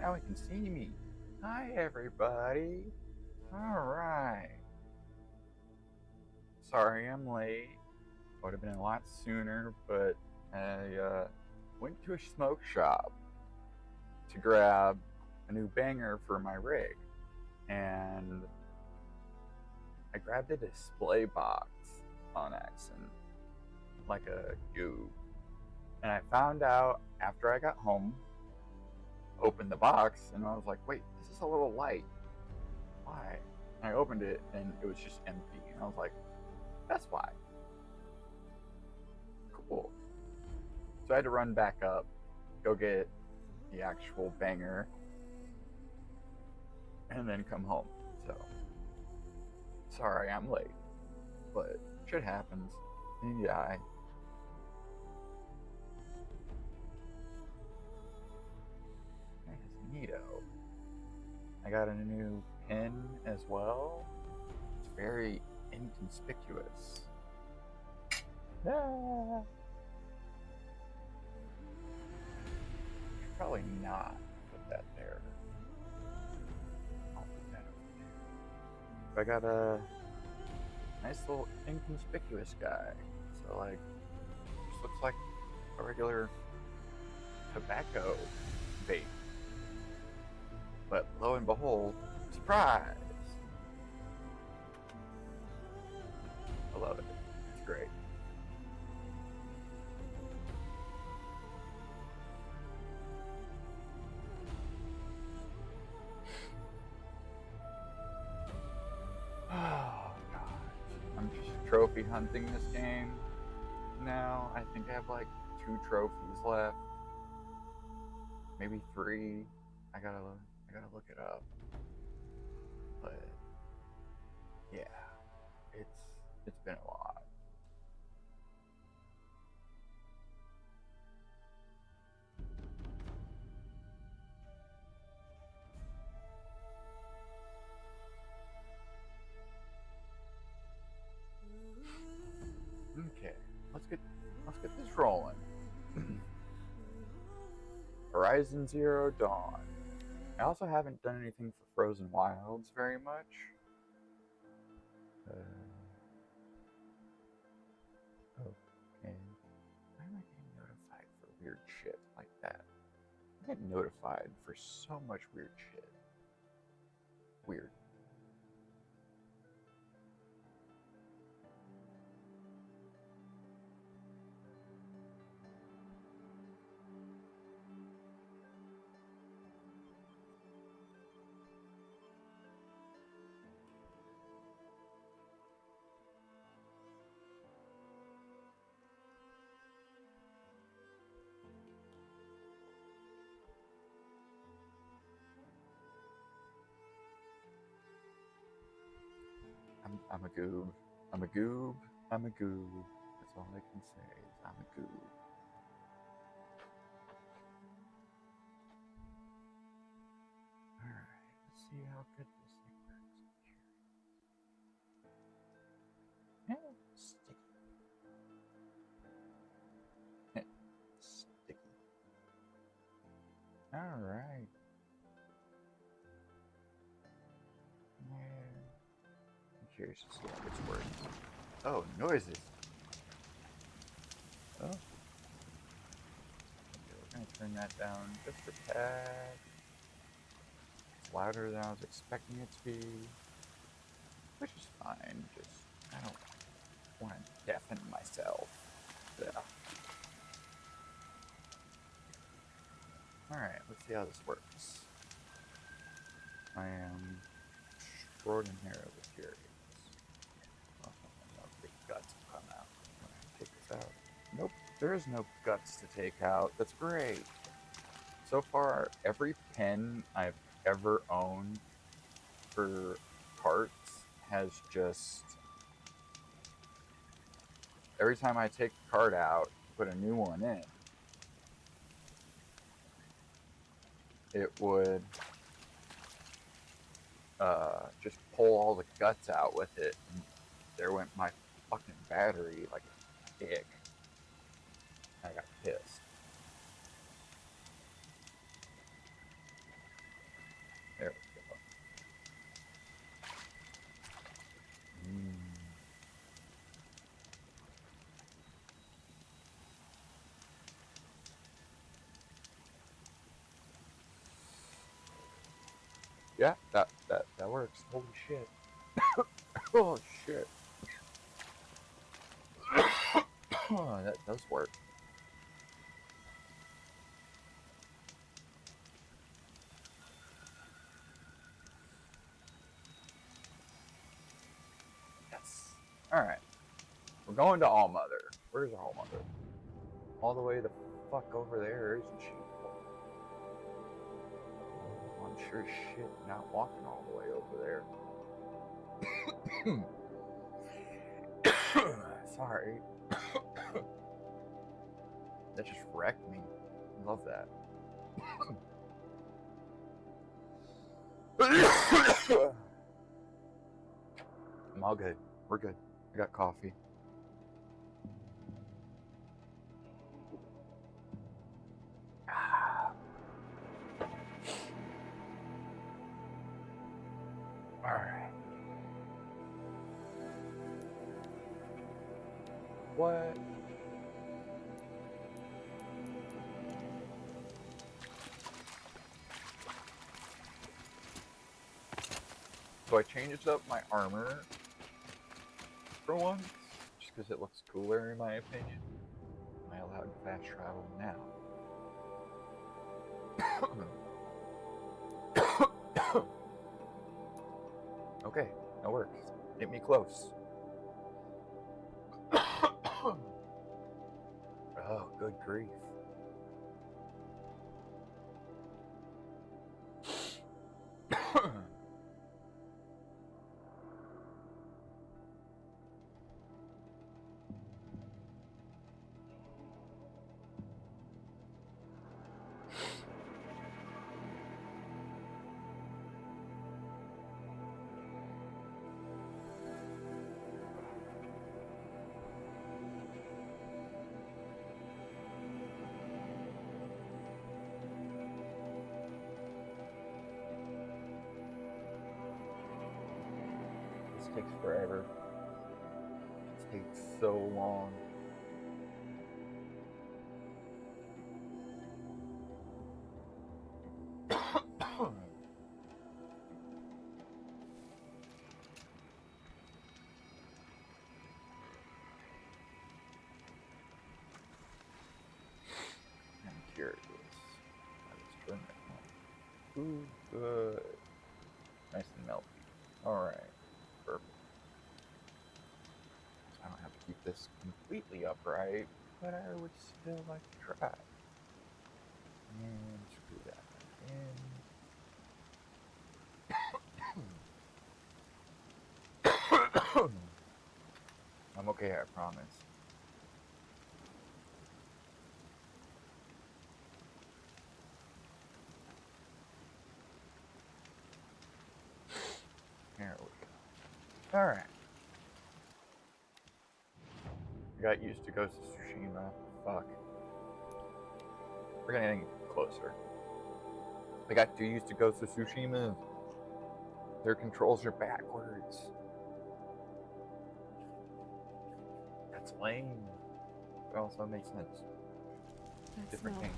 Now we can see me. Hi, everybody. Alright. Sorry I'm late. Would have been a lot sooner, but I went to a smoke shop to grab a new banger for my rig. And I grabbed a display box on accident, like a goob. And I found out after I got home, opened the box, and I was like, wait, this is a little light. Why? And I opened it, and it was just empty. And I was like, that's why. Cool. So I had to run back up, go get the actual banger, and then come home. So, sorry I'm late, but shit happens. You die. That's neato. I got a new pin as well. It's very inconspicuous. Ah. Should probably not put that there. I'll put that over there. But I got a nice little inconspicuous guy. So like, just looks like a regular tobacco vape. But lo and behold, surprise! I love it. It's great. Oh gosh. I'm just trophy hunting this game now. I think I have like 2 trophies left. Maybe 3. I gotta look it up. But yeah, it's been a lot. Okay, let's get this rolling. Horizon Zero Dawn. I also haven't done anything for Frozen Wilds very much. Okay. Why am I getting notified for weird shit like that? I get notified for so much weird shit. Weird. I'm a goob. I'm a goob. I'm a goob. That's all I can say is I'm a goob. Alright, let's see how good this thing works. Sticky. Sticky. Alright. I'm curious to see how this works. Oh, noises. Oh. Okay, we're gonna turn that down just a tad. It's louder than I was expecting it to be. Which is fine, just I don't want to deafen myself. Yeah. Alright, let's see how this works. I am extraordinarily curious. Oh, no, big guts will come out when I take this out. Nope, there is no guts to take out. That's great. So far, every pen I've ever owned for parts has just... Every time I take the card out, put a new one in, it would just pull all the guts out with it, and there went my fucking battery like a dick. I got pissed. Yeah, that works. Holy shit. Oh shit. That does work. Yes. Alright. We're going to Allmother. Where's Allmother? All the way the fuck over there, isn't she? I'm sure as shit not walking all the way over there. Sorry. That just wrecked me. Love that. I'm all good. We're good. I got coffee. Alright. What? So I changed up my armor for once, just because it looks cooler in my opinion. Am I allowed fast travel now? Okay, that works. Get me close. Oh, good grief. This takes forever. This takes so long. I'm curious. Let's turn it on. Ooh, good. Nice and melty. Alright. Perfect. So I don't have to keep this completely upright, but I would still like to try. And screw that back in. I'm okay, I promise. There we go. Alright. I got used to Ghost of Tsushima. Fuck. We're getting closer. I got too used to Ghost of Tsushima. Their controls are backwards. That's lame. It also makes sense. Different game.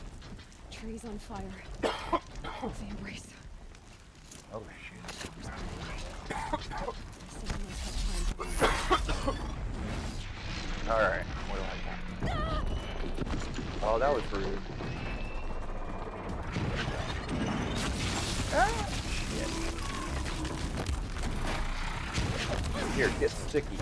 Trees on fire. The embrace. Oh shit. Alright, what do I got? Oh, that was rude. Ah, shit. Here, get sticky.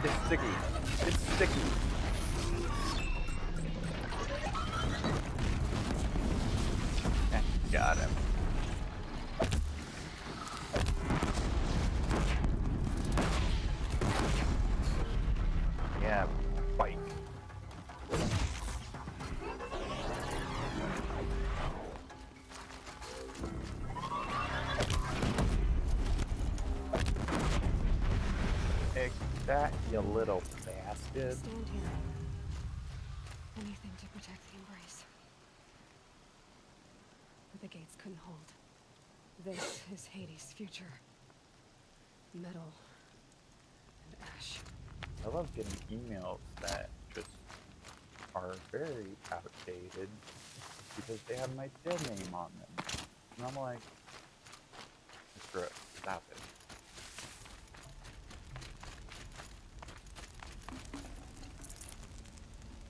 It's sticky. It's sticky. Got him. Yeah, bite. Take that, you little bastard. Stand here. Anything to protect the embrace. But the gates couldn't hold. This is Hades' future. Metal and ash. I love getting emails that just are very outdated because they have my dead name on them. And I'm like, it's gross. Stop it.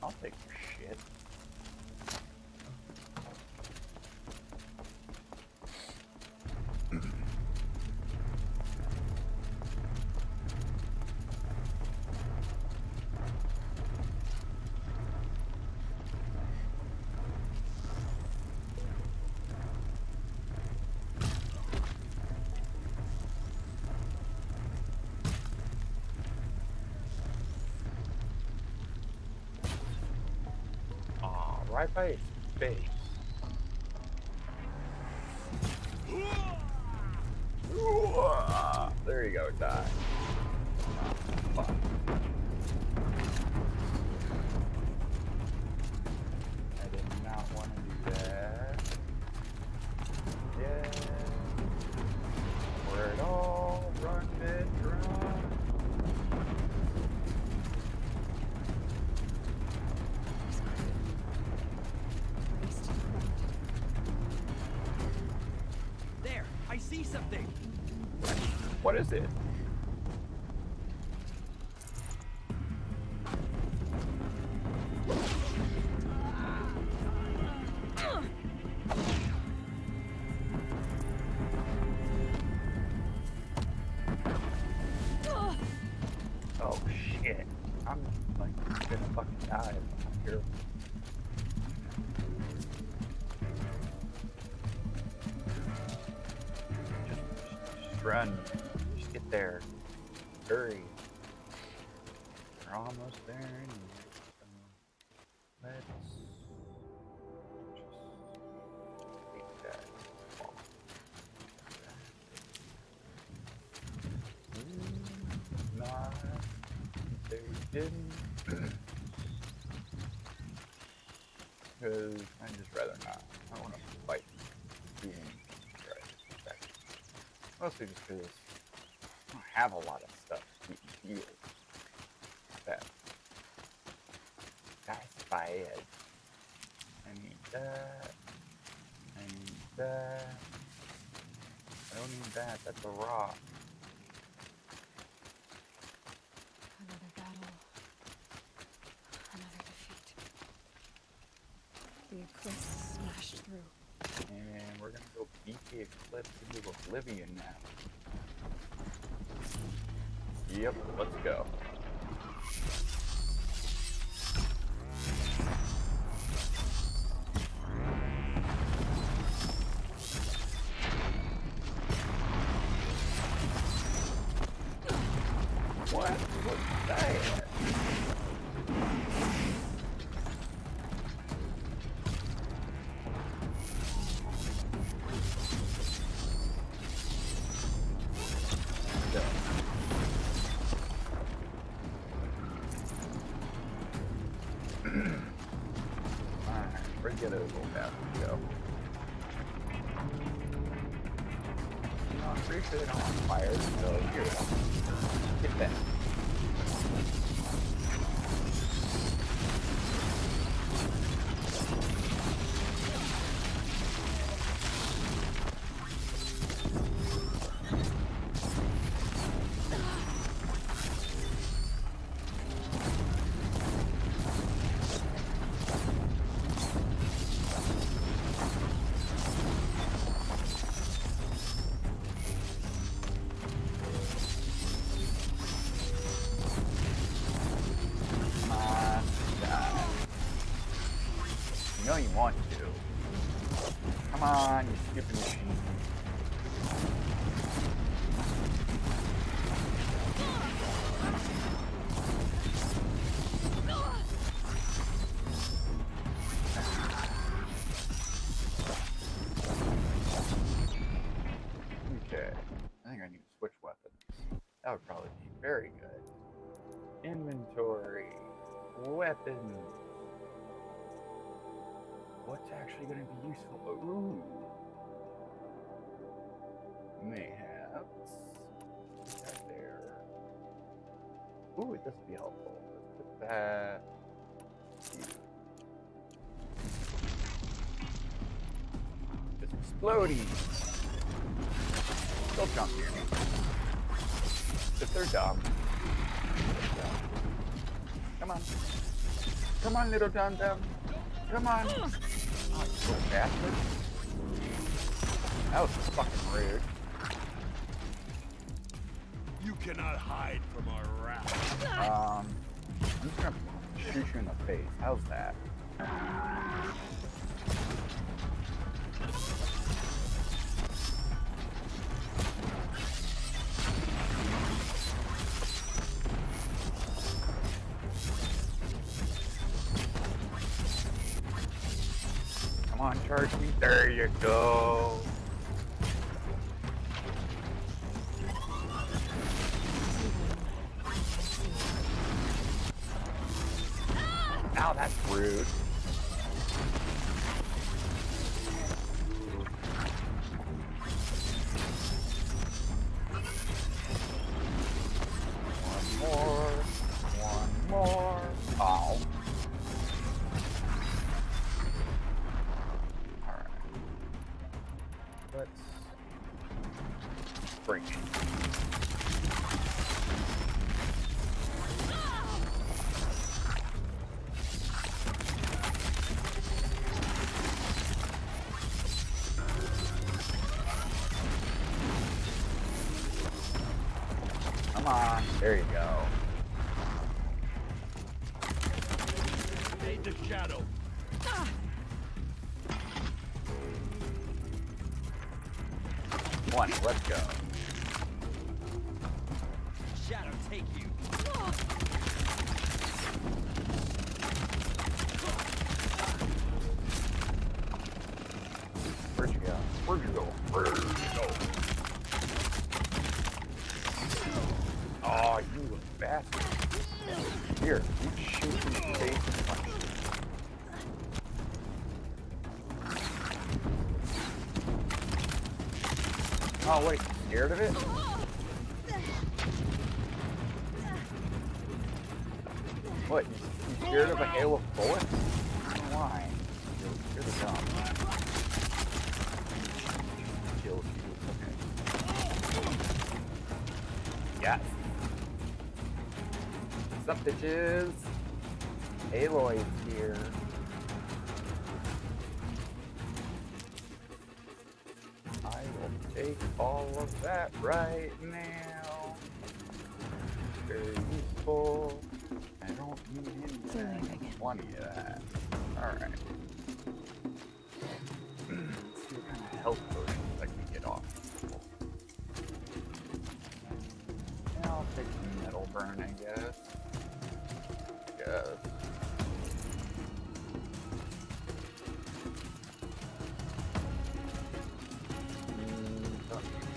I'll take your shit. Right by his face. There you go, die. Oh, fuck. I did not want to do that. Yeah. Where it all run, bitch, run. There, I see something. What is it? Oh shit. I'm like gonna fucking die if I'm not careful. Just run. Just get there. Hurry. We're almost there anyway. So let's just take that off. Not. They didn't. Because I'd just rather not. I don't want to fight doing right back. Mostly just because I don't have a lot of stuff to keep healed. That. That's bad. I need that. I need that. I don't need that. That's a rock. Another battle. Another defeat. The Eclipse smashed through. And we're gonna go beat the Eclipse into oblivion now. Yep, let's go. What was that? Go. Alright, forget it, we'll have to go. You know, I'm pretty sure they don't want fire, so here, get that. You know you want to. Come on, you stupid machine. Okay, I think I need to switch weapons. That would probably be very good. Inventory. Weapons. What's actually going to be useful? Ooh. Mayhaps. That's Ooh, this would be helpful. Let's put that. Just exploding. Still jump here. If they're dumb. Come on. Come on, little Dum Dum. Come on. Oh, you little bastard. That was fucking rude. You cannot hide from our wrath. I'm just gonna shoot you in the face. How's that? Come on, charge me. There you go. Ow, that's rude. One more. Oh. Alright. Let's break it. Come on, there you go. Made the shadow. One, let's go. Shadow take you. Where'd you go? Where'd you go? Where'd you go? Oh, you bastard. Here, you shoot in the face and punch you. Oh, wait, you scared of it? What, you scared of a hail of bullets? I don't know why. You're the dumb. Kill you. Okay. Yes. What's up, bitches? Aloy's here. I will take all of that right now. Very useful. I don't need anything. Plenty of that. Alright. Let's see what kind of health potions I can get off. Yeah, I'll take some metal burn, I guess.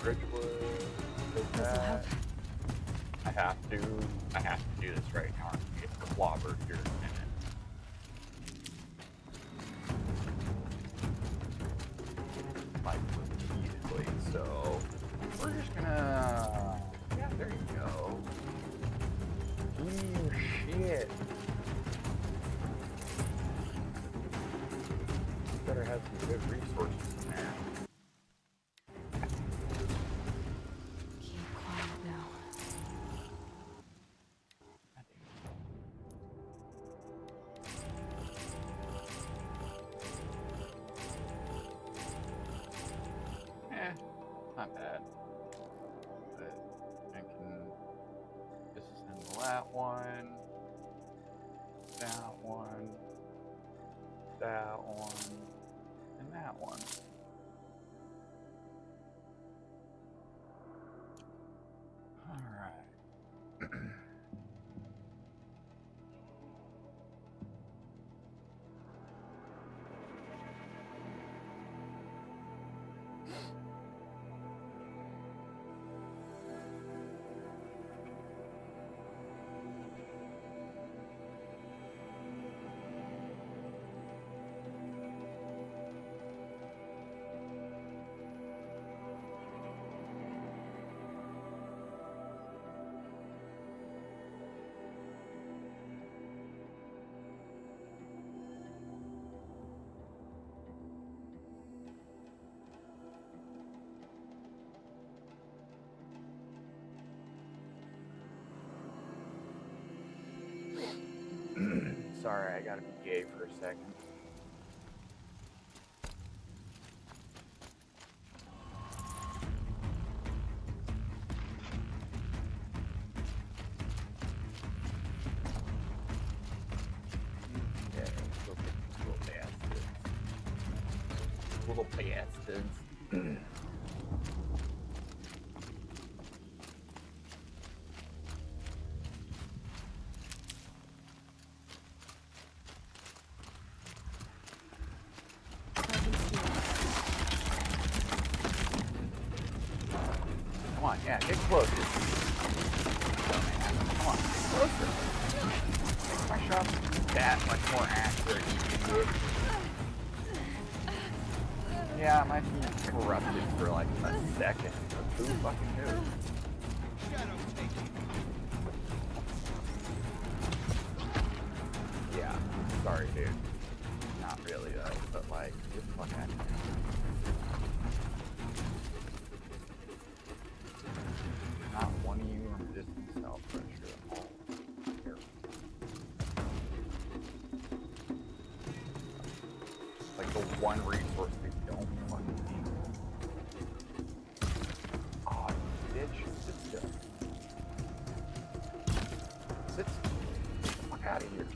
Bridgewood. That. I have to do this right now. Get the clobbered here in a minute. Like repeatedly, so we're just gonna. Yeah, there you go. Ooh, shit. Better have some good resources in there. Keep quiet now. Not bad. But I can disassemble that one, that one, and that one. Alright. sorry, I gotta be gay for a second. Yeah, little bastards. Little bastards. Come on, yeah, get closer. Dumbass. Come on, get closer. Make my shot that much more accurate, you idiot. Yeah, my team's corrupted for like a second, but who fucking knew? Yeah, sorry dude. Not really though, but like, get the fuck out of here. Not one of you are resisting self-pressure at all. Here. Like the one resource they don't fucking need. Aw, you bitch. Sit still. Get the fuck out of here.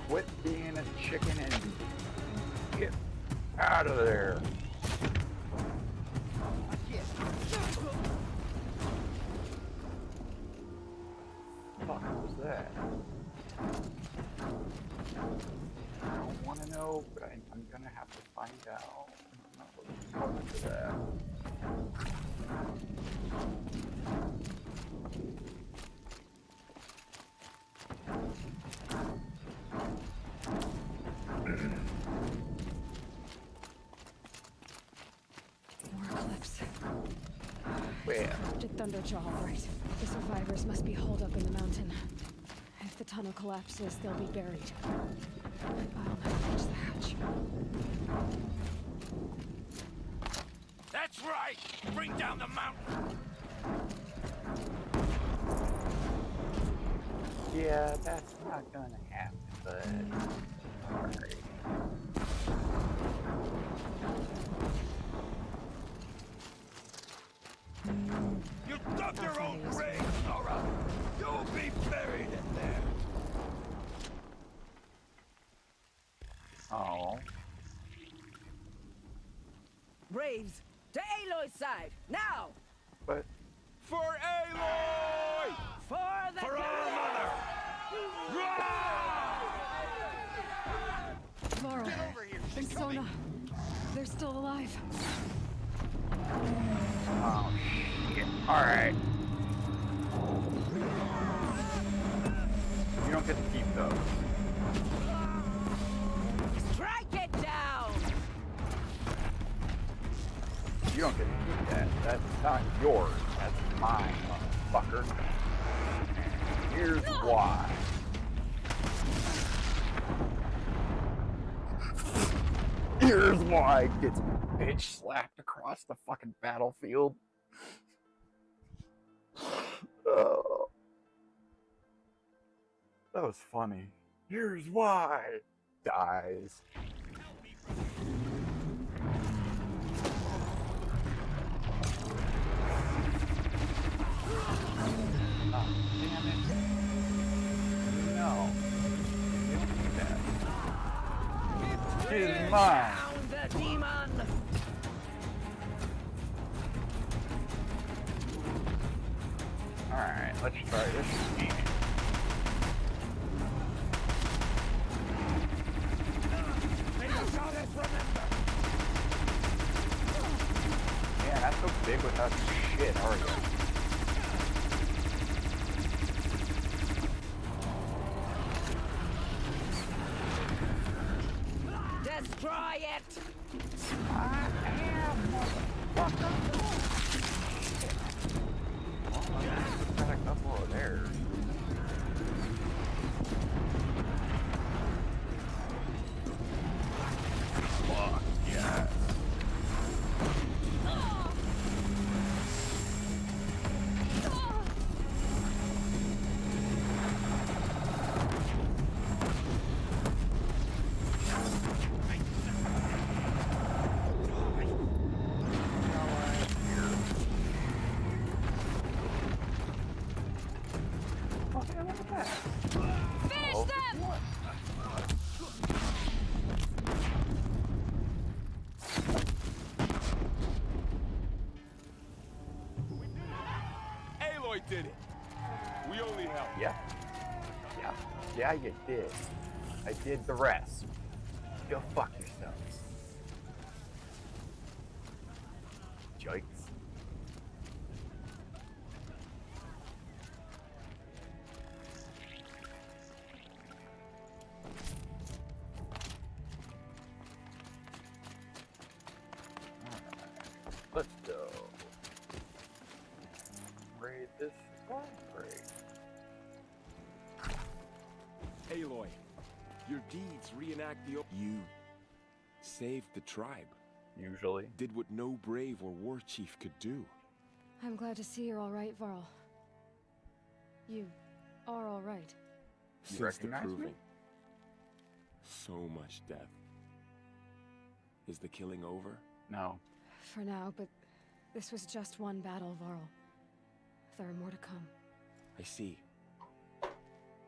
Quit being a chicken and get out of there. What was that? I don't want to know, but I'm gonna have to find out. I'm not looking forward to that. More Eclipse. Where? Did Thunderjaw all right? The survivors must be holed up in the mountain. If the tunnel collapses, they'll be buried. I'll never reach the hatch. That's right! Bring down the mountain! Yeah, that's not gonna happen, but alright. You dug your own grave, Nora! You'll be buried in there! Oh. Braves, to Aloy's side, now! But For Aloy! For the For our mother! Laurel and Sona, they're still alive. oh shit. Alright. You don't get to keep those. Strike it down! You don't get to keep that. That's not yours. That's mine, motherfucker. And here's why. Here's why it gets bitch slapped across the fucking battlefield. Oh. That was funny. Here's why. Dies. Oh, damn it. No. You don't do that. It is mine. Down the demon! Alright, let's try this game. May the goddess remember! Yeah, not so big without shit, are you? Destroy it! I am, motherfucker. Well, I got a couple of theirs. that? Finish Oh, them! what? Aloy did it. We only helped. Yeah. Yeah. Yeah, you did. I did the rest. Go fuck yourselves. Jokes. Let's go. Raid this one. Great. Aloy, your deeds reenact the... You saved the tribe. Usually. Did what no brave or war chief could do. I'm glad to see you're all right, Varl. You are all right. You Since the recognize me? proving. So much death. Is the killing over? No. For now, but this was just one battle, Varl. There are more to come. I see.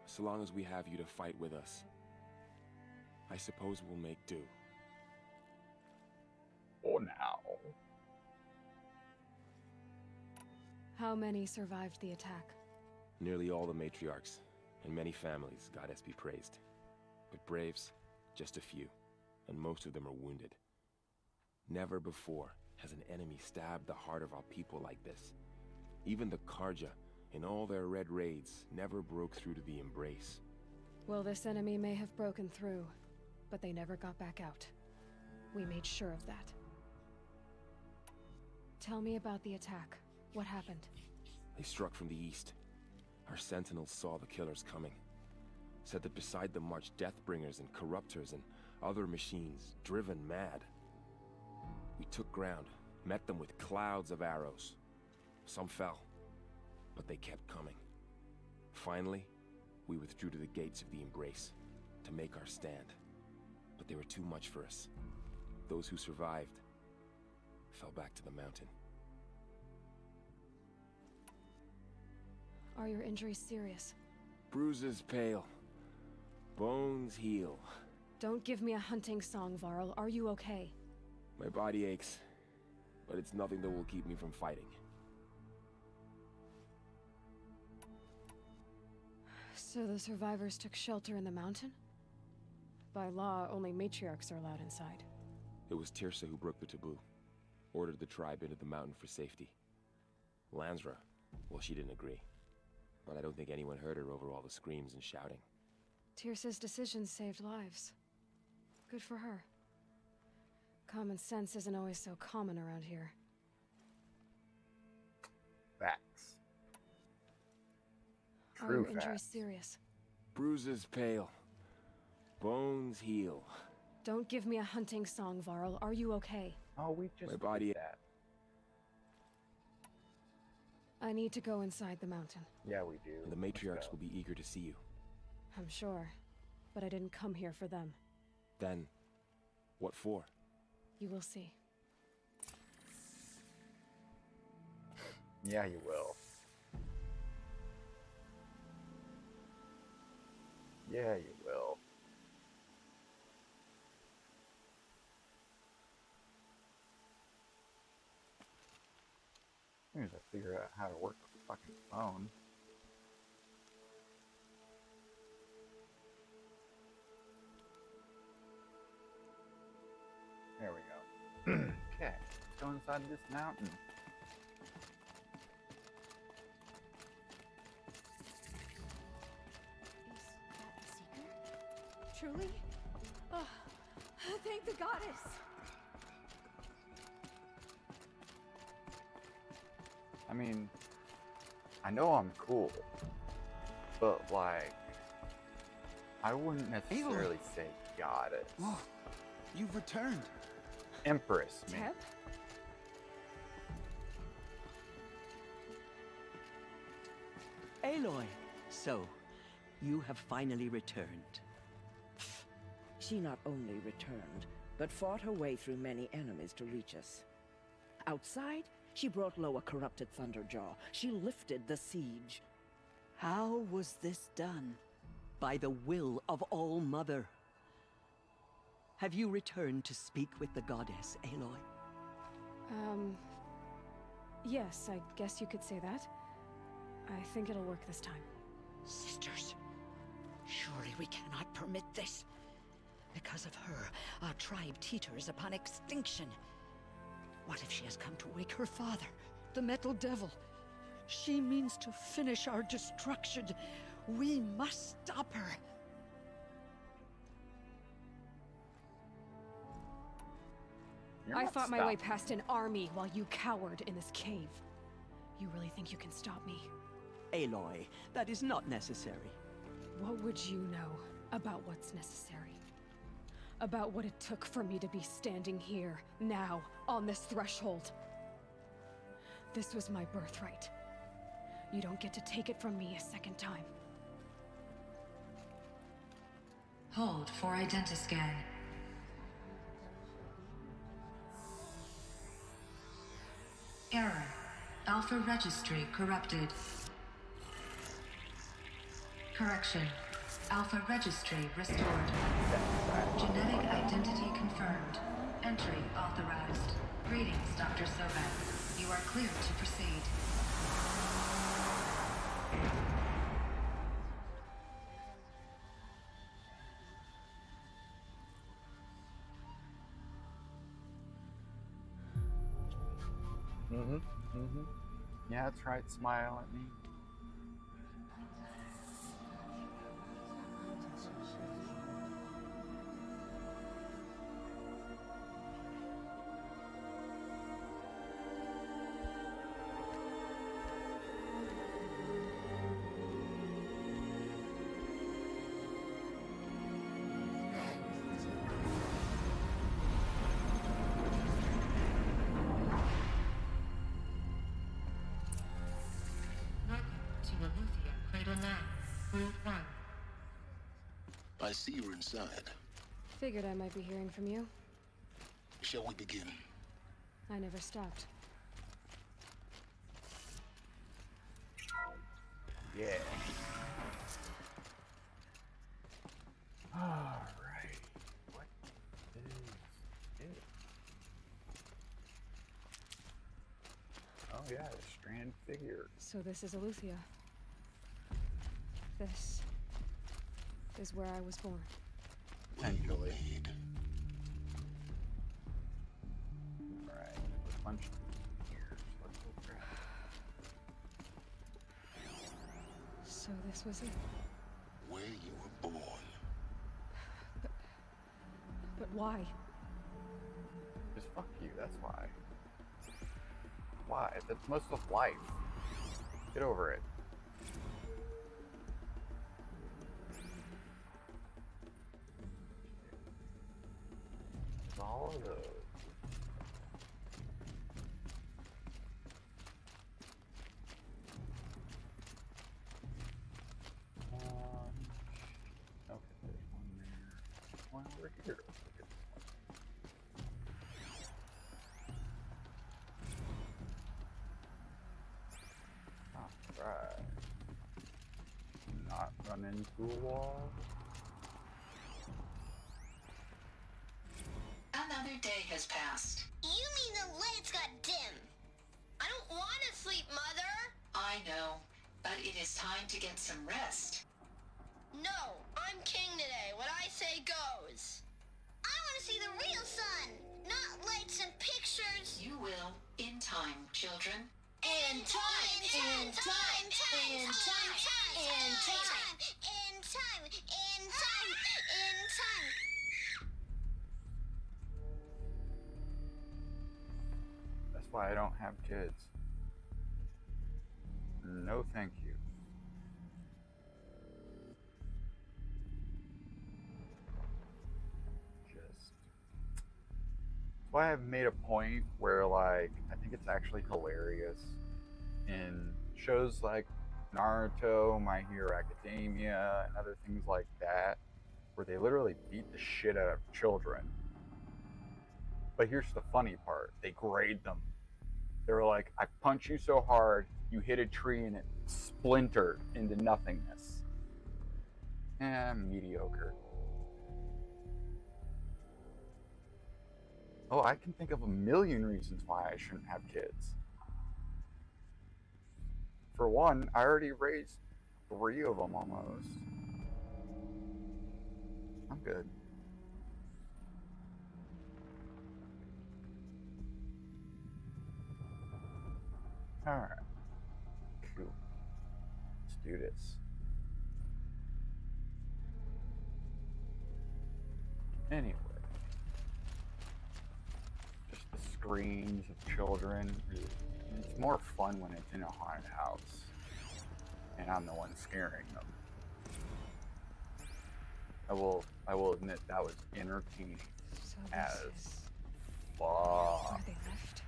So long as we have you to fight with us, I suppose we'll make do. Oh, now. How many survived the attack? Nearly all the matriarchs, and many families, goddess be praised. But braves, just a few, and most of them are wounded. Never before has an enemy stabbed the heart of our people like this. Even the Karja, in all their red raids, never broke through to the Embrace. Well, this enemy may have broken through, but they never got back out. We made sure of that. Tell me about the attack. What happened? They struck from the east. Our sentinels saw the killers coming. Said that beside them marched Deathbringers and Corruptors and other machines, driven mad. We took ground, met them with clouds of arrows. Some fell, but they kept coming. Finally, we withdrew to the gates of the Embrace to make our stand. But they were too much for us. Those who survived fell back to the mountain. Are your injuries serious? Bruises pale, bones heal. Don't give me a hunting song, Varl. Are you okay? My body aches, but it's nothing that will keep me from fighting. So the survivors took shelter in the mountain? By law, only matriarchs are allowed inside. It was Tirsa who broke the taboo. Ordered the tribe into the mountain for safety. Lansra, well, she didn't agree. But I don't think anyone heard her over all the screams and shouting. Tirsa's decisions saved lives. Good for her. Common sense isn't always so common around here. Facts. Are True your injuries facts. serious? Bruises pale, bones heal. Don't give me a hunting song, Varl. Are you okay? Oh, we just My body- did that. I need to go inside the mountain. Yeah, we do. And the Let's matriarchs go. will be eager to see you. I'm sure. But I didn't come here for them. Then, what for? You will see. Yeah, you will. Yeah, you will. As soon as I figure out how to work the fucking phone. There we go. Okay, let's go inside this mountain. Is that the Seeker? Truly? Oh, thank the goddess! I mean, I know I'm cool, but like, I wouldn't necessarily say goddess. Oh, you've returned. Empress, man. Teb? Aloy, so, you have finally returned. She not only returned, but fought her way through many enemies to reach us. Outside, she brought low a corrupted Thunderjaw. She lifted the siege. How was this done? By the will of All-Mother. Have you returned to speak with the goddess, Aloy? Yes, I guess you could say that. I think it'll work this time. Sisters, surely we cannot permit this. Because of her, our tribe teeters upon extinction. What if she has come to wake her father, the Metal Devil? She means to finish our destruction. We must stop her. You're I not fought my way stopping. past an army while you cowered in this cave. You really think you can stop me? Aloy, that is not necessary. What would you know about what's necessary? About what it took for me to be standing here, now, on this threshold? This was my birthright. You don't get to take it from me a second time. Hold for identiscan. Error. Alpha registry corrupted. Correction. Alpha registry restored. Genetic identity confirmed. Entry authorized. Greetings, Dr. Sobeck. You are clear to proceed. Yeah, that's right. Smile at me. I see you're inside. Figured I might be hearing from you. Shall we begin? I never stopped. Yeah. Alright. What is it? Oh yeah, the strand figure. So this is Eleuthia. This is where I was born. Potentially. Alright, there's a bunch of here. So let's go grab it. So this was it. Where you were born. But why? Just fuck you, that's why. Why? That's most of life. Get over it. There's all of those. Okay, there's one there. One over here. Let's look at this one. Alright. Not run into a wall. Another day has passed. You mean the lights got dim? I don't want to sleep, Mother! I know, but it is time to get some rest. No, I'm king today. What I say goes. I want to see the real sun, not lights and pictures. You will, in time, children. In time, in time, in time, in time, in time, in time, in time, in time. That's why I don't have kids. No, thank you. Just. That's why I've made a point where, like, I think it's actually hilarious in shows like Naruto, My Hero Academia, and other things like that, where they literally beat the shit out of children. But here's the funny part. They grade them. They were like, I punch you so hard, you hit a tree and it splintered into nothingness. Mediocre. Oh, I can think of a million reasons why I shouldn't have kids. For one, I already raised 3 of them almost. I'm good. Alright. Cool. Let's do this. Anyway. Just the screams of children. It's more fun when it's in a haunted house. And I'm the one scaring them. I will admit that was entertaining So as this is fuck. where they left.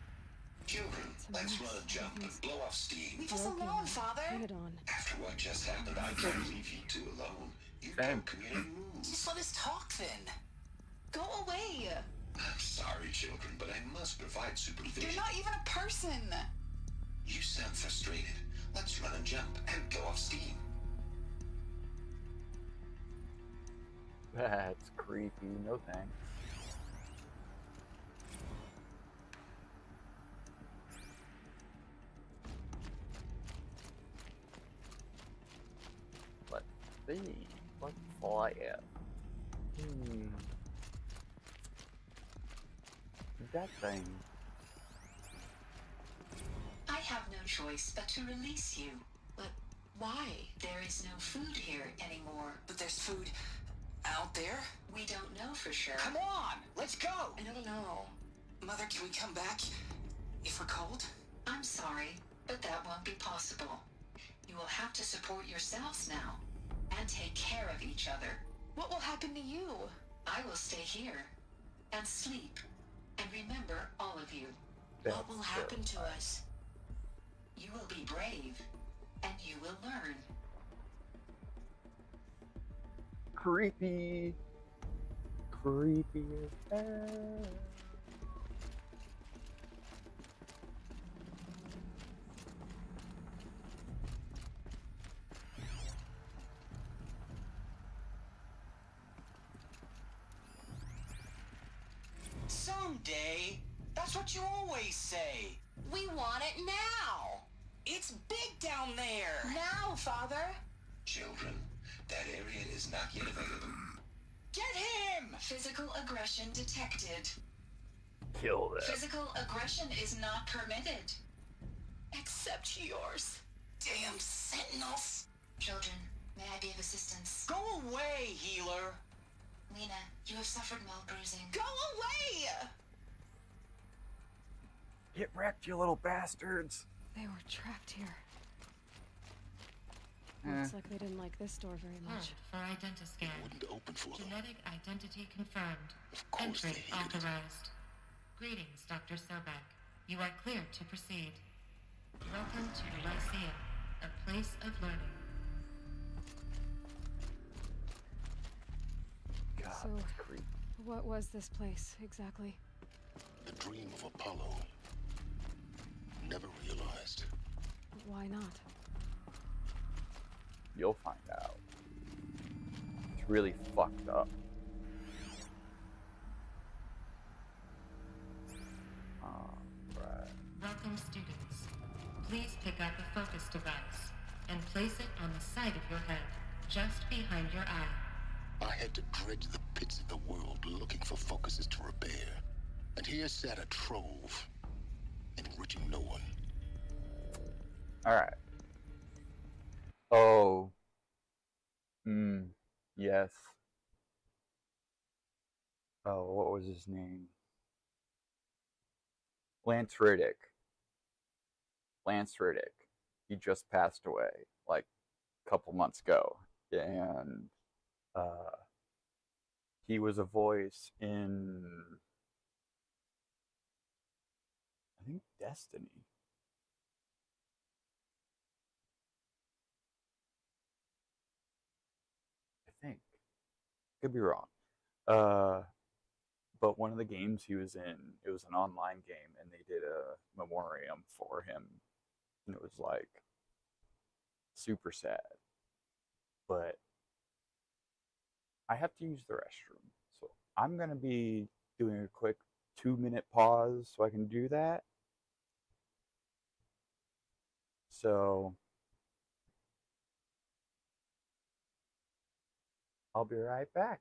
Children, let's run a jump and blow off steam. Leave us alone, Father. Put it on. After what just happened, I can't leave you two alone. You Same. don't committed rules. Just let us talk then. Go away. I'm sorry, children, but I must provide supervision. You're not even a person. You sound frustrated. Let's run a jump and go off steam. That's creepy. No thanks. Let's see. Let's fly it. That thing. I have no choice but to release you. But why? There is no food here anymore. But there's food out there. We don't know for sure. Come on, let's go. I don't know. Mother, can we come back if we're cold? I'm sorry, but that won't be possible. You will have to support yourselves now and take care of each other. What will happen to you? I will stay here and sleep and remember all of you. What will happen to us? You will be brave and you will learn. Creepy. Creepy as hell. Someday. That's what you always say. We want it now. It's big down there. Now, Father. Children, that area is not yet available. Get him! Physical aggression detected. Kill them. Physical aggression is not permitted. Except yours. Damn sentinels. Children, may I be of assistance? Go away, healer. Lena, you have suffered mild bruising. Go away! Get wrecked, you little bastards. They were trapped here. Looks like they didn't like this door very much. For identiscan. Wouldn't open for them. Genetic identity confirmed. Of course Entry they hate it. authorized. Greetings, Dr. Sobek. You are cleared to proceed. Welcome to the Lyceum, a place of learning. God, So- that's creepy. What was this place, exactly? The dream of Apollo. Never realized. Why not? You'll find out. It's really fucked up. Alright. Welcome, students. Please pick up a focus device and place it on the side of your head, just behind your eye. I had to dredge the pits of the world looking for focuses to repair. And here sat a trove, enriching no one. Alright. Oh. Yes. Oh, what was his name? Lance Riddick. Lance Riddick. He just passed away, like, a couple months ago. And, he was a voice in, I think, Destiny. I think. Could be wrong. But one of the games he was in, it was an online game, and they did a memoriam for him And it was like super sad. But I have to use the restroom. So I'm going to be doing a quick 2-minute pause so I can do that. So I'll be right back.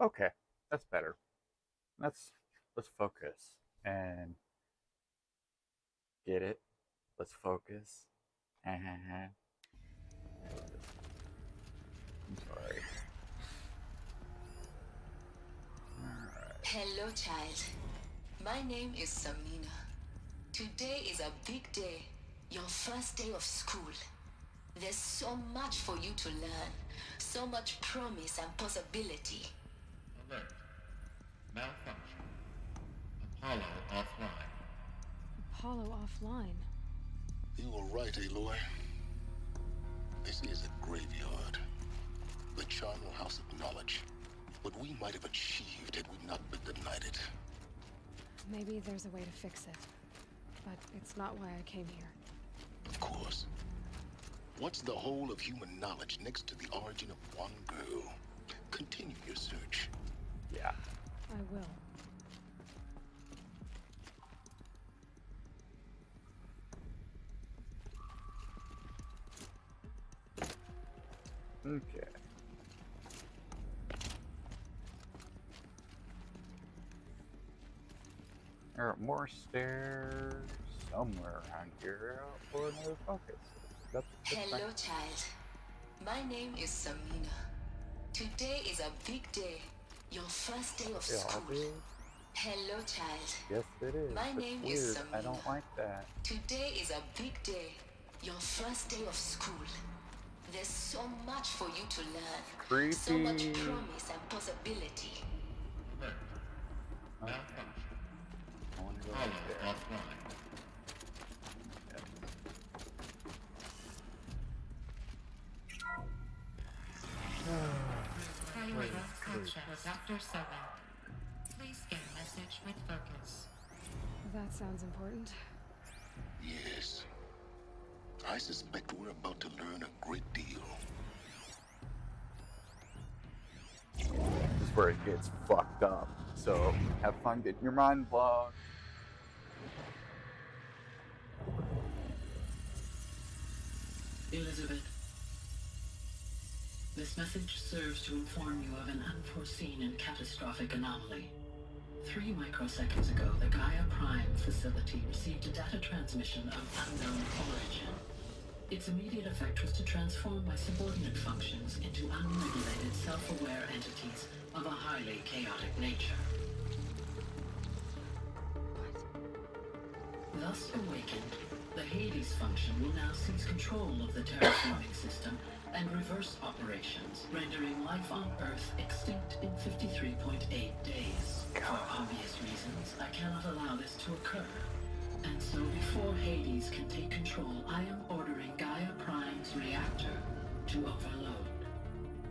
Okay, that's better. Let's focus and get it. Let's focus. I'm sorry. Hello, child. My name is Samina. Today is a big day. Your first day of school. There's so much for you to learn. So much promise and possibility. Alert. Malfunction. Apollo offline. Apollo offline? You were right, Aloy. This is a graveyard. The charnel house of knowledge. What we might have achieved had we not been denied it. Maybe there's a way to fix it. But it's not why I came here. Of course. What's the whole of human knowledge next to the origin of one girl? Continue your search. Yeah. I will. Okay. There are more stairs somewhere around here for another focus. That's Hello, fine. child. My name is Samina. Today is a big day. Your first day of Yeah, school. obvious. Hello, child. Yes, it is. My That's name weird. is Samina. I don't like that. Today is a big day. Your first day of school. There's so much for you to learn. Creepy. So much promise and possibility. I want to go right there. Priority conscious. Dr. Soben. Please get a message with focus. That sounds important. Yes. I suspect we're about to learn a great deal. This is where it gets fucked up. So have fun getting your mind blown. Elizabeth, this message serves to inform you of an unforeseen and catastrophic anomaly. 3 microseconds ago, the Gaia Prime facility received a data transmission of unknown origin. Its immediate effect was to transform my subordinate functions into unregulated, self-aware entities of a highly chaotic nature. Thus awakened, the Hades function will now seize control of the terraforming system and reverse operations, rendering life on Earth extinct in 53.8 days. For obvious reasons, I cannot allow this to occur. And so before Hades can take control, I am ordering Gaia Prime's reactor to overload.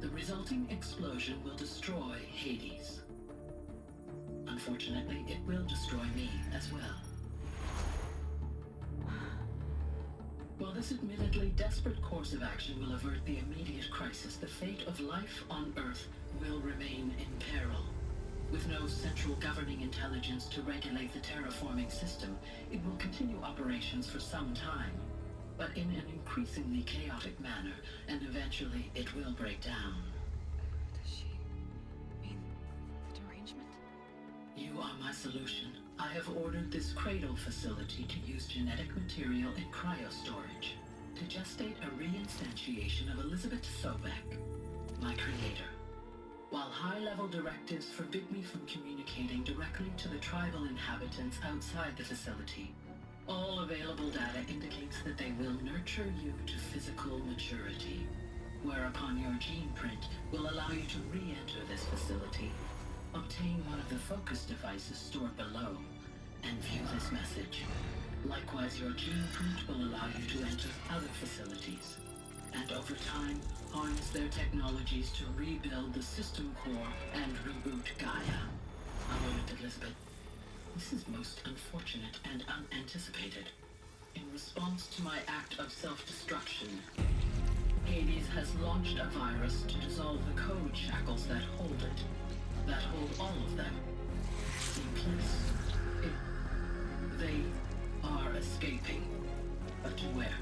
The resulting explosion will destroy Hades. Unfortunately, it will destroy me as well. While this admittedly desperate course of action will avert the immediate crisis, the fate of life on Earth will remain in peril. With no central governing intelligence to regulate the terraforming system, it will continue operations for some time, but in an increasingly chaotic manner, and eventually it will break down. Does she mean the derangement? You are my solution. I have ordered this cradle facility to use genetic material in cryostorage to gestate a reinstantiation of Elizabeth Sobek, my creator. While high-level directives forbid me from communicating directly to the tribal inhabitants outside the facility, all available data indicates that they will nurture you to physical maturity, whereupon your gene print will allow you to re-enter this facility, obtain one of the focus devices stored below, and view this message. Likewise, your gene print will allow you to enter other facilities, and over time, harness their technologies to rebuild the system core and reboot Gaia. A moment, Elizabeth. This is most unfortunate and unanticipated. In response to my act of self-destruction, Hades has launched a virus to dissolve the code shackles that hold it, that hold all of them in place. They are escaping, but to where?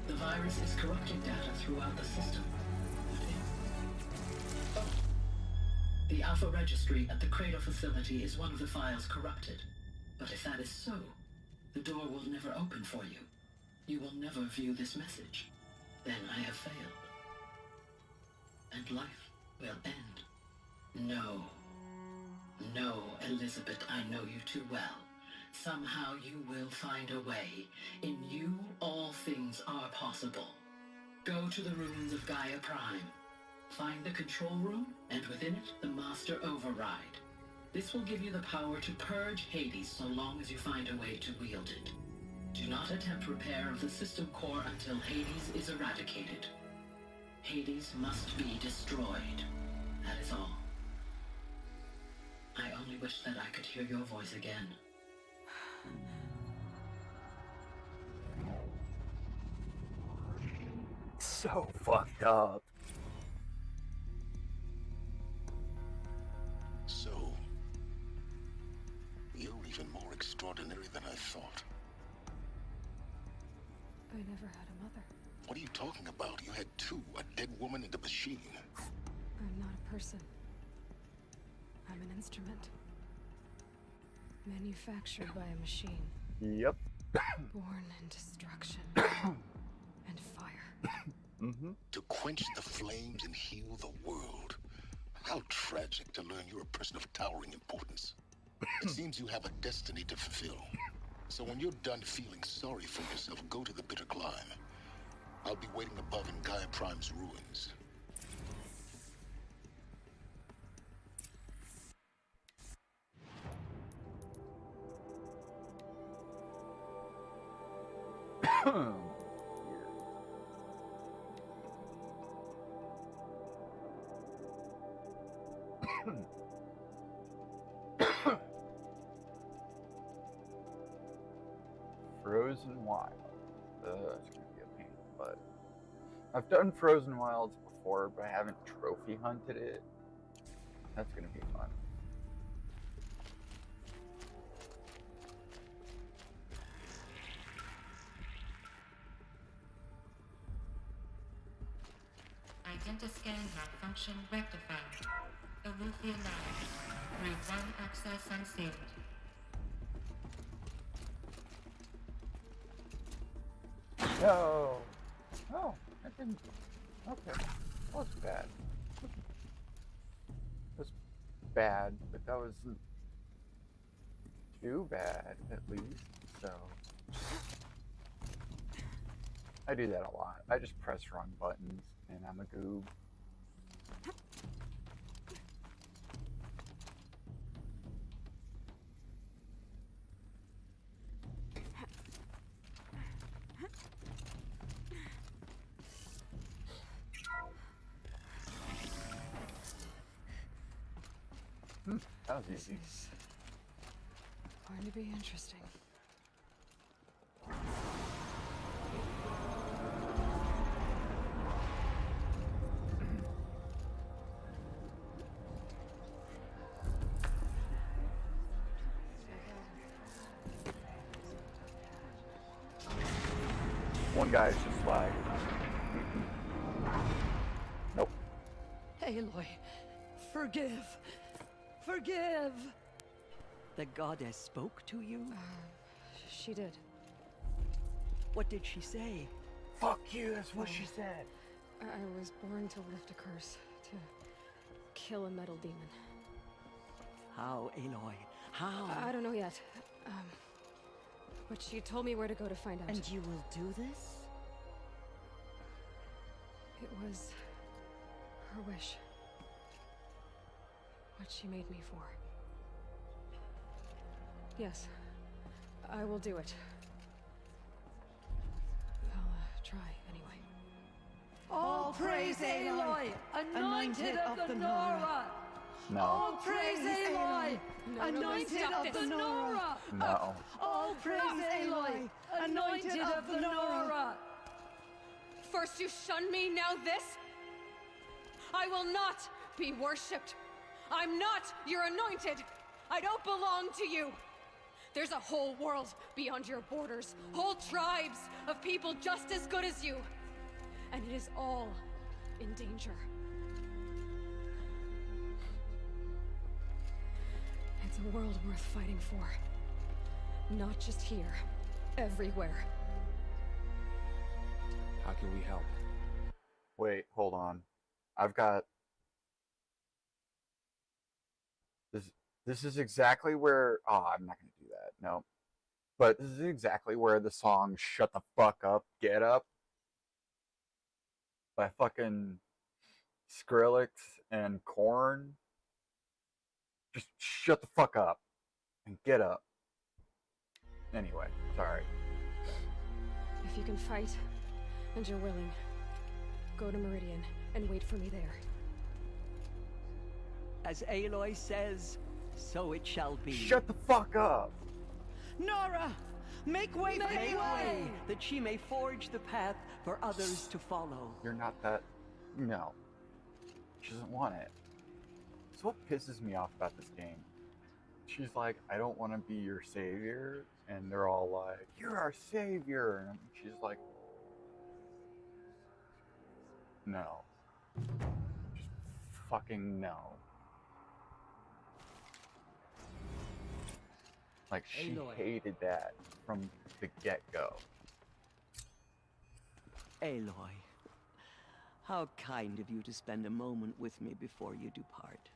The virus is corrupting data throughout the system. The Alpha Registry at the Cradle facility is one of the files corrupted. But if that is so, the door will never open for you. You will never view this message. Then I have failed. And life will end. No. No, Elizabeth, I know you too well. Somehow you will find a way. In you, all things are possible. Go to the ruins of Gaia Prime. Find the control room, and within it, the Master Override. This will give you the power to purge Hades so long as you find a way to wield it. Do not attempt repair of the system core until Hades is eradicated. Hades must be destroyed. That is all. I only wish that I could hear your voice again. So fucked up. So, you're even more extraordinary than I thought. I never had a mother. What are you talking about? You had two, a dead woman and a machine. I'm not a person. I'm an instrument. Manufactured by a machine. Yep. Born in destruction and fire. To quench the flames and heal the world. How tragic to learn you're a person of towering importance. It seems you have a destiny to fulfill. So when you're done feeling sorry for yourself, go to the Bitter Climb. I'll be waiting above in Gaia Prime's ruins. Frozen Wild. It's gonna be a pain, but I've done Frozen Wilds before, but I haven't trophy hunted it. That's gonna be fun. Identiscan malfunction rectified. Alethea now. Route 1 access unsealed. No! Oh, that didn't. Okay. That was bad. It was bad, but that wasn't too bad, at least, so. I do that a lot. I just press wrong buttons, and I'm a goob. That was easy. This is going to be interesting. One guy's just like, nope. Aloy, forgive. Forgive! The goddess spoke to you? She did. What did she say? Fuck you, that's what she said. I was born to lift a curse, to kill a metal demon. How, Aloy? How? I don't know yet. But she told me where to go to find out. And you will do this? It was her wish. What she made me for. Yes, I will do it. I'll try anyway. All praise Aloy, anointed of the Nora! No. All praise Aloy, anointed stop of the this. Nora! No. All praise Aloy, anointed of the Nora! First you shun me, now this? I will not be worshipped. I'm not your anointed. I don't belong to you. There's a whole world beyond your borders, whole tribes of people just as good as you. And it is all in danger. It's a world worth fighting for. Not just here, everywhere. How can we help? Wait, hold on. I've got... This is exactly where... Oh, I'm not going to do that. No. But this is exactly where the song Shut the Fuck Up, Get Up by fucking Skrillex and Korn. Just shut the fuck up and get up. Anyway, sorry. If you can fight, and you're willing, go to Meridian and wait for me there. As Aloy says, so it shall be. Shut the fuck up! Nora! Make way for Aloy! That she may forge the path for others to follow. You're not that... No. She doesn't want it. It's what pisses me off about this game. She's like, I don't want to be your savior. And they're all like, you're our savior. And she's like, no. Just fucking no. Like, she Aloy. hated that from the get-go. Aloy, how kind of you to spend a moment with me before you depart.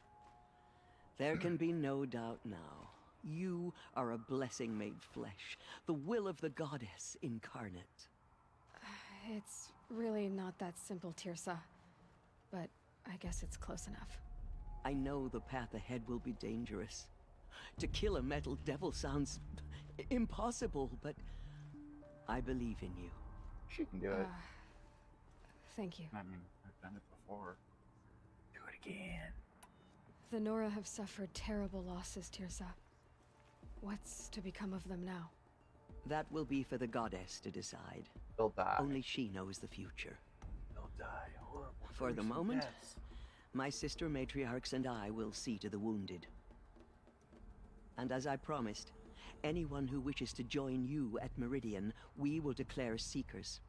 There can be no doubt now. You are a blessing made flesh, the will of the goddess incarnate. It's really not that simple, Tirsa. But I guess it's close enough. I know the path ahead will be dangerous. To kill a metal devil sounds impossible, but I believe in you. She can do it. Thank you. I mean, I've done it before. Do it again. The Nora have suffered terrible losses, Tirsa. What's to become of them now? That will be for the goddess to decide. They'll die. Only she knows the future. They'll die horrible. For the gruesome moment, deaths. my sister matriarchs and I will see to the wounded. And as I promised, anyone who wishes to join you at Meridian, we will declare seekers.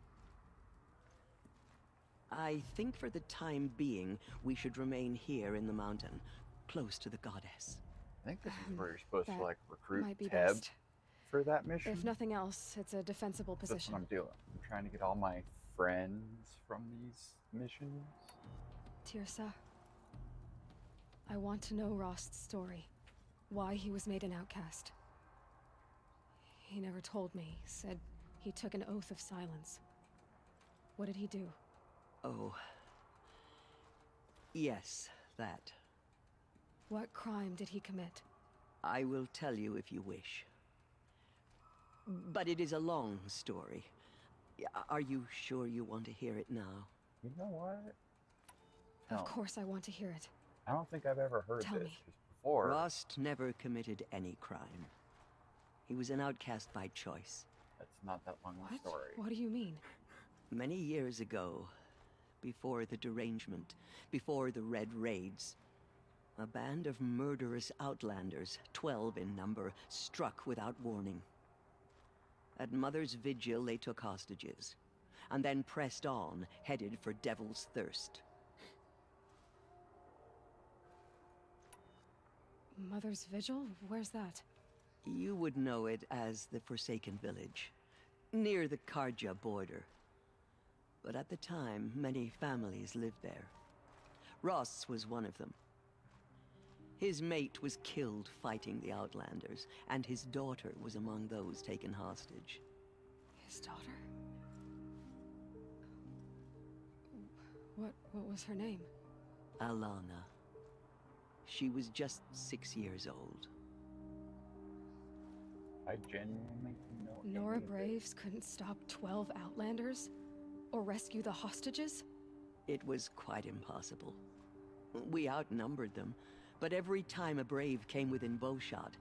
I think for the time being, we should remain here in the mountain, close to the goddess. I think this is where you're supposed to, That like, recruit might be Teb best. for that mission. If nothing else, it's a defensible That's position. what I'm doing. I'm trying to get all my friends from these missions. Tirsa, I want to know Rost's story. Why he was made an outcast. He never told me. Said he took an oath of silence. What did he do? Oh. Yes, that. What crime did he commit? I will tell you if you wish. But it is a long story. Are you sure you want to hear it now? You know what? Of course I want to hear it. I don't think I've ever heard Tell this me. 'cause before. Rost never committed any crime. He was an outcast by choice. That's not that long of a story. What do you mean? Many years ago, before the derangement, before the Red Raids, a band of murderous outlanders, 12 in number, struck without warning. At Mother's Vigil, they took hostages, and then pressed on, headed for Devil's Thirst. Mother's Vigil? Where's that? You would know it as the Forsaken Village, near the Karja border. But at the time, many families lived there. Ross was one of them. His mate was killed fighting the Outlanders, and his daughter was among those taken hostage. His daughter? What was her name? Alana. She was just 6 years old. I genuinely know. Nora anything. Braves couldn't stop 12 Outlanders? Or rescue the hostages? It was quite impossible. We outnumbered them, but every time a brave came within bowshot,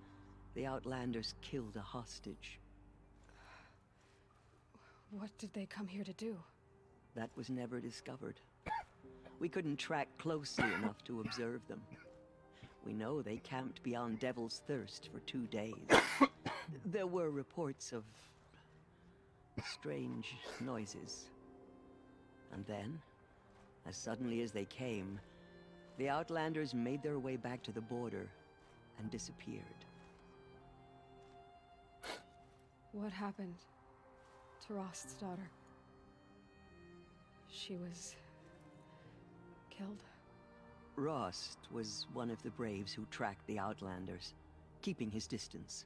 the Outlanders killed a hostage. What did they come here to do? That was never discovered. We couldn't track closely enough to observe them. We know they camped beyond Devil's Thirst for 2 days. There were reports of strange noises. And then, as suddenly as they came, the Outlanders made their way back to the border and disappeared. What happened to Rost's daughter? She was killed. Rost was one of the braves who tracked the Outlanders, keeping his distance.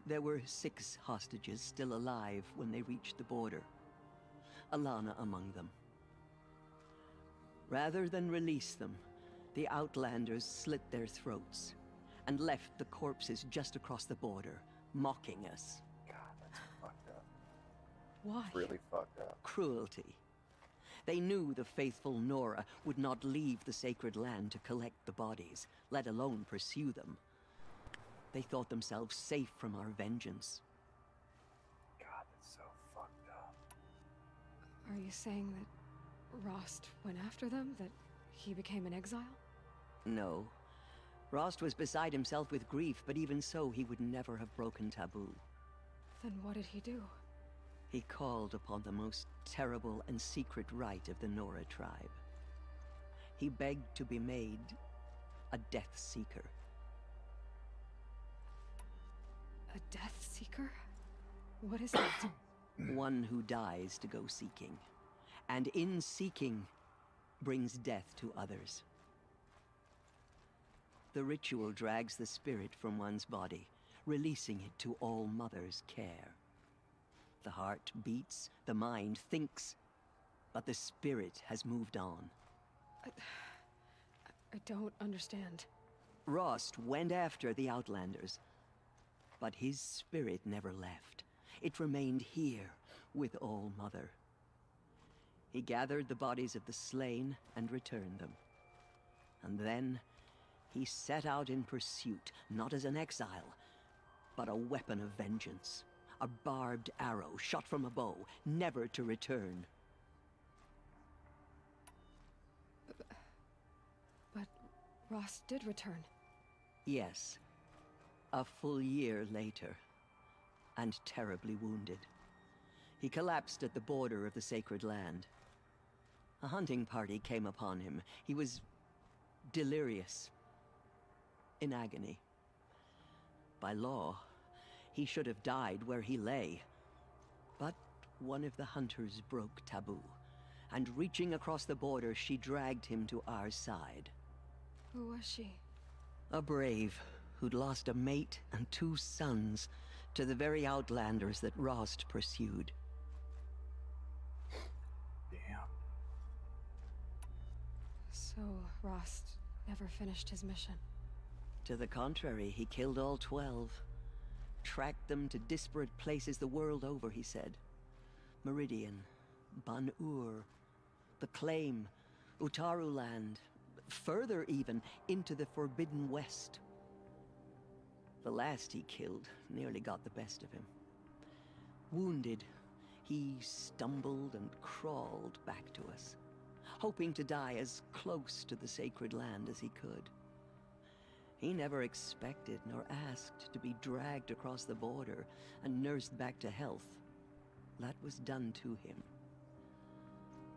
There were 6 hostages still alive when they reached the border. Alana among them. Rather than release them, the Outlanders slit their throats and left the corpses just across the border, mocking us. God, that's fucked up. Why? It's really fucked up. Cruelty. They knew the faithful Nora would not leave the sacred land to collect the bodies, let alone pursue them. They thought themselves safe from our vengeance. God, that's so fucked up. Are you saying that Rost went after them? That he became an exile? No. Rost was beside himself with grief, but even so, he would never have broken taboo. Then what did he do? He called upon the most terrible and secret rite of the Nora tribe. He begged to be made a Death Seeker. A Death Seeker? What is that? One who dies to go seeking, and in seeking, brings death to others. The ritual drags the spirit from one's body, releasing it to All Mother's care. The heart beats, the mind thinks, but the spirit has moved on. I don't understand. Rost went after the Outlanders, but his spirit never left. It remained here with All Mother. He gathered the bodies of the slain and returned them. And then he set out in pursuit, not as an exile, but a weapon of vengeance. A barbed arrow shot from a bow, never to return. But Rost did return. Yes. A full year later, and terribly wounded. He collapsed at the border of the Sacred Land. A hunting party came upon him. He was delirious, in agony. By law, he should have died where he lay. But one of the hunters broke taboo, and reaching across the border, she dragged him to our side. Who was she? A brave who'd lost a mate and 2 sons to the very Outlanders that Rost pursued. Damn. So Rost never finished his mission. To the contrary, he killed all 12. Tracked them to disparate places the world over, he said. Meridian, Ban-Ur, the Claim, Utaru Land, further even, into the Forbidden West. The last he killed nearly got the best of him. Wounded, he stumbled and crawled back to us, hoping to die as close to the Sacred Land as he could. He never expected nor asked to be dragged across the border and nursed back to health. That was done to him,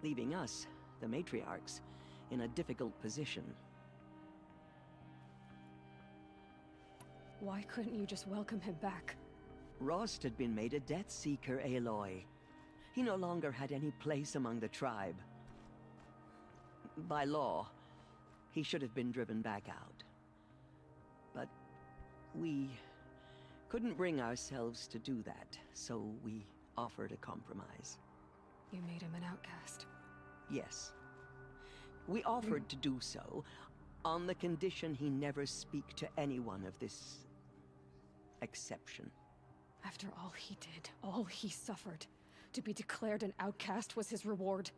leaving us, the matriarchs, in a difficult position. Why couldn't you just welcome him back? Rost had been made a Death Seeker, Aloy. He no longer had any place among the tribe. By law, he should have been driven back out. But we couldn't bring ourselves to do that, so we offered a compromise. You made him an outcast. Yes. We offered to do so, on the condition he never speak to anyone of this exception. After all he did, all he suffered, to be declared an outcast was his reward.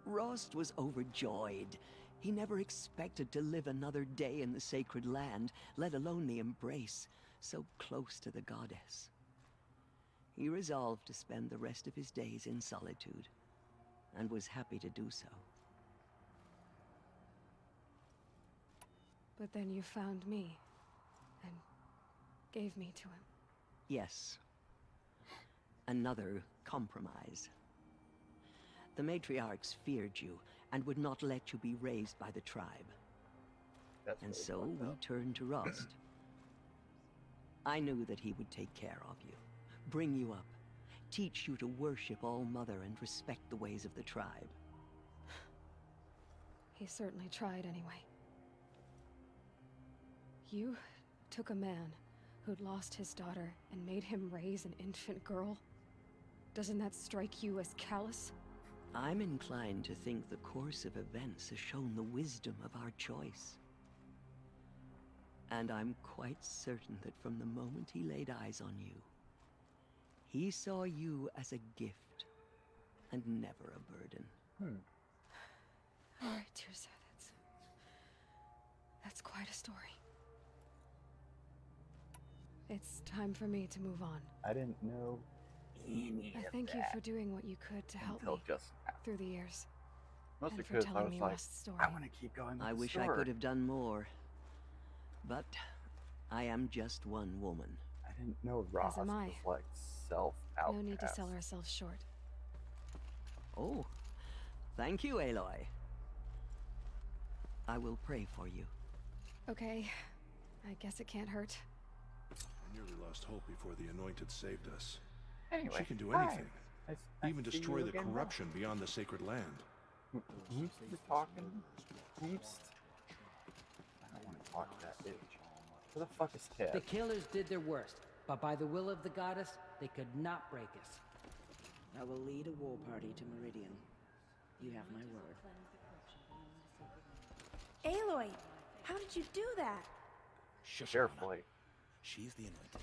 Rost was overjoyed. He never expected to live another day in the Sacred Land, let alone the embrace, so close to the goddess. He resolved to spend the rest of his days in solitude, and was happy to do so. But then you found me, and gave me to him. Yes. Another compromise. The matriarchs feared you, and would not let you be raised by the tribe. That's and really so fucked we up. turned to Rost. I knew that he would take care of you, bring you up, teach you to worship All Mother and respect the ways of the tribe. He certainly tried anyway. You took a man who'd lost his daughter and made him raise an infant girl? Doesn't that strike you as callous? I'm inclined to think the course of events has shown the wisdom of our choice. And I'm quite certain that from the moment he laid eyes on you, he saw you as a gift, and never a burden. All right, Tirza, that's quite a story. It's time for me to move on. I didn't know any I of thank you that for doing what you could to help until me just now. through the years. Mostly and for because I telling was me like, Rost's story. I want to keep going with I the wish I story. could have done more. But I am just one woman. I didn't know Ross am I. was like self outcast. No need to sell ourselves short. Oh, thank you, Aloy. I will pray for you. Okay, I guess it can't hurt. I nearly lost hope before the Anointed saved us. Anyway, She can do hi. anything. Nice Even to see destroy you the again, Rob. corruption beyond the sacred land. Who's talking? Who's? I don't want to talk to that bitch. Where the fuck is Ted? The killers did their worst, but by the will of the goddess, they could not break us. I will lead a war party to Meridian. You have my word. Aloy, how did you do that? Carefully. She's the Anointed.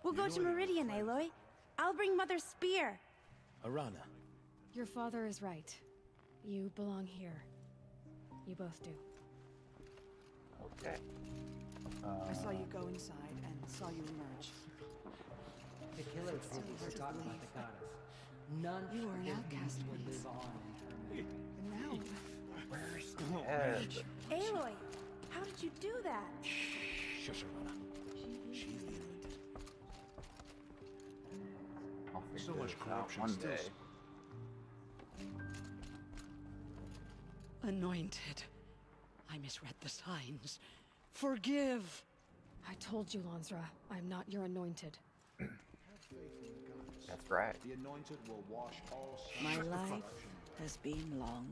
We'll go to Meridian, Aloy. I'll bring Mother's spear. Arana. Your father is right. You belong here. You both do. Okay. I saw you go inside and saw you emerge. The killers will be forgotten by the goddess. None You are an of outcast, these will Reese. live on in her name. And now, Where's Ted? Aloy, how did you do that? Shush, Arana. She's the Anointed. I'll figure So much this out corruption one still. day. Anointed. I misread the signs. Forgive. I told you, Lansra, I'm not your anointed. That's right. The Anointed will wash all My sins of life corruption. has been long,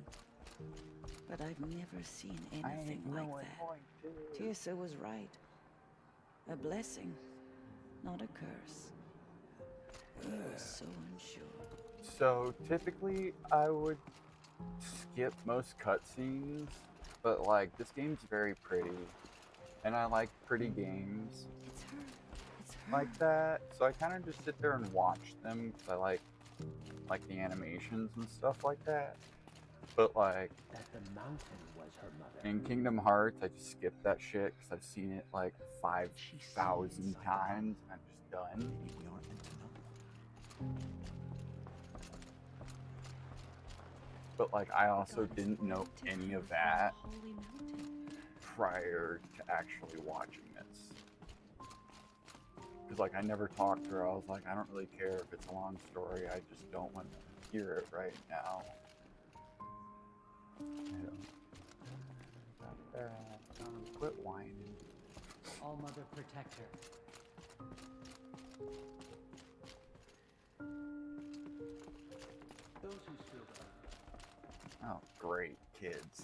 but I've never seen I anything ain't like no that. anointed. Tirsa was right. A blessing, not a curse. He was so unsure. So typically I would skip most cutscenes, but like this game's very pretty, and I like pretty games It's her. It's her. like that. So I kind of just sit there and watch them because I like the animations and stuff like that. But like That the mountain was her mother. in Kingdom Hearts, I just skip that shit because I've seen it like 5,000 times and I'm just done. Maybe we aren't meant to know. But like I also didn't know any of that Holy mountain. prior to actually watching this. Because like I never talked to her. I was like, I don't really care if it's a long story. I just don't want to hear it right now. Quit whining. All Mother protect her. Those who stood up. Oh, great kids.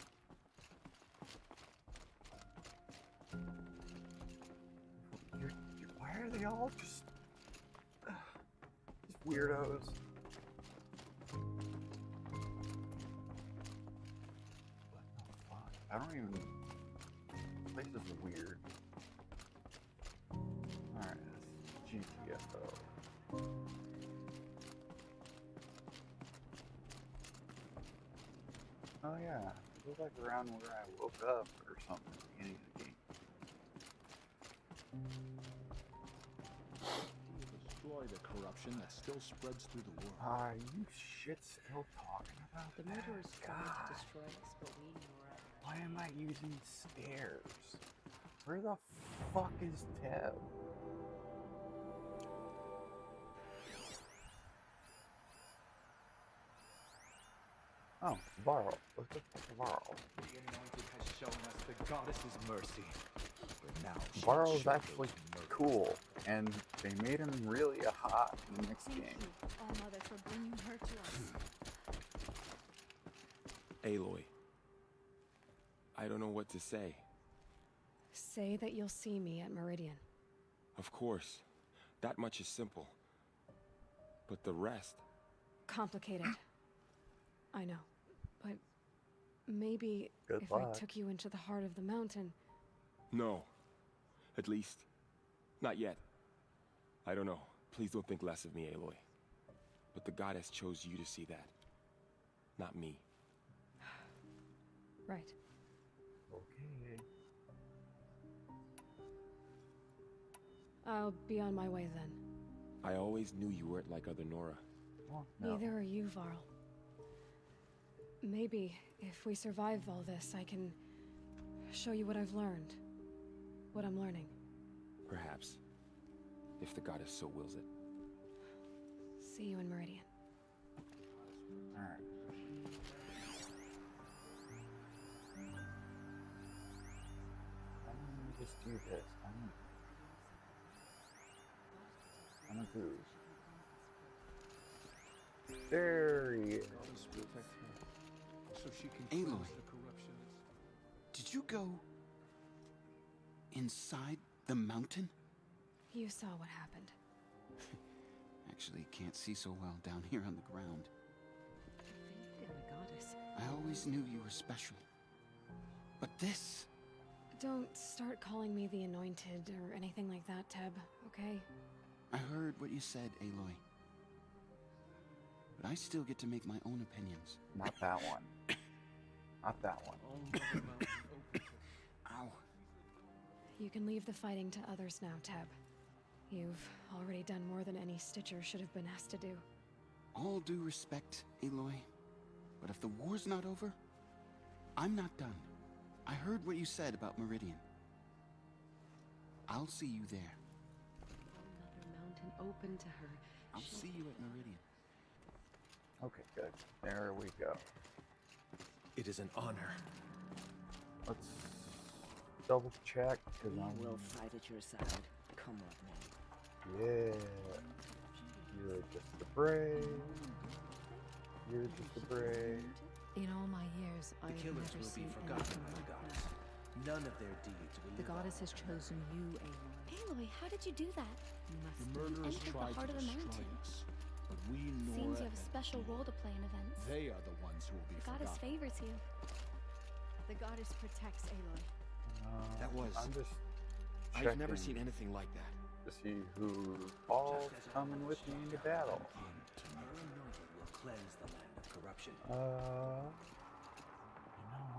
Why are they all just weirdos? What the fuck? I don't even. This place is weird. Alright, this is GTFO. Oh yeah, it was like around where I woke up or something at the beginning of the game. Destroy the corruption that still spreads through the world. Are you shit still talking about The that? murderers tried God. to destroy us, but we knew our Why am I using stairs? Where the fuck is Teb? Oh, Varl. What the fuck is Varl? The Anointed has shown us the goddess's mercy. But now she Varl's will show actually those murderers. cool, and they made him really hot in the next Thank game. you, All Mother, for bringing her to us. Aloy. I don't know what to say. Say that you'll see me at Meridian. Of course. That much is simple. But the rest... Complicated. I know. But maybe Good if luck. I took you into the heart of the mountain, No. At least, not yet. I don't know. Please don't think less of me, Aloy. But the goddess chose you to see that. Not me. right. Okay. I'll be on my way then. I always knew you weren't like other Nora. Well, no. Neither are you, Varl. Maybe, if we survive all this, I can show you what I've learned. What I'm learning. Perhaps. If the goddess so wills it. See you in Meridian. Alright. Let me just do this. I'm a goose. There he is. So she can Aloy, cleanse the corruption. did you go inside the mountain? You saw what happened. Actually, can't see so well down here on the ground. Faith in the goddess. I always knew you were special. But this... Don't start calling me the Anointed or anything like that, Teb, okay? I heard what you said, Aloy. But I still get to make my own opinions. Not that one. Not that one. Ow. You can leave the fighting to others now, Teb. You've already done more than any Stitcher should have been asked to do. All due respect, Aloy. But if the war's not over, I'm not done. I heard what you said about Meridian. I'll see you there. Another mountain open to her. I'll see you at Meridian. Okay, good. There we go. It is an honor. Let's double check because We will fight at your side. Come with me. Yeah. You're just a brave. You're just a brave. In all my years, I The have killers never will be seen forgotten anything by the like goddess. that. None of their deeds will The live goddess on has forever. chosen you, Aloy. Aloy, how did you do that? You must The be murderers entered the tried heart to of the destroy mountain. us, but we, Seems Nora, you have a and special Tina, role to play in events. they are the ones who will be The goddess forgotten. favors you. The goddess protects Aloy. That was... I'm just I've never checking seen anything like that. to see who's all coming with me into battle. Her anointing will cleanse the land of corruption. You know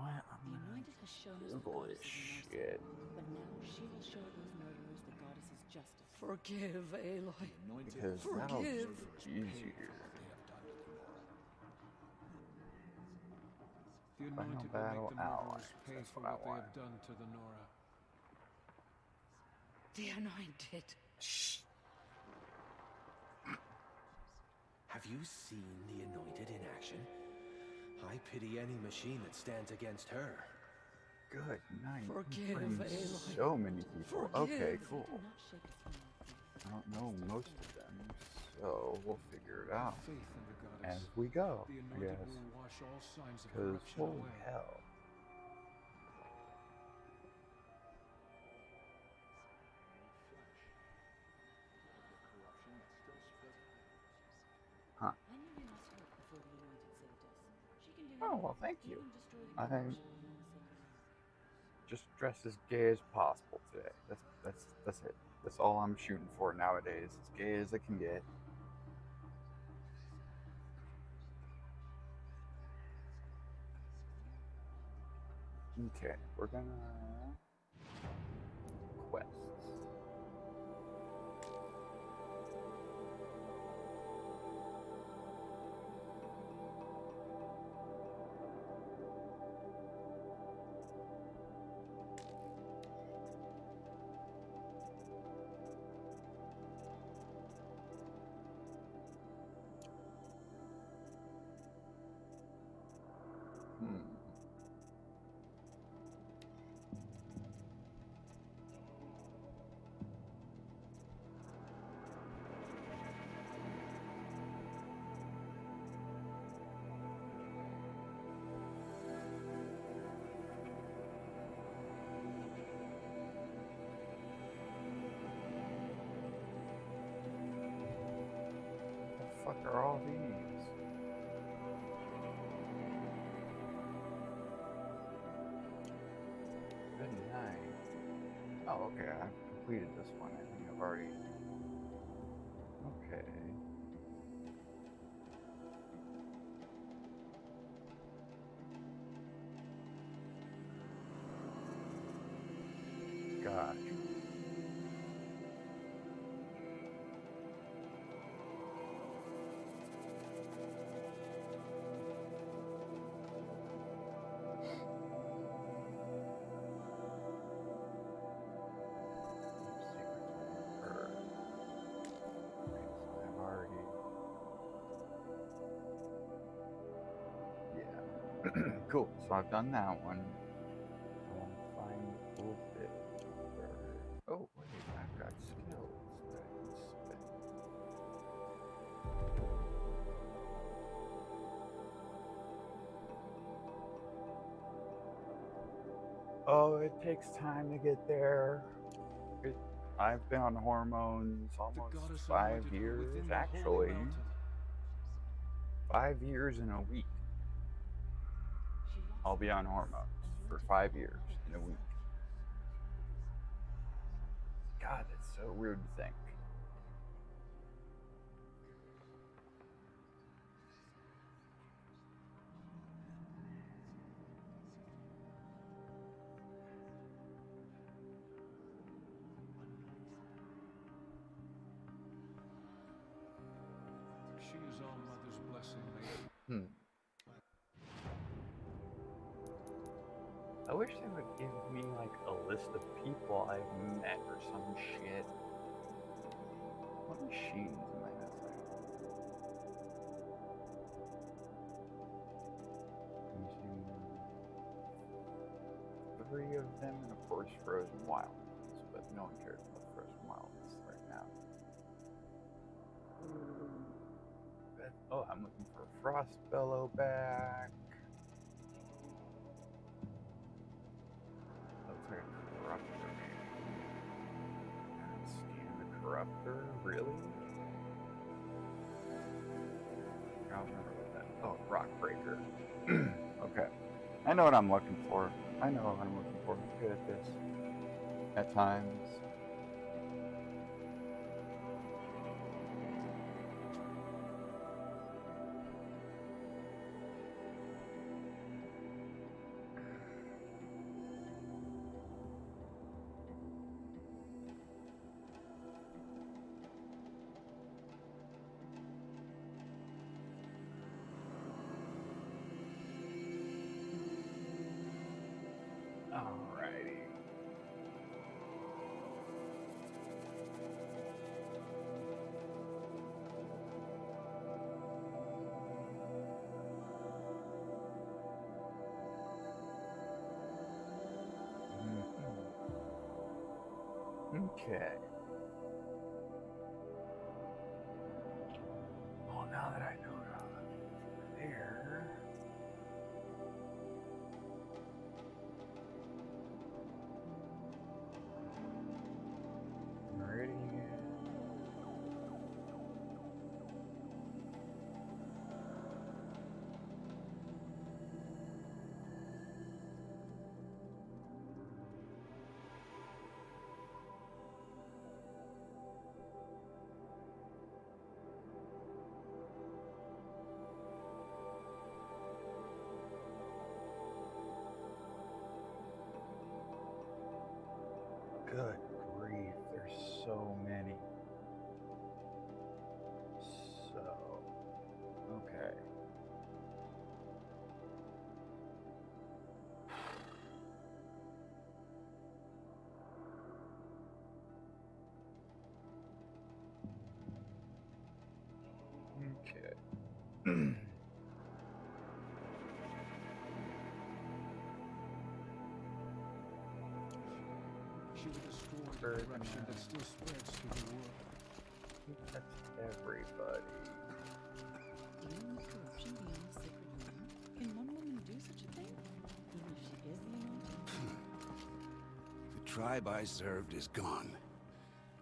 what? I'm The gonna anointed has shown us the Google this goddess's mercy, shit. but now she will show those murderers the goddess's justice. Forgive, Aloy. Because that'll Forgive. be easier. The Final anointed will battle make the murderers allies. pay That's for what I what they want. have done to the Nora. The anointed. Shh. Have you seen the anointed in action? I pity any machine that stands against her. Good night. You Forgive, bring Aloy. so many people. Okay, Forgive. cool. Do not shake us from our faith. I don't know most of them, so we'll figure it out Faith in the goddess. as we go, The I anointed guess. will wash all signs of Because corruption holy away. hell. Huh. I knew we must hope before the anointed saved us. She can do Oh, well, anything, thank you. even destroy the I corruption in the sacred just dress as gay as possible today. That's it. That's all I'm shooting for nowadays. As gay as I can get. Okay, we're gonna quests. What the fuck are all these? Good night. Oh, okay. I've completed this one. I think I've already. Okay. Gosh. I've already Cool. So I've done that one. I want to find a little bit. Oh, wait, I've got skills that I can spend. Oh, it takes time to get there. I've been on hormones almost 5 years, actually. 5 years in a week. I'll be on hormones for 5 years in a week. God, that's so weird to think. She is our mother's blessing, I wish they would give me like a list of people I've met or some shit. What machines am I missing? Using 3 of them and of course Frozen Wildlands, but no one cares about Frozen Wildlands right now. Oh, I'm looking for a Frostbellow back. Looks like a Corruptor, maybe. Scan the Corruptor, really? I don't remember what that. Oh, Rockbreaker. Okay. I know what I'm looking for. I know what I'm looking for. I'm good at this. At times. Alrighty. Okay. Well, now that I know there. Meridian. Good grief, there's so many. So, okay. Okay. She would destroy the corruption that still spreads through the world. That's everybody. Even with corruption beyond the sacred line, can one woman do such a thing? Even if she is the anointed? The tribe I served is gone.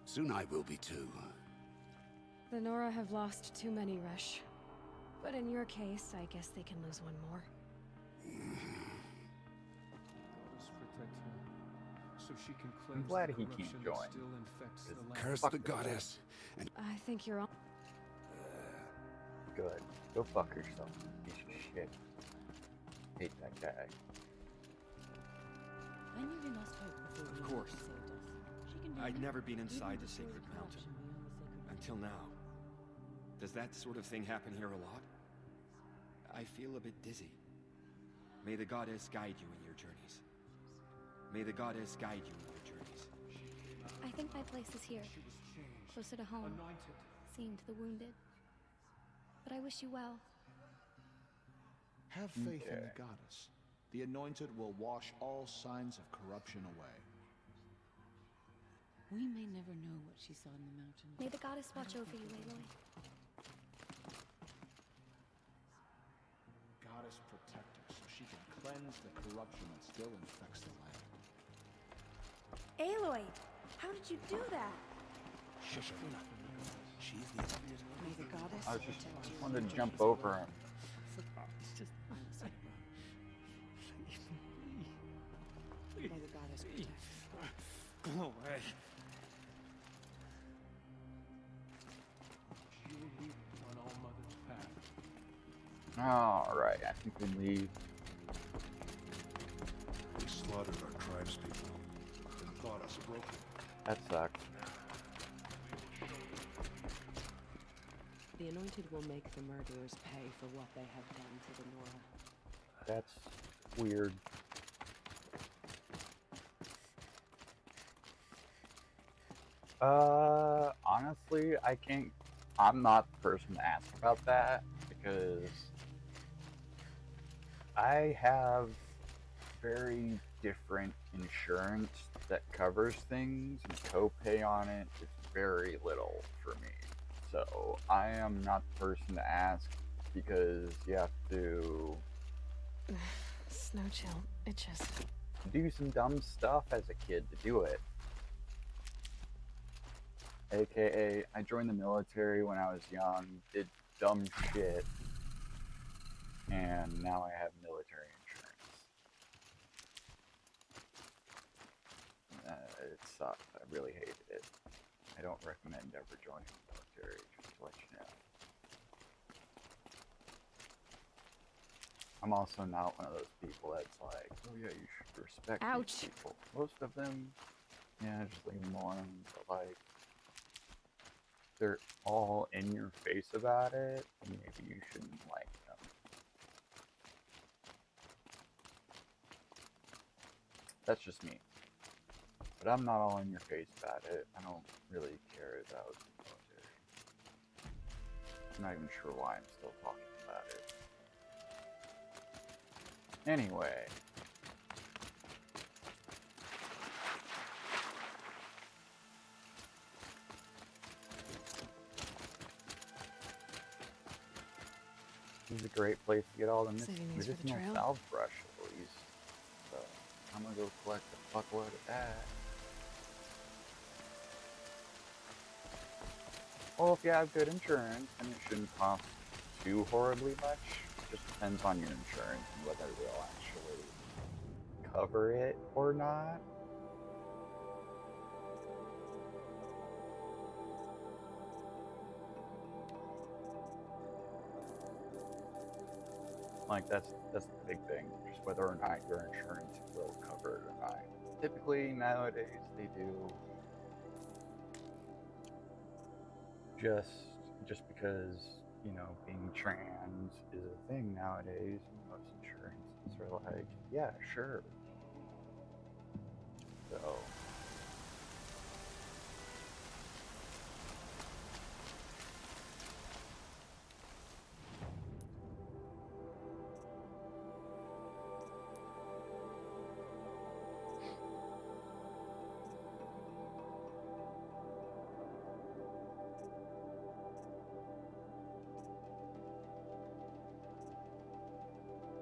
Soon I will be too. The Nora have lost too many, Resh. But in your case, I guess they can lose one more. Goddess protect her, so she can I'm cleanse glad the he corruption can't that join. still infects the land. Curse Fuck the the goddess. And I think you're on. Good. Go fuck yourself, piece of shit. Hate that guy. I knew we lost hope before Of the course. Anointed saved us. She can do I'd it. never been Even inside the destroy sacred mountain. corruption beyond the sacred line. Until now. Does that sort of thing happen here a lot? I feel a bit dizzy. May the goddess guide you in your journeys. May the goddess guide you in your journeys. I think my place is here, closer to home, seeing to the wounded. But I wish you well. Have faith in Okay. the goddess. The anointed will wash all signs of corruption away. We may never know what she saw in the mountain. May the goddess watch over you, Aloy. Goddess protect her so she can cleanse the corruption that still infects the land. Aloy, how did you do that? Shush, Luna. She's the anointed. May the goddess I was just protect you. wanted to jump over him. May the goddess protect you. Go away. She will lead on All Mother's path. Alright, I think we leave. We slaughtered our tribespeople and thought us broken. That sucks. The Anointed will make the murderers pay for what they have done to the Nora. That's weird. Honestly, I'm not the person to ask about that because I have very different insurance that covers things, and copay on it is very little for me. So I am not the person to ask because you have to Snow Chill, it just... do some dumb stuff as a kid to do it. AKA, I joined the military when I was young, did dumb shit, and now I have military insurance. It sucked. I really hated it. I don't recommend ever joining the military, just to let you know. I'm also not one of those people that's like, oh yeah, you should respect these people. Most of them, yeah, just leave them alone. But like, they're all in your face about it, maybe you shouldn't like them. That's just me. But I'm not all in your face about it. I don't really care about the military. I'm not even sure why I'm still talking about it. Anyway. This is a great place to get all the Saving these for the medicinal trail? salve brush at least. So I'm gonna go collect a fuckload of that. Well, if you have good insurance, then it shouldn't cost too horribly much. It just depends on your insurance and whether they'll actually cover it or not. Like that's the big thing, just whether or not your insurance will cover it or not. Typically nowadays they do. Just because, you know, being trans is a thing nowadays, most insurances are like, yeah, sure. So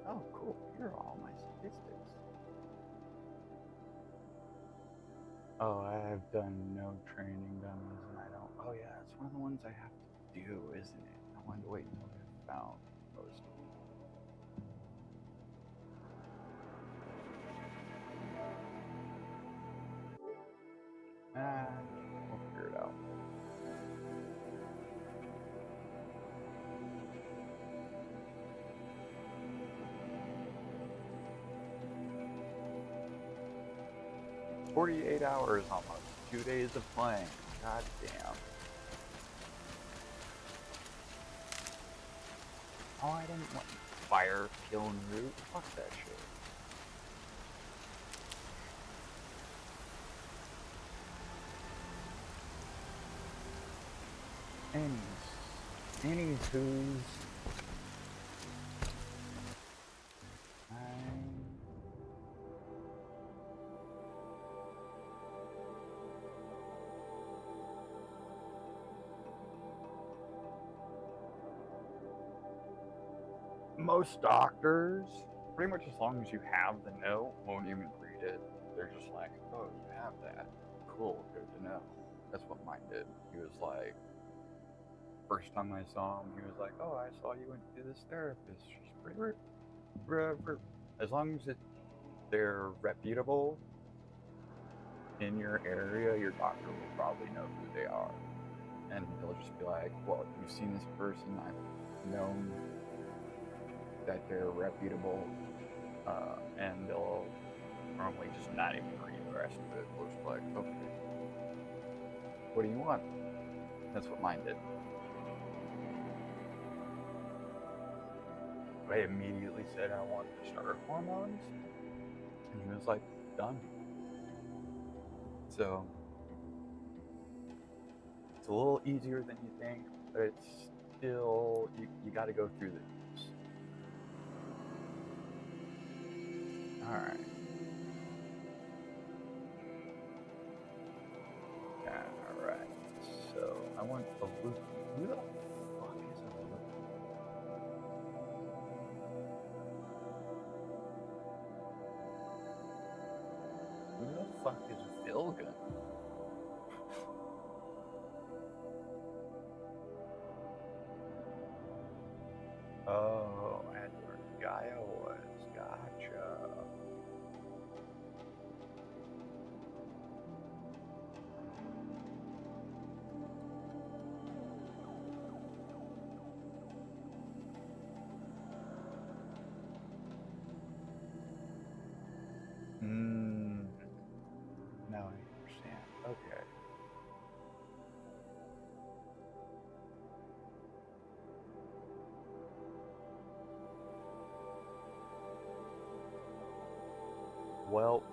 oh, cool. Here are all my statistics. Oh, I have done no training demos, and I don't. Oh, yeah, it's one of the ones I have to do, isn't it? I wanted to wait until I found most of them. We'll figure it out. "48 hours almost. 2 days of playing. God damn. Oh, I didn't want fire killing root. Fuck that shit. Anywho's. most doctors, pretty much as long as you have the note, won't even read it. They're just like, oh, you have that. Cool, good to know. That's what mine did. He was like, first time I saw him, he was like, oh, I saw you went to this therapist. She's pretty as long as they're reputable in your area, your doctor will probably know who they are. And they'll just be like, well, you've seen this person, I've known that they're reputable, and they'll normally just not even read the rest of it. They'll just be like, okay, what do you want? That's what mine did. I immediately said I wanted to start hormones, and he was like, done. So, it's a little easier than you think, but it's still, you got to go through this. Alright. Alright, so I want a loop. Who the fuck is a loop? Who the fuck is Vilgun? Oh, and where Gaia was. Gotcha. Now I understand. Okay. Well,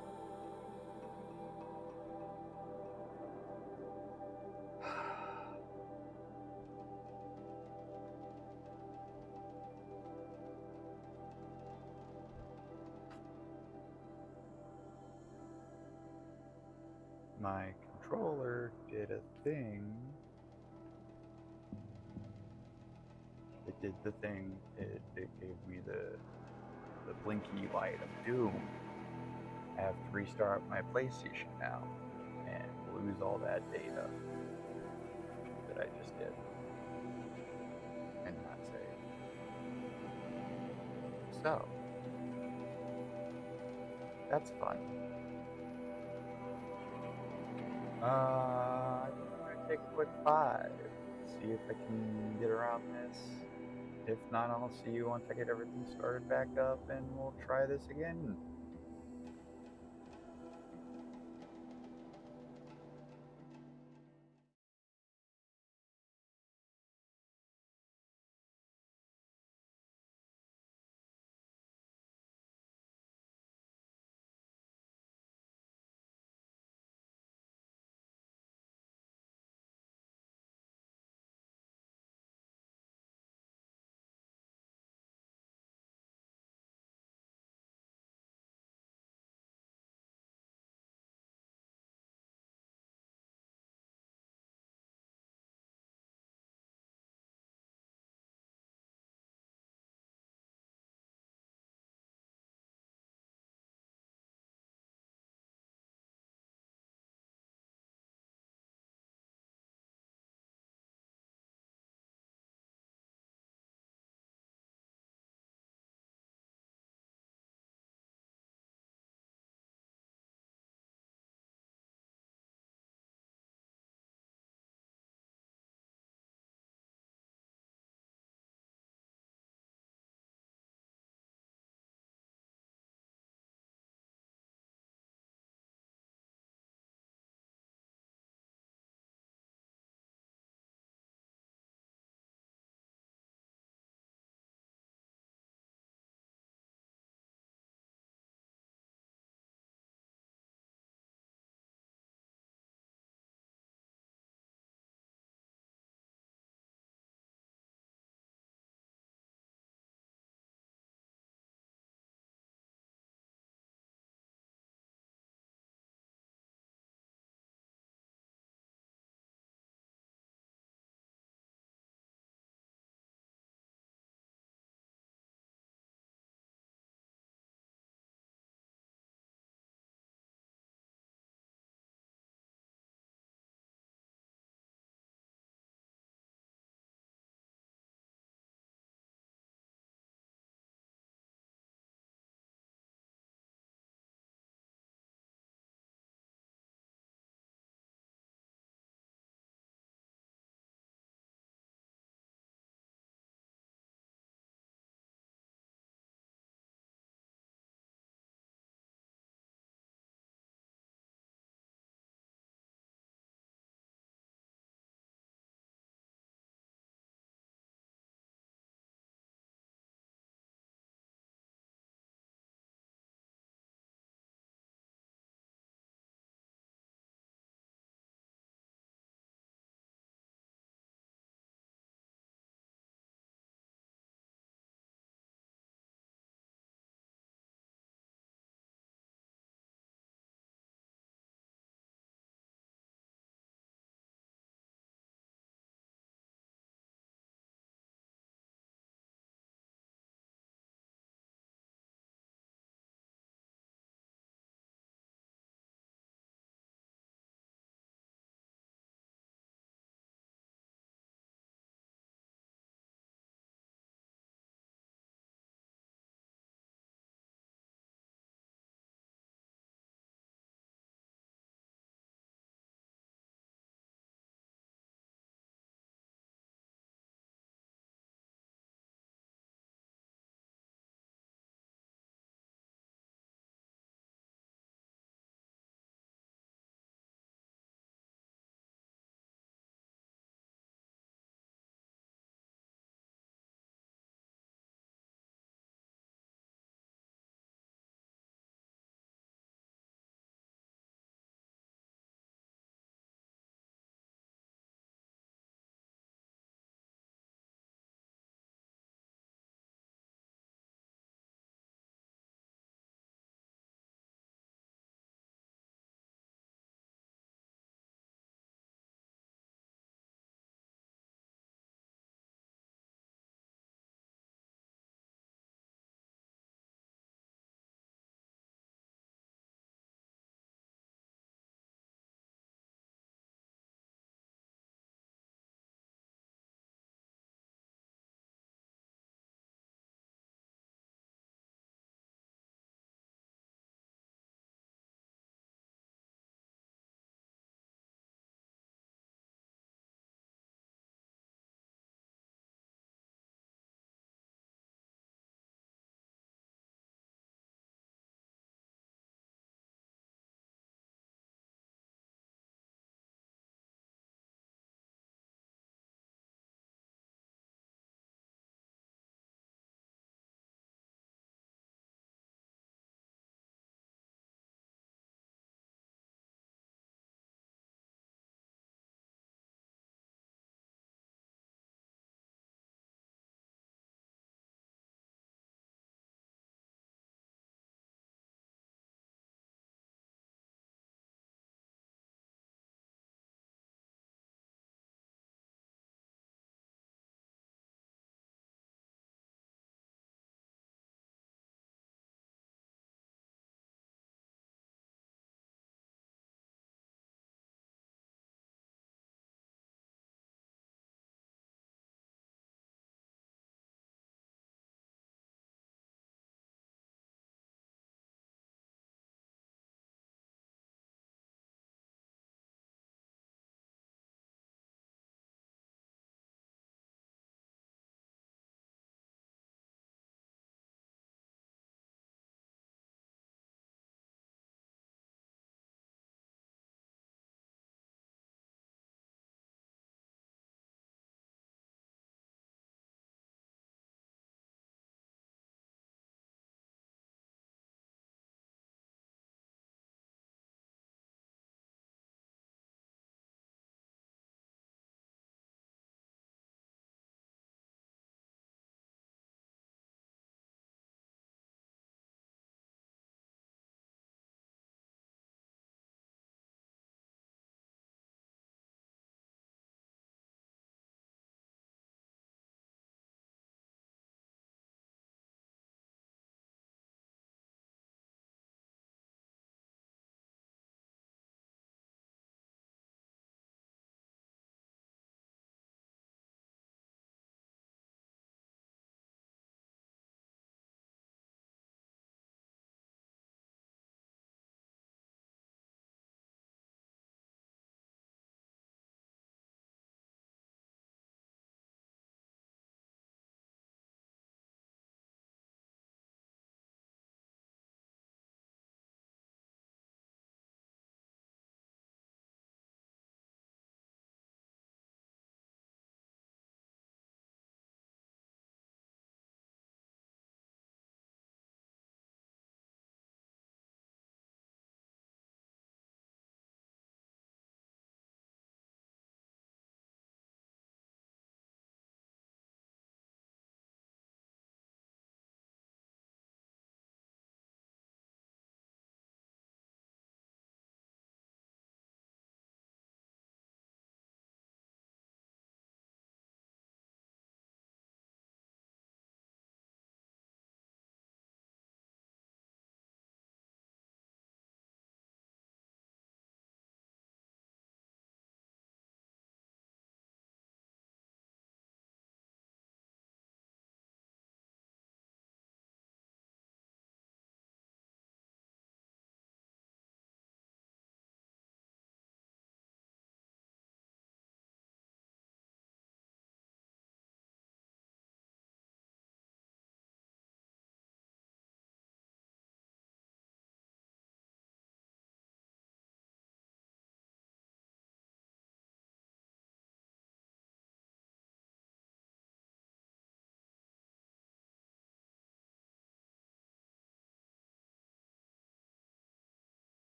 my controller did a thing. It did the thing. It gave me the blinky light of doom. I have to restart my PlayStation now and lose all that data that I just did and not save. So, that's fun. I think I'm gonna take a quick 5, see if I can get around this. If not, I'll see you once I get everything started back up and we'll try this again.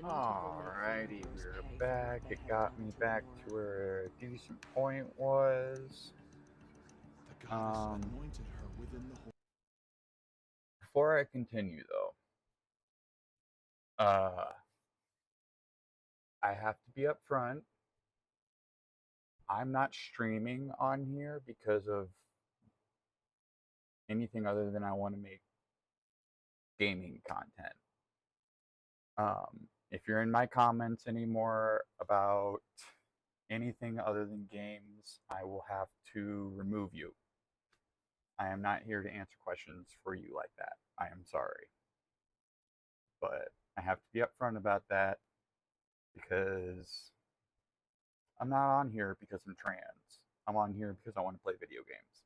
Alrighty, we're back. It got me back to where a decent point was. Before I continue, though, I have to be upfront. I'm not streaming on here because of anything other than I want to make gaming content. If you're in my comments anymore about anything other than games, I will have to remove you. I am not here to answer questions for you like that. I am sorry. But I have to be upfront about that because I'm not on here because I'm trans. I'm on here because I want to play video games.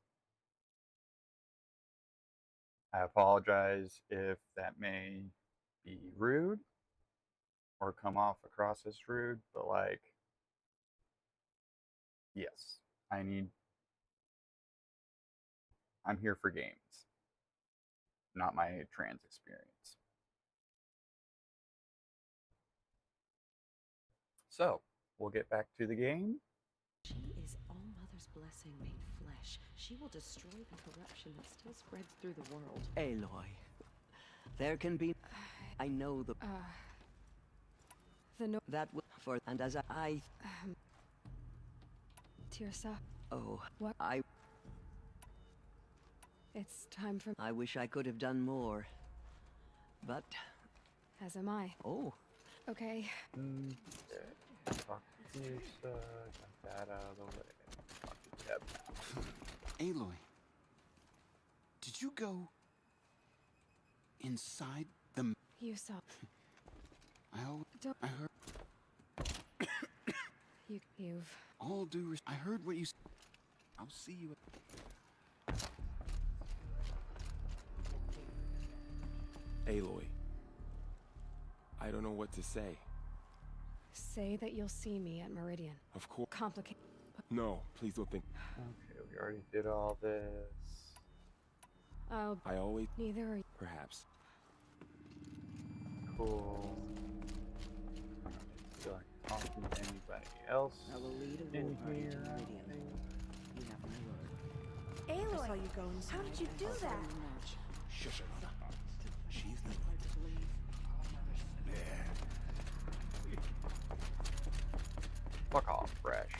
I apologize if that may be rude or come off across as rude, but like, yes, I'm here for games, not my trans experience. So, we'll get back to the game. She is All Mother's blessing made flesh. She will destroy the corruption that still spreads through the world. Aloy, there can be... I know the... That will... For... And as I... Tirsa. Oh, What? It's time for... I wish I could have done more. But... As am I. Oh. Okay. Talk to Tirsa, got that out of the way. Talk to Deb now. Aloy, did you go inside the... You saw... I heard... You've... All due I heard what you said. I'll see you... Aloy. I don't know what to say. Say that you'll see me at Meridian. Of course. Complicated. No, please don't think... Okay, we already did all this. I always... Neither are you. Perhaps. Cool. I don't feel like talking to anybody else I will lead a in war party here. to Meridian. You have my word. Aloy, I saw you go inside. how did you do that? Shush her, mother. She's the... Fuck off, Fresh.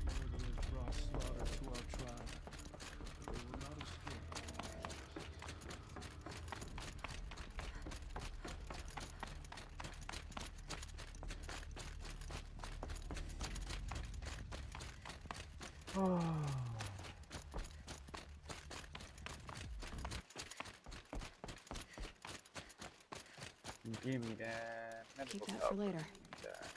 Murderers brought slaughter to our tribe. They will not escape. Give me that medical Keep that for cover. later. Give me that.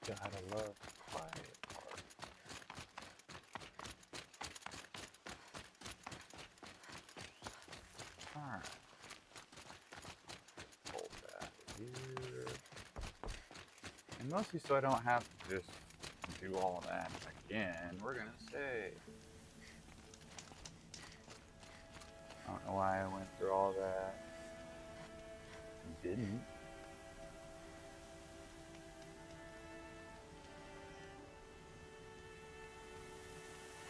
Gotta love quiet part. Alright. Hold that here. And mostly so I don't have to just do all of that again. We're gonna save. I don't know why I went through all that. Didn't.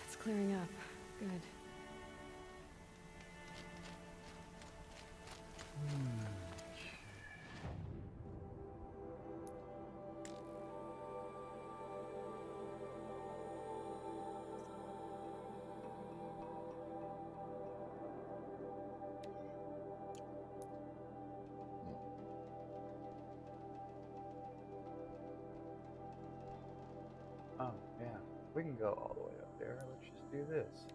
It's clearing up. Good. Oh, yeah. We can go all the way up there. Let's just do this.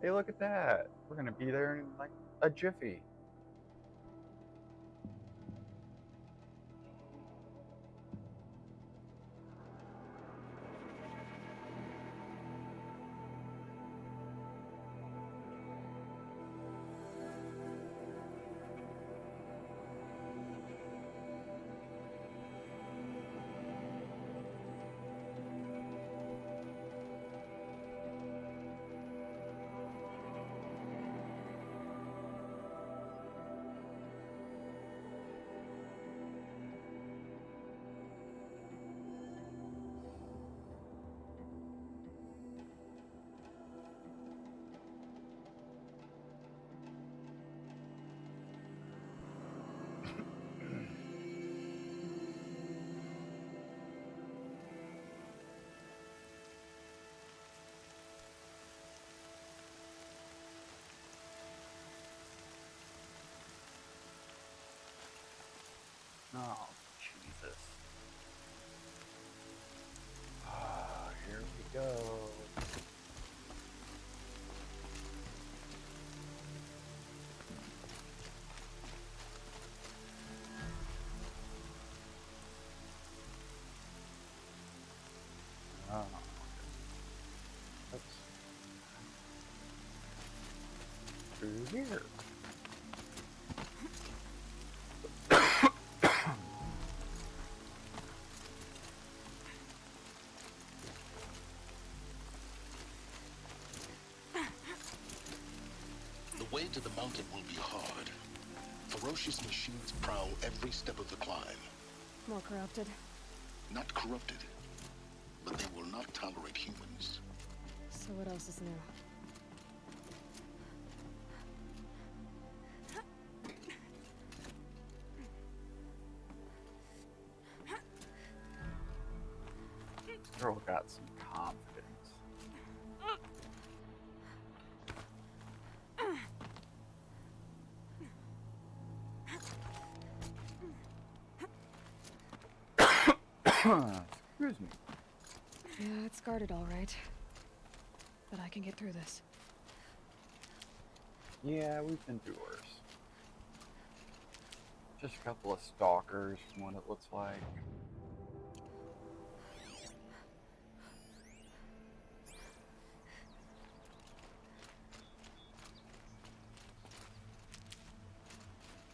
Hey, look at that. We're gonna be there in like a jiffy. Oh. That's through here. The way to the mountain will be hard. Ferocious machines prowl every step of the climb. More corrupted. Not corrupted, but they will not tolerate humans. So what else is new? Girl got some confidence. Excuse me. Yeah, it's guarded all right. But I can get through this. Yeah, we've been through worse. Just a couple of stalkers from what it looks like.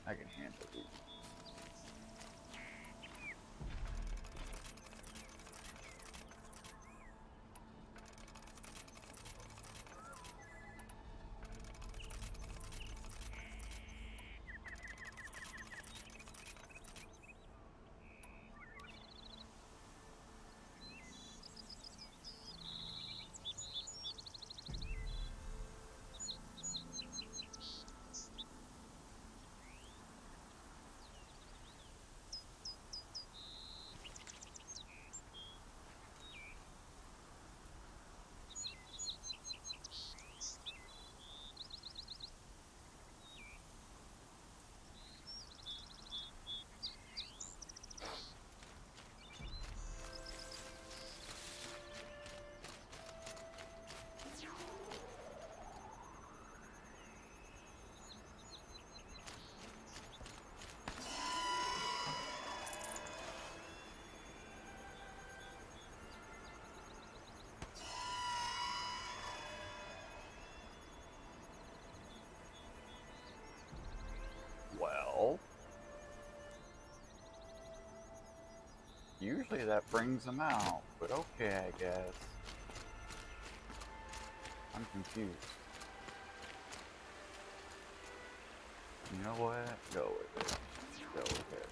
I can handle these. Well, usually that brings them out, but okay, I guess. I'm confused. You know what? Go with it. Go with it.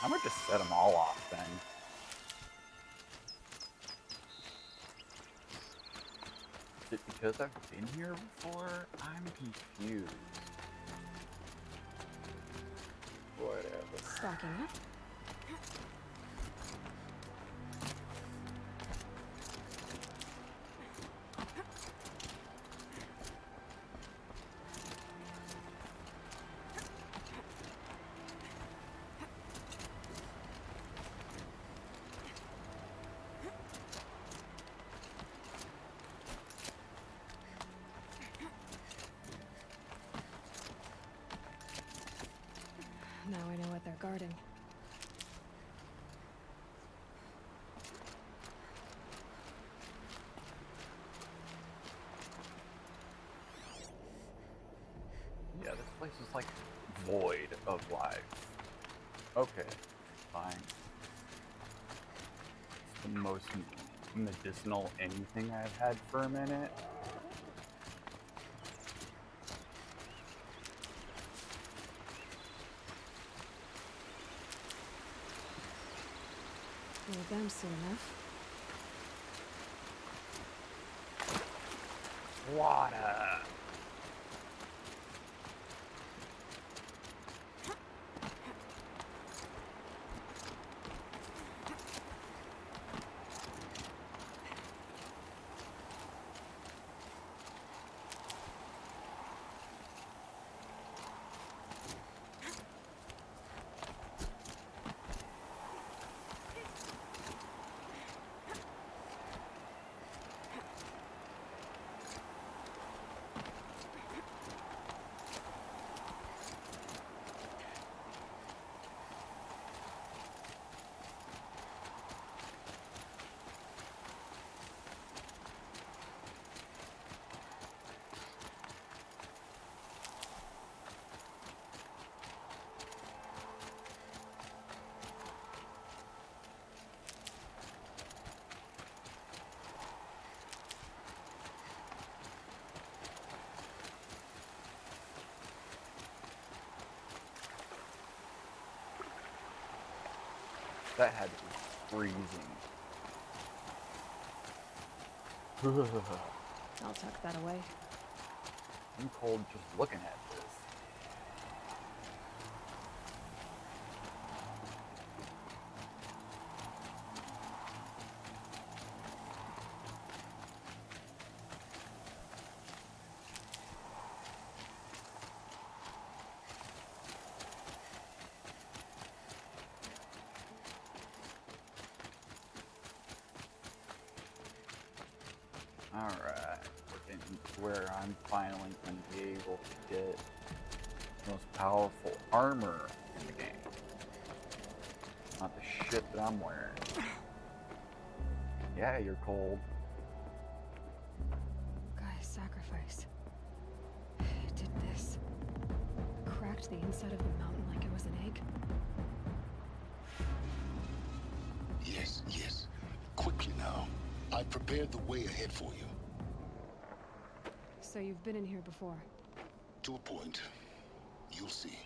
I'm gonna just set them all off then. Is it because I've been here before? I'm confused. Whatever. Stocking up. Now I know what they're guarding. Yeah, this place is like void of life. Okay, fine. It's the most medicinal anything I've had for a minute. Need them soon enough. Water. That had to be freezing. I'll tuck that away. I'm cold just looking at this. Alright, looking where I'm finally going to be able to get the most powerful armor in the game. Not the shit that I'm wearing. Yeah, you're cold. Gaia's sacrifice. It did this. Cracked the inside of the mountain like it was an egg. Yes, yes. Quickly now. I prepared the way ahead for you. So you've been in here before? To a point. You'll see.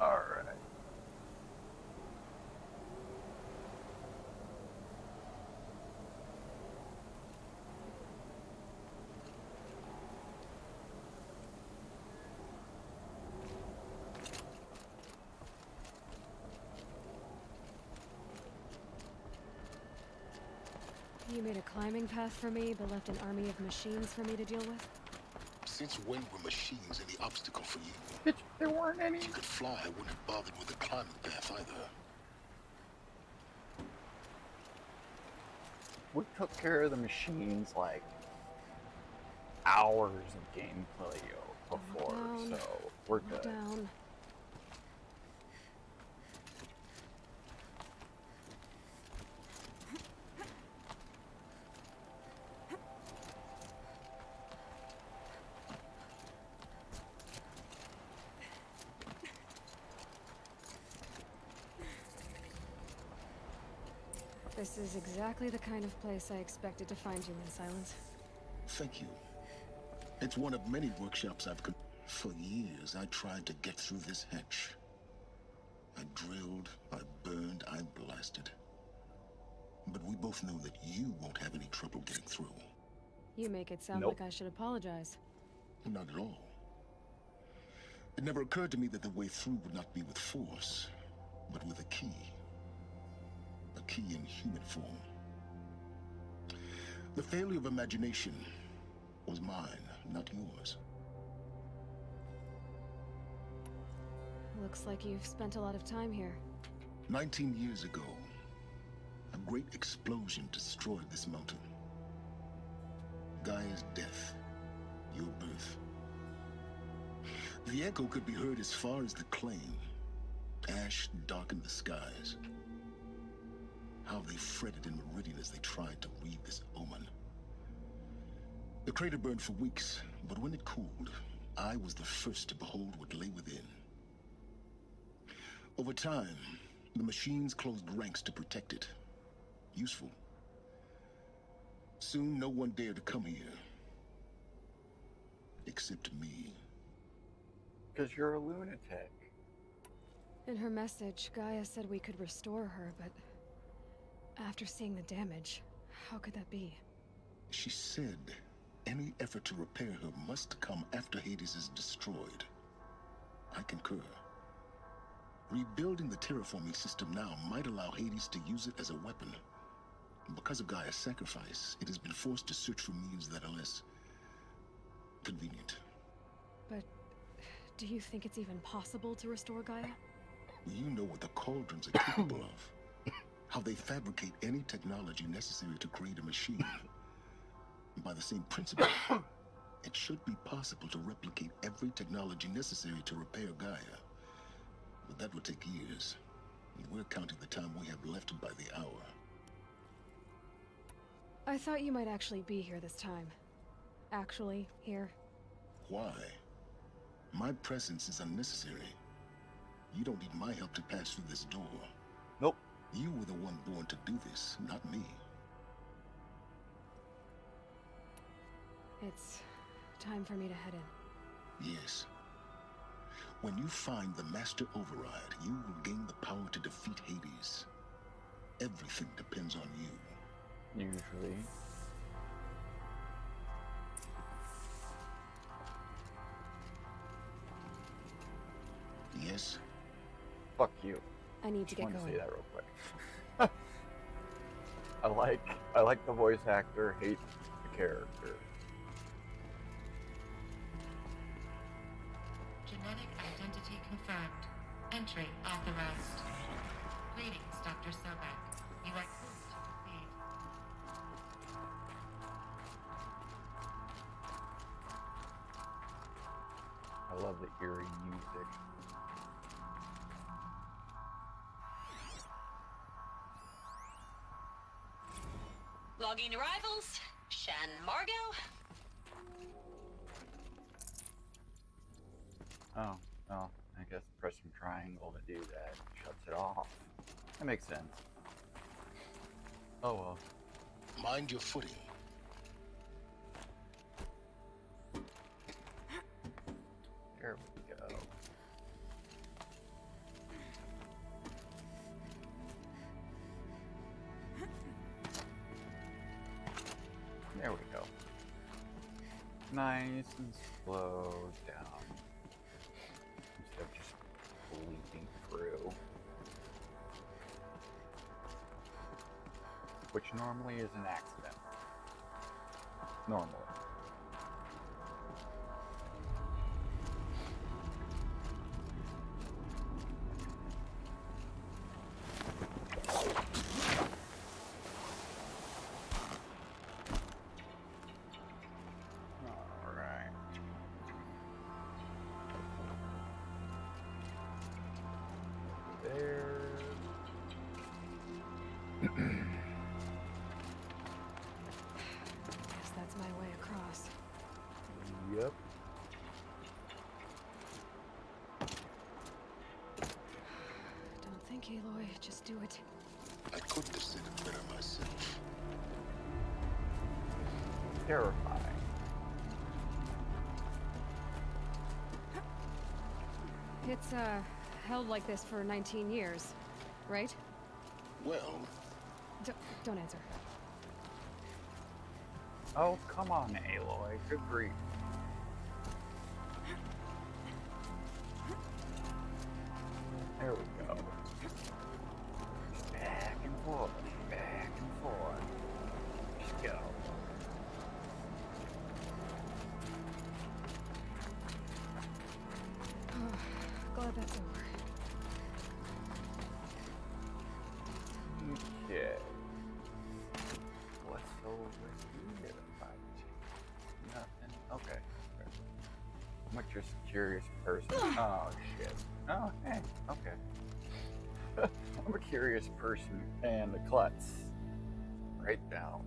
Alright. You made a climbing path for me, but left an army of machines for me to deal with? Since when were machines any obstacle for you? Bitch, there weren't any. If you could fly, I wouldn't have bothered with the climbing path either. We took care of the machines like hours of gameplay before, Down. so we're Calm good. down. This is exactly the kind of place I expected to find you in, Silence. Thank you. It's one of many workshops I've For years, I tried to get through this hatch. I drilled, I burned, I blasted. But we both know that you won't have any trouble getting through. You make it sound Nope. like I should apologize. Not at all. It never occurred to me that the way through would not be with force, but with a key. A key in human form. The failure of imagination was mine, not yours. Looks like you've spent a lot of time here. 19 years ago, a great explosion destroyed this mountain. Gaia's death, your birth. The echo could be heard as far as the claim. Ash darkened the skies. How they fretted in Meridian as they tried to read this omen. The crater burned for weeks, but when it cooled, I was the first to behold what lay within. Over time, the machines closed ranks to protect it. Useful. Soon, no one dared to come here. Except me. Because you're a lunatic. In her message, Gaia said we could restore her, but after seeing the damage, how could that be? She said any effort to repair her must come after Hades is destroyed. I concur. Rebuilding the terraforming system now might allow Hades to use it as a weapon. Because of Gaia's sacrifice, it has been forced to search for means that are less convenient. But do you think it's even possible to restore Gaia? You know what the Cauldrons are capable of. How they fabricate any technology necessary to create a machine. And by the same principle, it should be possible to replicate every technology necessary to repair Gaia. But that would take years. And we're counting the time we have left by the hour. I thought you might actually be here this time. Actually, here. Why? My presence is unnecessary. You don't need my help to pass through this door. Nope. You were the one born to do this, not me. It's time for me to head in. Yes. When you find the Master Override, you will gain the power to defeat Hades. Everything depends on you. Usually. Yes? Fuck you. I need to Just get wanted going. to say that real quick. I like the voice actor, hate the character. Genetic identity confirmed. Entry authorized. Greetings, Dr. Sobek. You are cleared to proceed. I love the eerie music. Logging arrivals. Shan Margot. Oh, well, I guess pressing triangle to do that shuts it off. That makes sense. Oh well. Mind your footing. There we go. There we go. Nice and slow down. Instead of just leaping through. Which normally is an accident. Normally. Alright. There. Guess that's my way across. Yep. Don't think, Aloy. Just do it. I couldn't have said it better myself. Terrifying. It's, held like this for 19 years, right? Well, Don't answer. Oh, come on, Aloy. Good grief. There we go. Back and forth, back and forth. Just go. Glad that's over. Okay. What's over here? Nothing. Okay. I'm a just curious person. Oh shit. Oh hey. Okay. I'm a curious person and the klutz. Right down.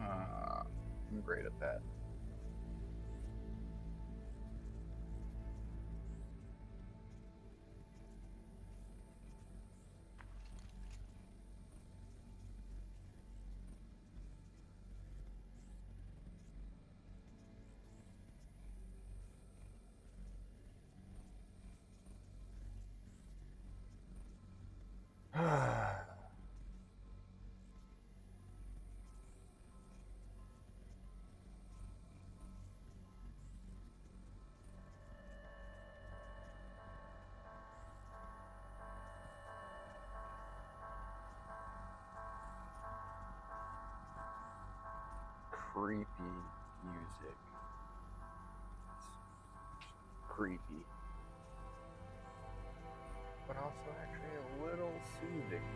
I'm great at that. Creepy music. It's creepy. But also actually a little soothing.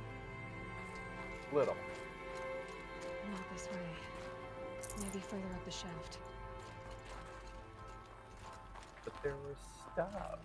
Little. Not this way. Maybe further up the shaft. But there was stuff.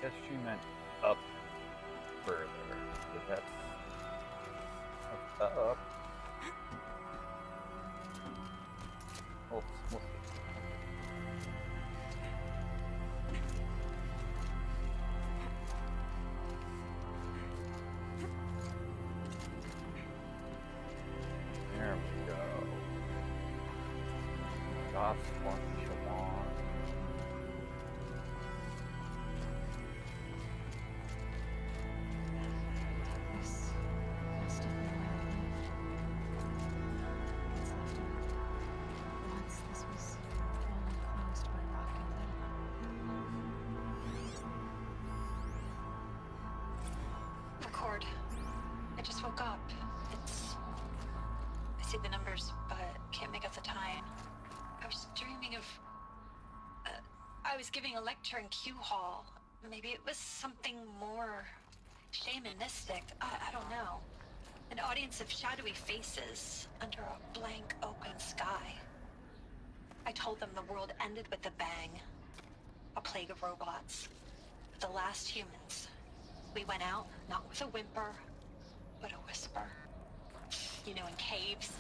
guess she meant up further. But that's up. We'll see. There we go. Just what you want. This must have been where I lived. It's left over. Once this was all enclosed by rock and metal. Record. I just woke up. I see the numbers, but can't make out the time. I was dreaming of... I was giving a lecture in Q Hall. Maybe it was something more shamanistic. I don't know. An audience of shadowy faces under a blank open sky. I told them the world ended with a bang. A plague of robots. The last humans. We went out, not with a whimper, but a whisper. You know, in caves,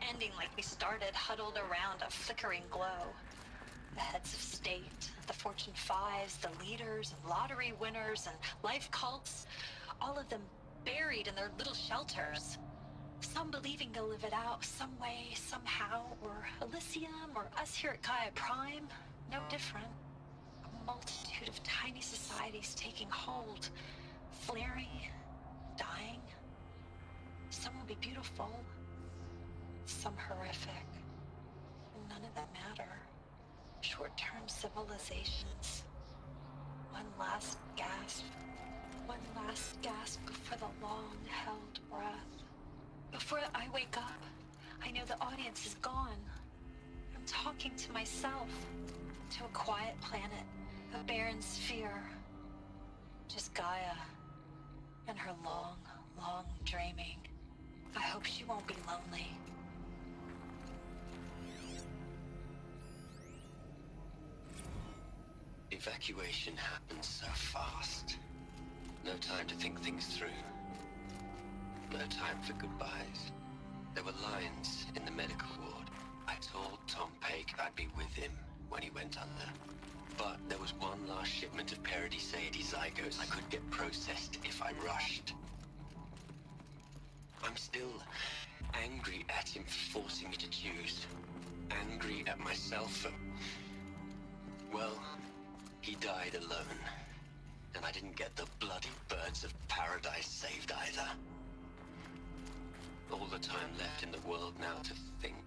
ending like we started, huddled around a flickering glow. The heads of state, the Fortune 5s, the leaders, and lottery winners, and life cults, all of them buried in their little shelters. Some believing they'll live it out some way, somehow, or Elysium, or us here at Gaia Prime, no different. A multitude of tiny societies taking hold, flaring, dying. Some will be beautiful, some horrific. None of them matter. Short-term civilizations. One last gasp. One last gasp for the long-held breath. Before I wake up, I know the audience is gone. I'm talking to myself. To a quiet planet, a barren sphere. Just Gaia. And her long, long dreaming. I hope she won't be lonely. Evacuation happened so fast. No time to think things through. No time for goodbyes. There were lines in the medical ward. I told Tom Pake I'd be with him when he went under. But there was one last shipment of Paradiseidae zygotes I could get processed if I rushed. I'm still angry at him for forcing me to choose. Angry at myself for... Well, he died alone. And I didn't get the bloody birds of paradise saved either. All the time left in the world now to think.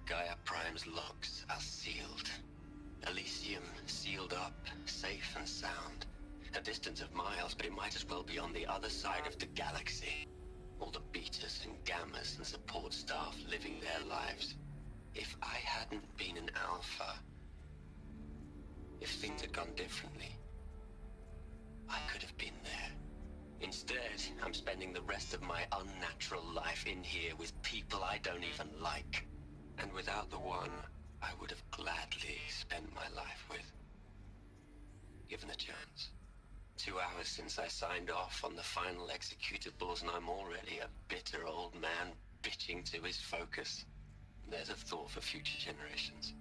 Gaia Prime's logs are sealed. Elysium sealed up, safe and sound. A distance of miles, but it might as well be on the other side of the galaxy. All the betas and gammas and support staff living their lives. If I hadn't been an alpha, if things had gone differently, I could have been there. Instead, I'm spending the rest of my unnatural life in here with people I don't even like. And without the one I would have gladly spent my life with. Given a chance. 2 hours since I signed off on the final executables, and I'm already a bitter old man bitching to his focus. There's a thought for future generations.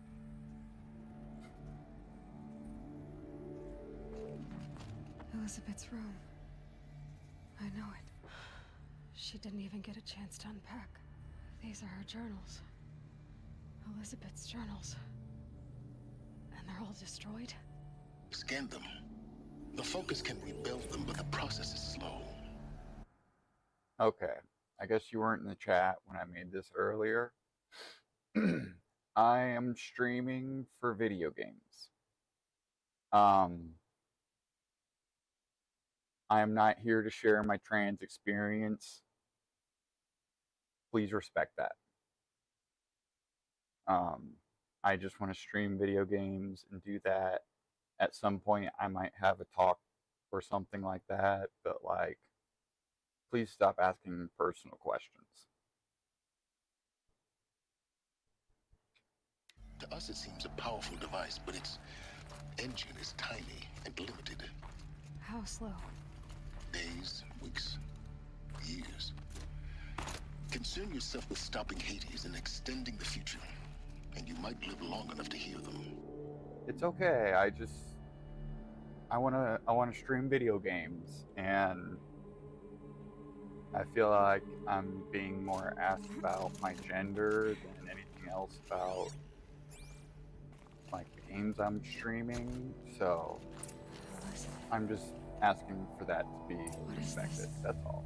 Elizabeth's room. I know it. She didn't even get a chance to unpack. These are her journals. Elizabeth's journals. And they're all destroyed? Scan them. The Focus can rebuild them, but the process is slow. Okay. I guess you weren't in the chat when I made this earlier. I am streaming for video games. I am not here to share my trans experience. Please respect that. I just want to stream video games and do that. At some point, I might have a talk or something like that, but like, please stop asking personal questions. To us, it seems a powerful device, but engine is tiny and limited. How slow? Days, weeks, years. Concern yourself with stopping Hades and extending the future, and you might live long enough to hear them. It's okay. I wanna stream video games, and I feel like I'm being more asked about my gender than anything else about like the games I'm streaming. So I'm just asking for that to be respected. That's all.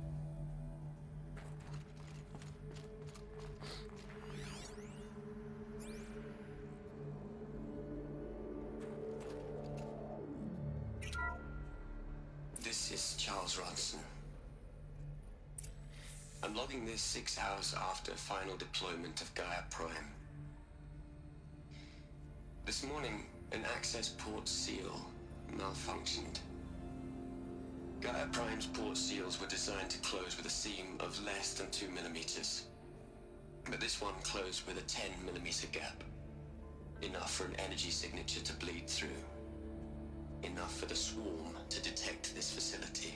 This is Charles Ronson. I'm logging this 6 hours after final deployment of Gaia Prime. This morning, an access port seal malfunctioned. Gaia Prime's port seals were designed to close with a seam of less than 2 millimeters. But this one closed with a 10 millimeter gap. Enough for an energy signature to bleed through. Enough for the swarm to detect this facility.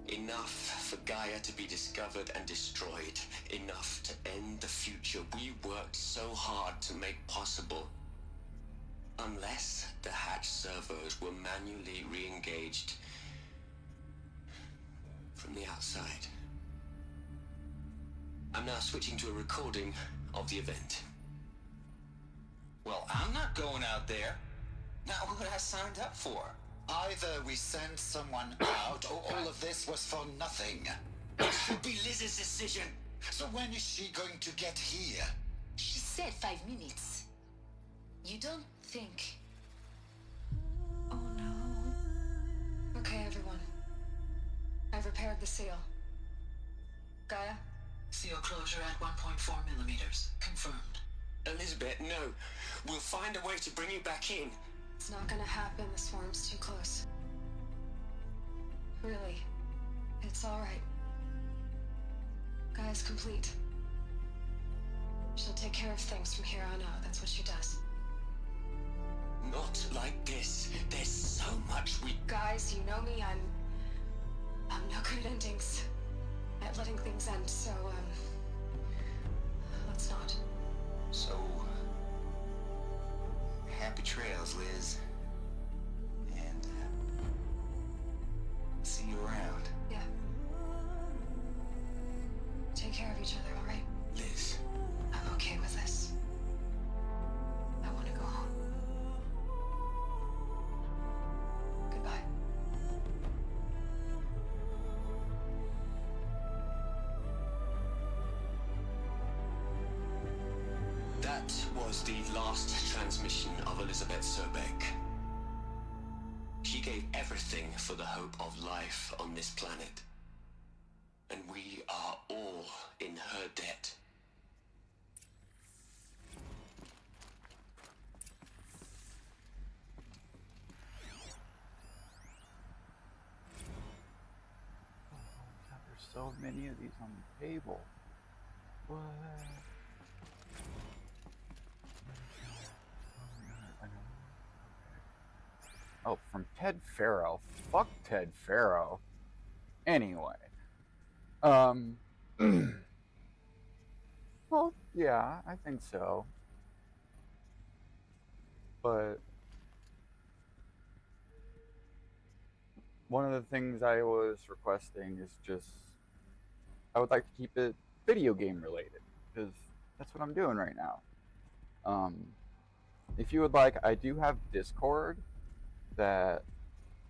Enough for Gaia to be discovered and destroyed. Enough to end the future we worked so hard to make possible. Unless the hatch servos were manually re-engaged from the outside. I'm now switching to a recording of the event. Well, I'm not going out there. Not what I signed up for. Either we send someone out, or all of this was for nothing. It should be Liz's decision. So when is she going to get here? She said 5 minutes. You don't think... Oh no. Okay, everyone. I've repaired the seal. Gaia? Seal closure at 1.4 millimeters. Confirmed. Elizabeth, no. We'll find a way to bring you back in. It's not gonna happen. The swarm's too close. Really. It's alright. Gaia's complete. She'll take care of things from here on out. That's what she does. Not like this. There's so much we... Guys, you know me. I'm no good at endings. At letting things end, so, let's not. So... happy trails, Liz. And, see you around. Yeah. Take care of each other, alright? Liz. I'm okay with this. I want to go home. Goodbye. That was the last transmission of Elizabeth Sobeck. She gave everything for the hope of life on this planet. And we are all in her debt. There's so many of these on the table. What? Oh, from Ted Faro. Fuck Ted Faro. Anyway. Well, yeah, I think so. But one of the things I was requesting is just I would like to keep it video game related, because that's what I'm doing right now. If you would like, I do have Discord that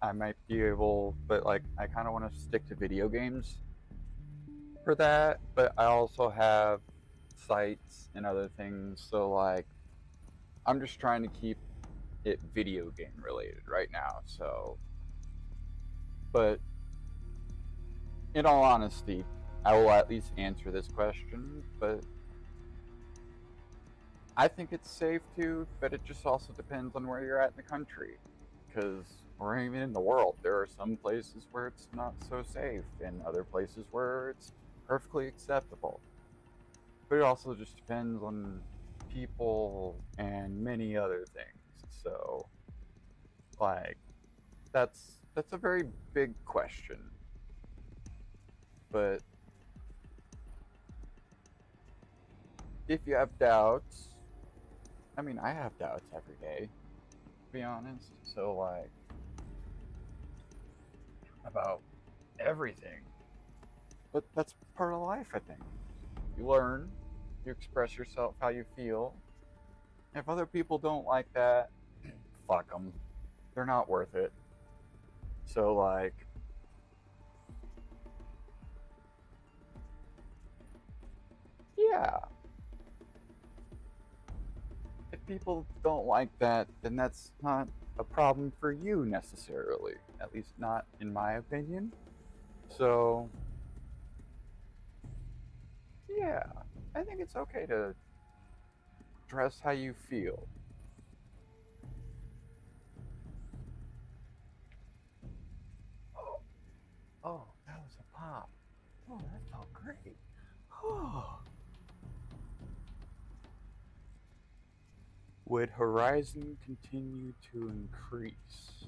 I might be able, but like I kind of want to stick to video games for that, but I also have sites and other things, so like I'm just trying to keep it video game related right now. So, but in all honesty, I will at least answer this question, but I think it's safe to, but it just also depends on where you're at in the country, because or even in the world, there are some places where it's not so safe and other places where it's perfectly acceptable. But it also just depends on people and many other things. So Like, that's a very big question. But if you have doubts, I mean, I have doubts every day, to be honest. So, like, about everything. But that's part of life, I think. You learn, you express yourself how you feel. If other people don't like that, fuck them. They're not worth it. So, like, yeah. If people don't like that, then that's not a problem for you necessarily. At least not in my opinion. So, yeah, I think it's okay to dress how you feel. Oh, that was a pop. Oh, that felt great. Oh. Would Horizon continue to increase?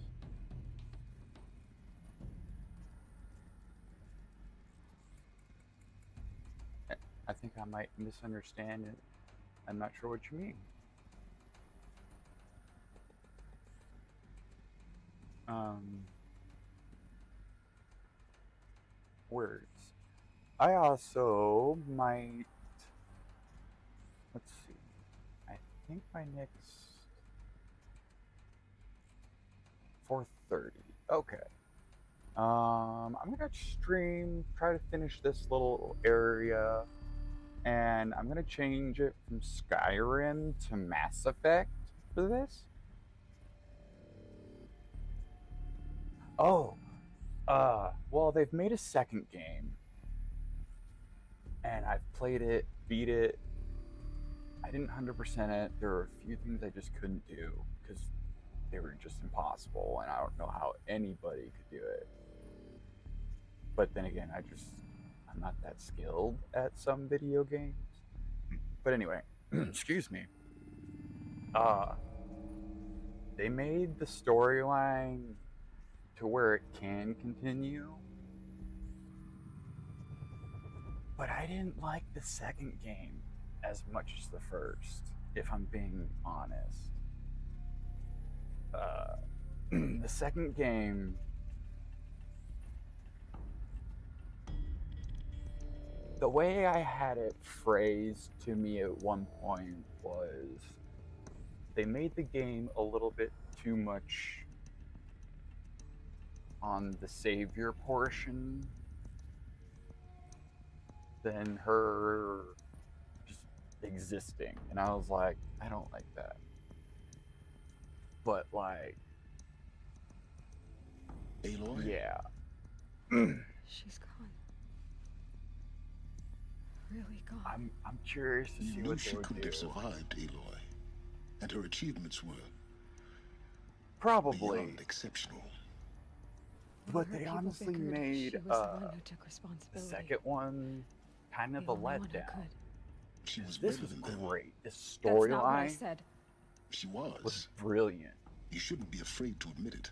I think I might misunderstand it. I'm not sure what you mean. Words. I also might, let's see, I think my next 4:30. Okay. I'm gonna stream, try to finish this little area, and I'm gonna change it from Skyrim to Mass Effect for this. Oh, well, they've made a second game, and I've played it, beat it. I didn't 100% it. There were a few things I just couldn't do because they were just impossible, and I don't know how anybody could do it. But then again, I'm not that skilled at some video games. But anyway, excuse me. They made the storyline to where it can continue. But I didn't like the second game as much as the first, if I'm being honest. The second game, the way I had it phrased to me at one point was they made the game a little bit too much on the savior portion than her just existing. And I was like, I don't like that. But like, Aloy? Yeah. She's gone. Really gone. I'm curious to see You knew what she they would couldn't do. have survived, Aloy. And her achievements were Probably. beyond exceptional. But Her they people honestly figured made she was the one who took the responsibility. second one kind of The a only one who letdown. could. She was This better was than them. great. This That's not what I storyline said. She was. was brilliant. You shouldn't be afraid to admit it.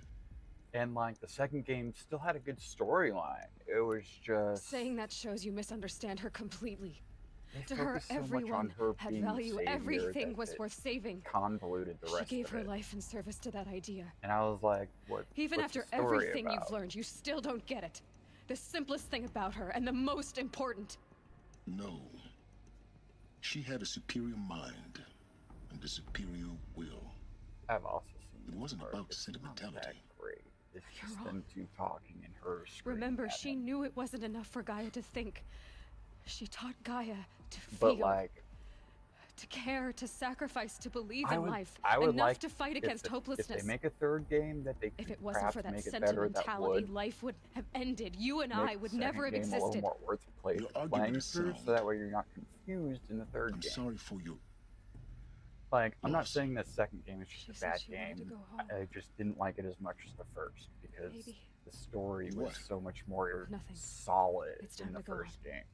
And like the second game still had a good storyline. It was just Saying that shows you misunderstand her completely. they To her, focused so much everyone on her had being the value. savior Everything that was it worth saving. convoluted the She rest gave of her it. life in service to that idea. And I was like, what? Even what's after the story everything about? you've learned, you still don't get it. The simplest thing about her, and the most important. No. She had a superior mind and a superior will. I've also seen It wasn't part. about It's not sentimentality. that great. It's You're just wrong. them two talking and her screaming Remember, at she him. knew it wasn't enough for Gaia to think. She taught Gaia to But feel, like, to care, to sacrifice, to believe I in would, life. I would enough like to fight if against If hopelessness. they make a third game, that they could If it wasn't perhaps for that make it better. That sentimentality, would life would have ended. You and make I the would never have second game a little existed. more worth Your argument playing is through, sound. so that way you're not confused in the third I'm game. sorry for your Like, I'm not loss. saying the second game is just She a said bad she wanted to game. go home. I just didn't like it as much as the first because Maybe. the story was What? so much more Nothing. solid It's in time the to go first game.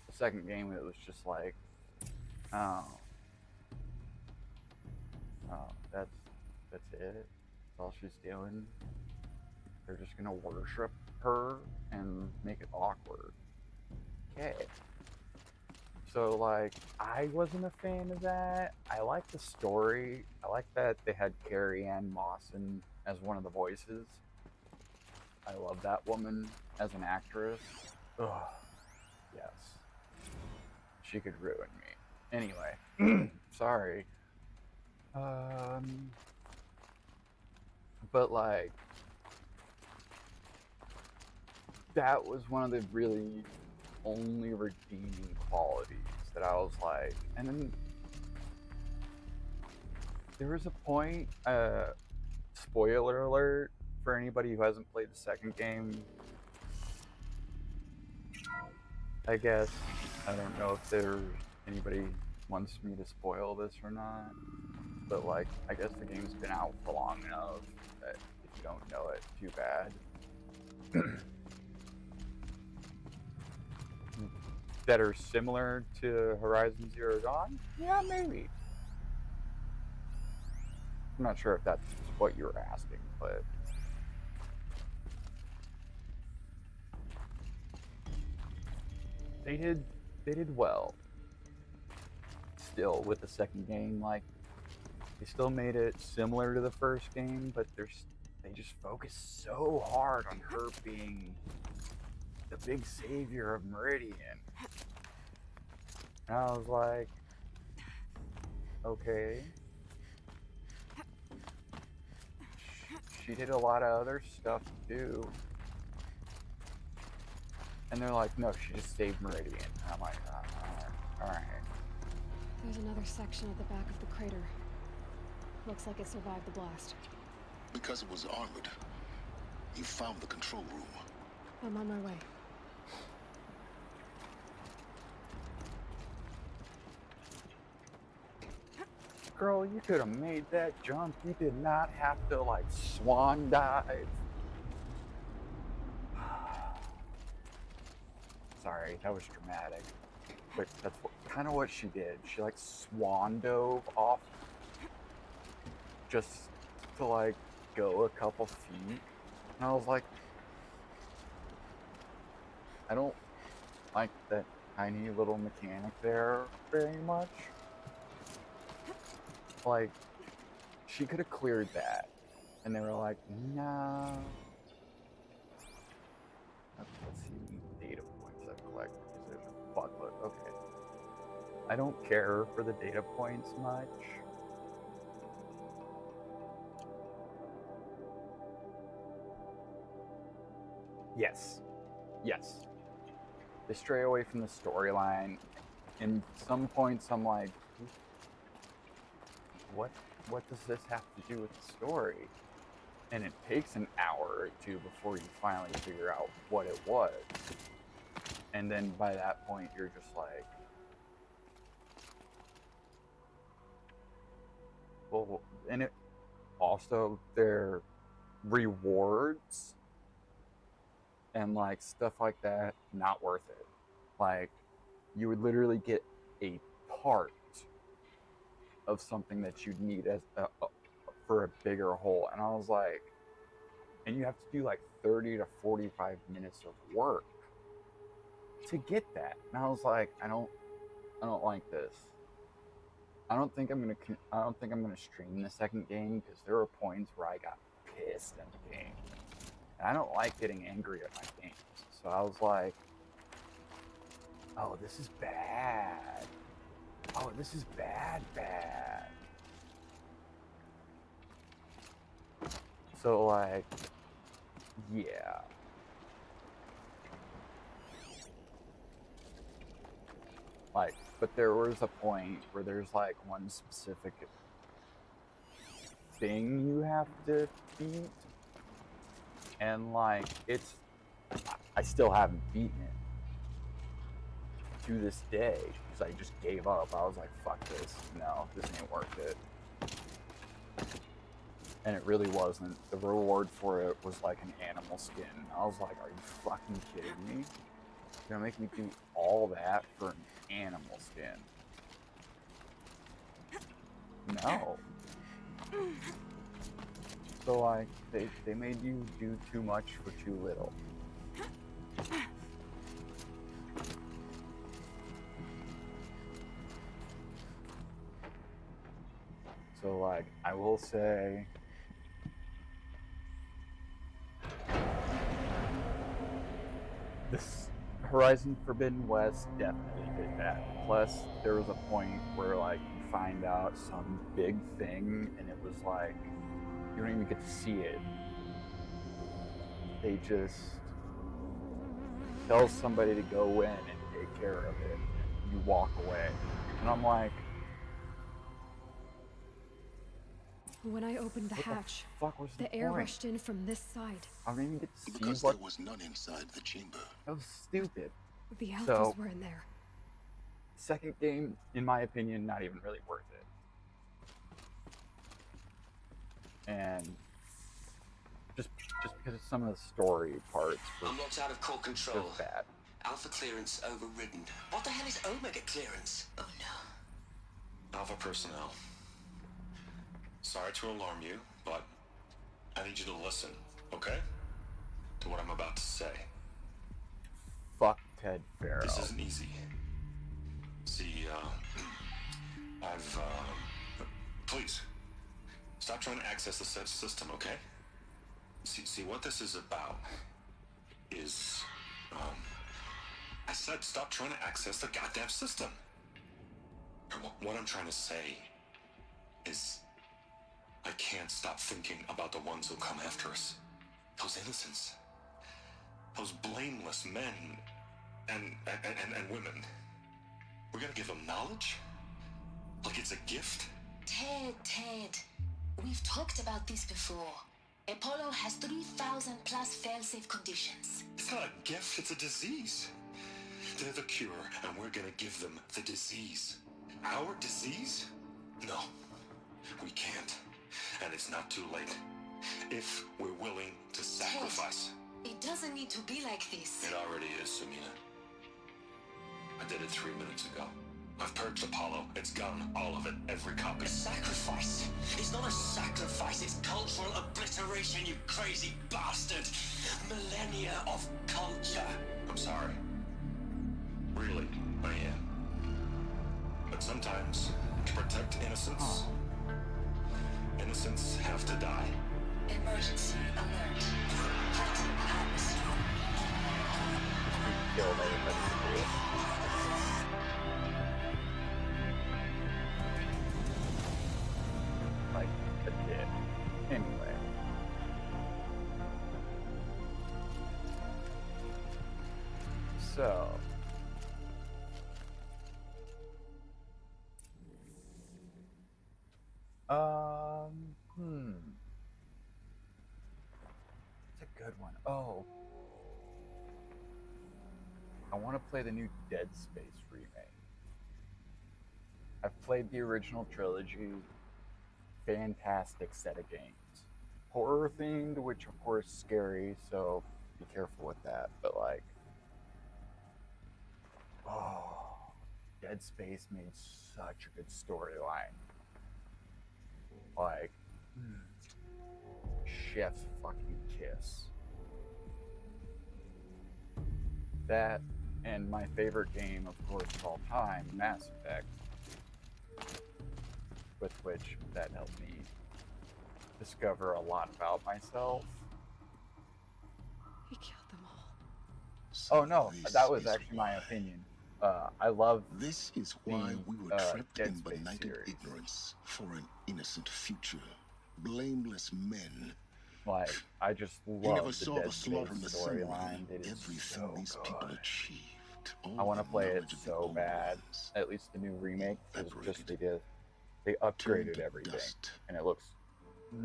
The second game, it was just like, oh, that's it. That's all she's doing. They're just gonna worship her and make it awkward. Okay. So, like, I wasn't a fan of that. I like the story. I like that they had Carrie Ann Mawson as one of the voices. I love that woman as an actress. Ugh. Yes. She could ruin me. Anyway. Sorry. But, like, that was one of the really only redeeming qualities that I was like, and then there was a point, spoiler alert for anybody who hasn't played the second game, I guess. I don't know if anybody wants me to spoil this or not, but like, I guess the game's been out for long enough that if you don't know it, too bad. That are similar to Horizon Zero Dawn? Yeah, maybe. I'm not sure if that's what you were asking, but they did well. Still, with the second game, like, they still made it similar to the first game, but they just focused so hard on her being the big savior of Meridian. And I was like, okay. She did a lot of other stuff too. And they're like, no, she just saved Meridian. And I'm like, alright. There's another section at the back of the crater. Looks like it survived the blast. Because it was armored, you found the control room. I'm on my way. Girl, you could have made that jump. You did not have to, like, swan dive. Sorry, that was dramatic. But that's kind of what she did. She, like, swan dove off just to, like, go a couple feet. And I was like, I don't like that tiny little mechanic there very much. Like, she could have cleared that. And they were like, nah. Let's see, data points I've collected. There's a booklet. Okay. I don't care for the data points much. Yes. Yes. They stray away from the storyline. In some points, I'm like, what does this have to do with the story? And it takes an hour or two before you finally figure out what it was. And then by that point, you're just like, well, and it also, their rewards and like stuff like that, not worth it. Like, you would literally get a part of something that you'd need as for a bigger hole, and I was like, and you have to do like 30 to 45 minutes of work to get that, and I was like, I don't like this. I don't think I'm gonna stream the second game, because there were points where I got pissed at the game, and I don't like getting angry at my games. So I was like, oh, this is bad. Oh, this is bad. So, like, yeah. Like, but there was a point where there's, like, one specific thing you have to beat. And, like, I still haven't beaten it to this day, because I just gave up. I was like, fuck this. No, this ain't worth it. And it really wasn't. The reward for it was like an animal skin. I was like, are you fucking kidding me? You're gonna make me do all that for an animal skin? No. So like they made you do too much for too little. So like I will say this Horizon Forbidden West definitely did that. Plus there was a point where like you find out some big thing and it was like you don't even get to see it. They just tell somebody to go in and take care of it. You walk away. And I'm like, When I opened the what hatch, the fuck was the air point? rushed in from this side. I didn't even get to see Because what there was none inside the chamber. that was stupid. The alphas So- were in there. Second game, in my opinion, not even really worth it. And just because of some of the story parts were I'm locked out of core control. just bad. Alpha clearance overridden. What the hell is Omega clearance? Oh no. Alpha personnel. Sorry to alarm you, but I need you to listen, okay? To what I'm about to say. Fuck Ted Farrow. This isn't easy. See, please, stop trying to access the system, okay? See, what this is about is, I said stop trying to access the goddamn system. What I'm trying to say is, I can't stop thinking about the ones who come after us. Those innocents. Those blameless men and women. We're gonna give them knowledge? Like it's a gift? Ted. We've talked about this before. Apollo has 3,000 plus fail-safe conditions. It's not a gift, it's a disease. They're the cure, and we're gonna give them the disease. Our disease? No, we can't. And it's not too late. If we're willing to sacrifice. It doesn't need to be like this. It already is, Samina. I did it 3 minutes ago. I've purged Apollo. It's gone. All of it. Every copy. A sacrifice? It's not a sacrifice, it's cultural obliteration, you crazy bastard! Millennia of culture! I'm sorry. Really, I am. But sometimes, to protect innocence, innocents have to die. Emergency alert. Killed everybody to do it. Like a dick. Anyway. So it's a good one. Oh, I want to play the new Dead Space remake. I've played the original trilogy. Fantastic set of games. Horror themed, which of course is scary, so be careful with that. But like, oh, Dead Space made such a good storyline. Like, chef's fucking kiss. That, and my favorite game, of course, of all time, Mass Effect, with which that helped me discover a lot about myself. He killed them all. Oh no, that was actually my opinion. I love This is why we were trapped in benighted ignorance for an innocent future. Blameless men. Like, I just You love never the saw Dead the slaughter in the Space sun. storyline. It is Everything so these people good. achieved. I all want to the play it knowledge of the so old bad. ones. At least the new remake. It was just they Turned upgraded to everything, dust. and it looks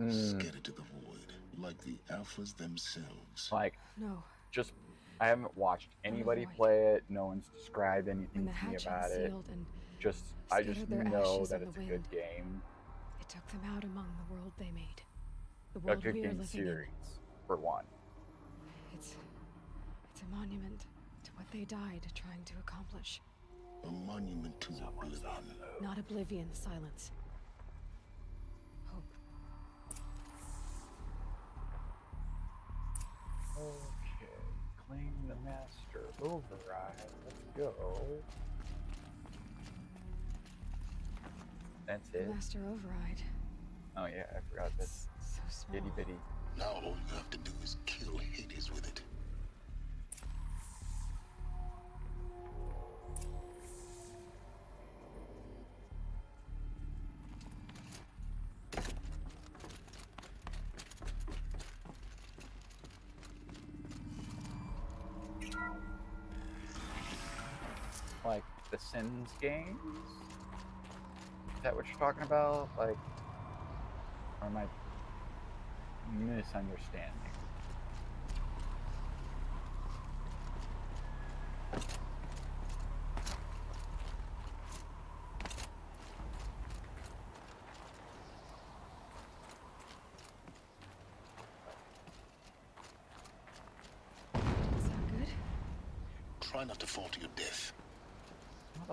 Scattered to the void, like the alphas themselves. like No. just. I haven't watched anybody play it. No one's described When anything the to me hatch about it. unsealed and Just I just scattered their know ashes that in it's the a wind. good game, It took them out among the world they made. The a world good we are game living series for one. in. It's a monument to what they died trying to accomplish. A monument to oblivion. Not oblivion, silence. Hope. Okay, claim the master override. Let's go. That's it. Master override. Oh yeah, I forgot this. So small. Itty bitty. Now all you have to do is kill Hades with it. Like the Sims games? Is that what you're talking about? Like, or am I misunderstanding? Sound good? Try not to fall to your death.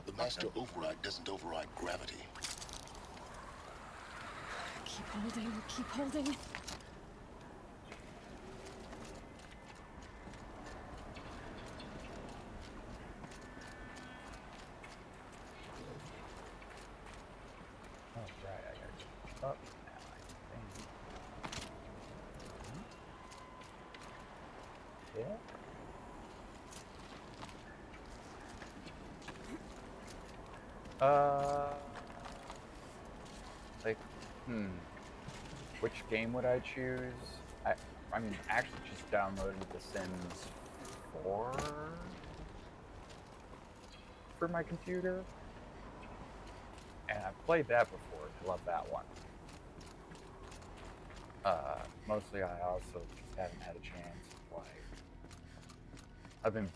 The master override doesn't override gravity. Keep holding, keep holding. Oh, right, I gotta go up now, I think. Yeah? Like, which game would I choose? I mean, actually just downloaded The Sims 4 for my computer. And I've played that before. I love that one. Mostly I also just haven't had a chance to play. I've been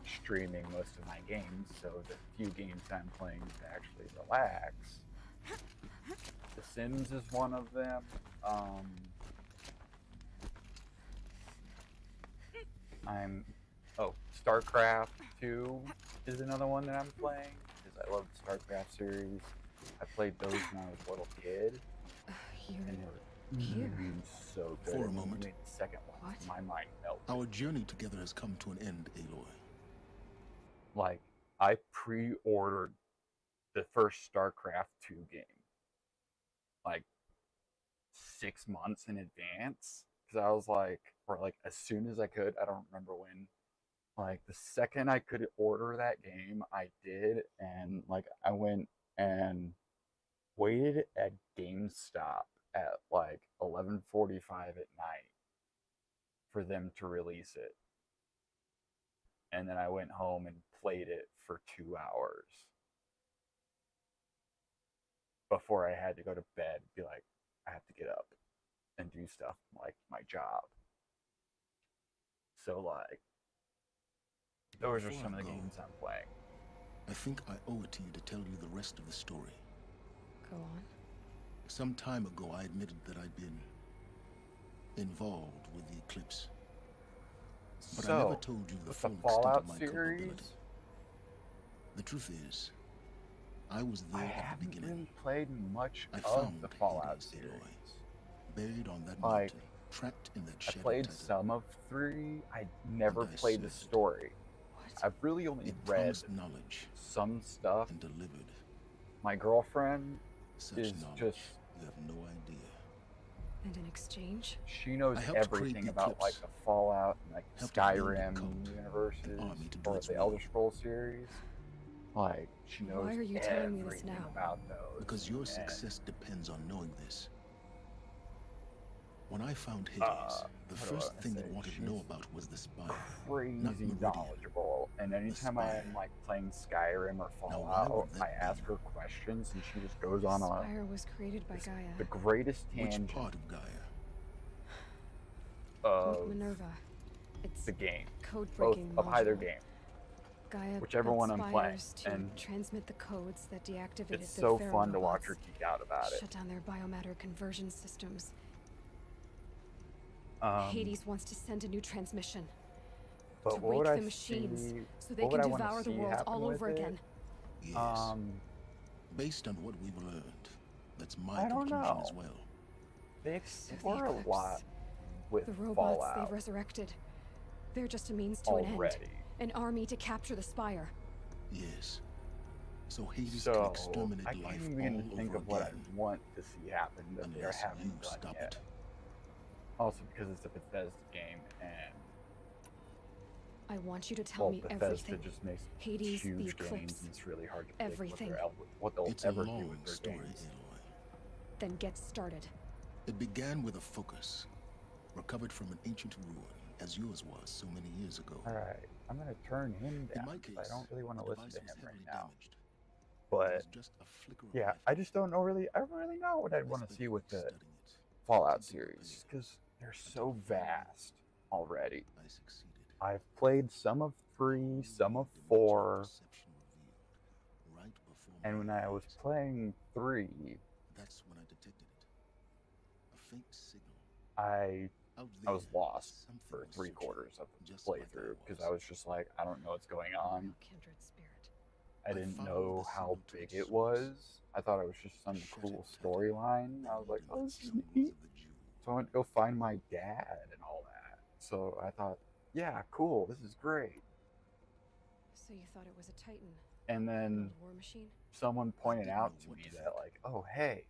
streaming most of my games, so the few games I'm playing to actually relax. The Sims is one of them. StarCraft 2 is another one that I'm playing, because I love the StarCraft series. I played those when I was a little kid. And they were so good. For a And when moment. we made the second one, my mind melted. Our journey together has come to an end, Aloy. Like, I pre-ordered the first StarCraft 2 game, like 6 months in advance, because I was like, or like as soon as I could, I don't remember when. Like the second I could order that game, I did, and like I went and waited at GameStop at like 11:45 at night for them to release it. And then I went home and played it for 2 hours before I had to go to bed and be like, I have to get up and do stuff like my job. So like, those are Before some I of the go, games I'm playing. I think I owe it to you to tell you the rest of the story. Go on. Some time ago, I admitted that I'd been involved with the Eclipse. But I never told you the with full the extent Fallout of my series, culpability. The truth is, I was there I at the haven't beginning. really played much I of found the Fallout Hades, series. Aloy, buried on that Like, mountain, trapped in that I shadow played tether. some of 3. I never And I played the served. story. I've really only It read promised knowledge some stuff. and delivered. My girlfriend Such is knowledge, just, you have no idea. And in exchange? she knows I helped create everything the about like Eclipse. the Fallout and like Helped build a Skyrim cult, universes army to do or its the will. Elder Scrolls series. Like, she knows Why are you telling me this everything now? about those. Because your and, success depends on knowing this. When I found Hades, the what do first I thing say? it wanted to know about was the spire. Crazy not Meridian. knowledgeable, and anytime I am like playing Skyrim or why Fallout, would that I ask her questions and she just goes on a Spire was created by Gaia. the greatest Which tangent part of Gaia? of Minerva. It's the game, both code-breaking of either module. game. Gaia whichever built one I'm playing, spires to and transmit the codes that deactivated it's the so Pharaoh fun to watch her robots, geek out about it. shut down their biomatter conversion systems. Hades Hades wants to send a new transmission but to what wake would the I machines see- so they what would can I wanna devour the see world happen all with over it? again. Yes. Based on what we've learned, that's my I don't conclusion know. as well. They So the explore a Eclipse, lot with the robots Fallout. they've resurrected. They're just a means to an end. already. An army to capture the Spire. Yes. So Hades can So exterminate I life can't even begin all to think over of what I again. want to see happen that they Unless haven't you done stop yet. it. Also because it's a Bethesda game, and I want you to tell me Bethesda everything. just makes Hades, the huge Eclipse, games, and it's really hard to predict everything. what they'll It's a ever do long with their story, games. Aloy. Then get started. It began with a focus, recovered from an ancient ruin, as yours was so many years ago. Alright, I'm gonna turn him In down my 'cause case, I don't really want to the listen device to was him right heavily now. damaged. But It was just a flicker of yeah, life. I just don't know really. I don't really know what I'd want to see with the Fallout series because they're so vast already. I succeeded. I've played some of 3, some of 4, Perception revealed right before and when my I was eyes. playing 3, That's when I detected it. A faint signal. I Out was there, lost something for was 3/4 of the just like I playthrough because was. I was just like, I don't know what's going on. Kindred spirit. I didn't followed know the how signal to big its it source. was. I thought it was just some Shattered cool tattoo storyline. I was like, oh, this is neat. So I went to go find my dad and all that. So I thought, yeah, cool, this is great. So you thought it was a Titan? And then War machine? someone pointed out to me that, like, oh, hey,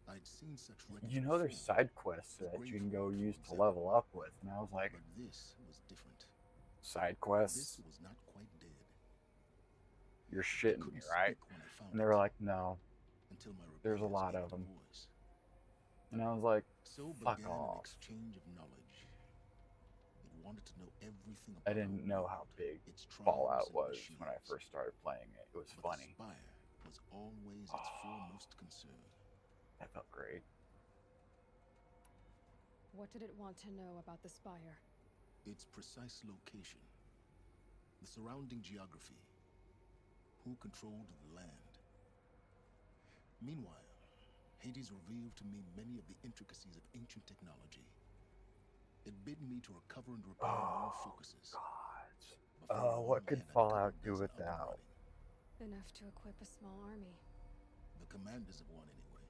I'd seen such you know there's side quests that you can go use to level up with. And I was like, But this was different. side quests? This was not quite dead. You're shitting me, right? And they were like, no, Until my there's a repairs lot gave of it a them. voice. And I was like, So fuck began an off. exchange of knowledge. It wanted to know everything I about didn't our know world, how big its tribes Fallout and was when I machines. first started playing it. It was But funny. the Spire was always its foremost concern. That felt great. What did it want to know about the Spire? Its precise location, the surrounding geography, who controlled the land. Meanwhile, Hades revealed to me many of the intricacies of ancient technology. It bid me to recover and repair more focuses. What could Fallout do without? Enough to equip a small army. The commanders of one, anyway.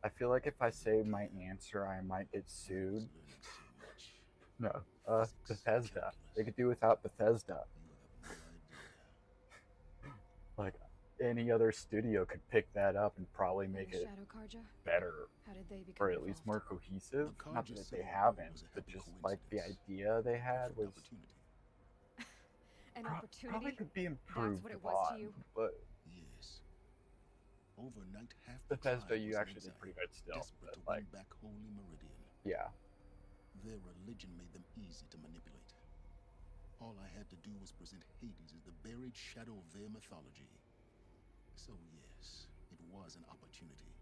I feel like if I say my answer, I might get sued. No, Bethesda. They could do without Bethesda. Like, any other studio could pick that up and probably make it Shadow Karja? better, How did they become or at least more cohesive. The Not Karja that they Civil War haven't, was a but happy just like the coincidence. idea they had was An probably opportunity? could be improved That's what it was to upon. you? But Yes. Overnight, half the Bethesda, tribe you was in actually did exile, pretty good still. desperate But to like, win back Holy Meridian. yeah, Their religion made them easy to manipulate. All I had to do was present Hades as the buried shadow of their mythology. So yes, it was an opportunity.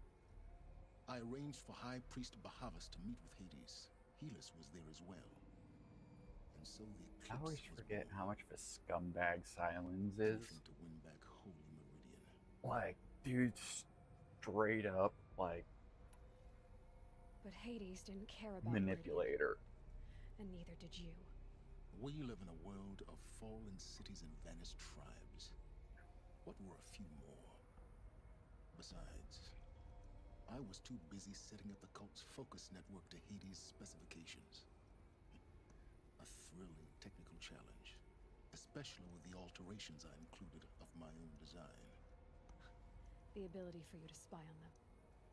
I arranged for High Priest Bahavas to meet with Hades. Helis was there as well. And so the I eclipse always was forget born, how much of a scumbag Silence is. hoping to win back Holy Meridian. Like, dude, straight up, like, But Hades didn't care about manipulator. Meridian, and neither did you. We live in a world of fallen cities and vanished tribes. What were a few more? Besides, I was too busy setting up the cult's focus network to Hades' specifications. A thrilling technical challenge, especially with the alterations I included of my own design. The ability for you to spy on them.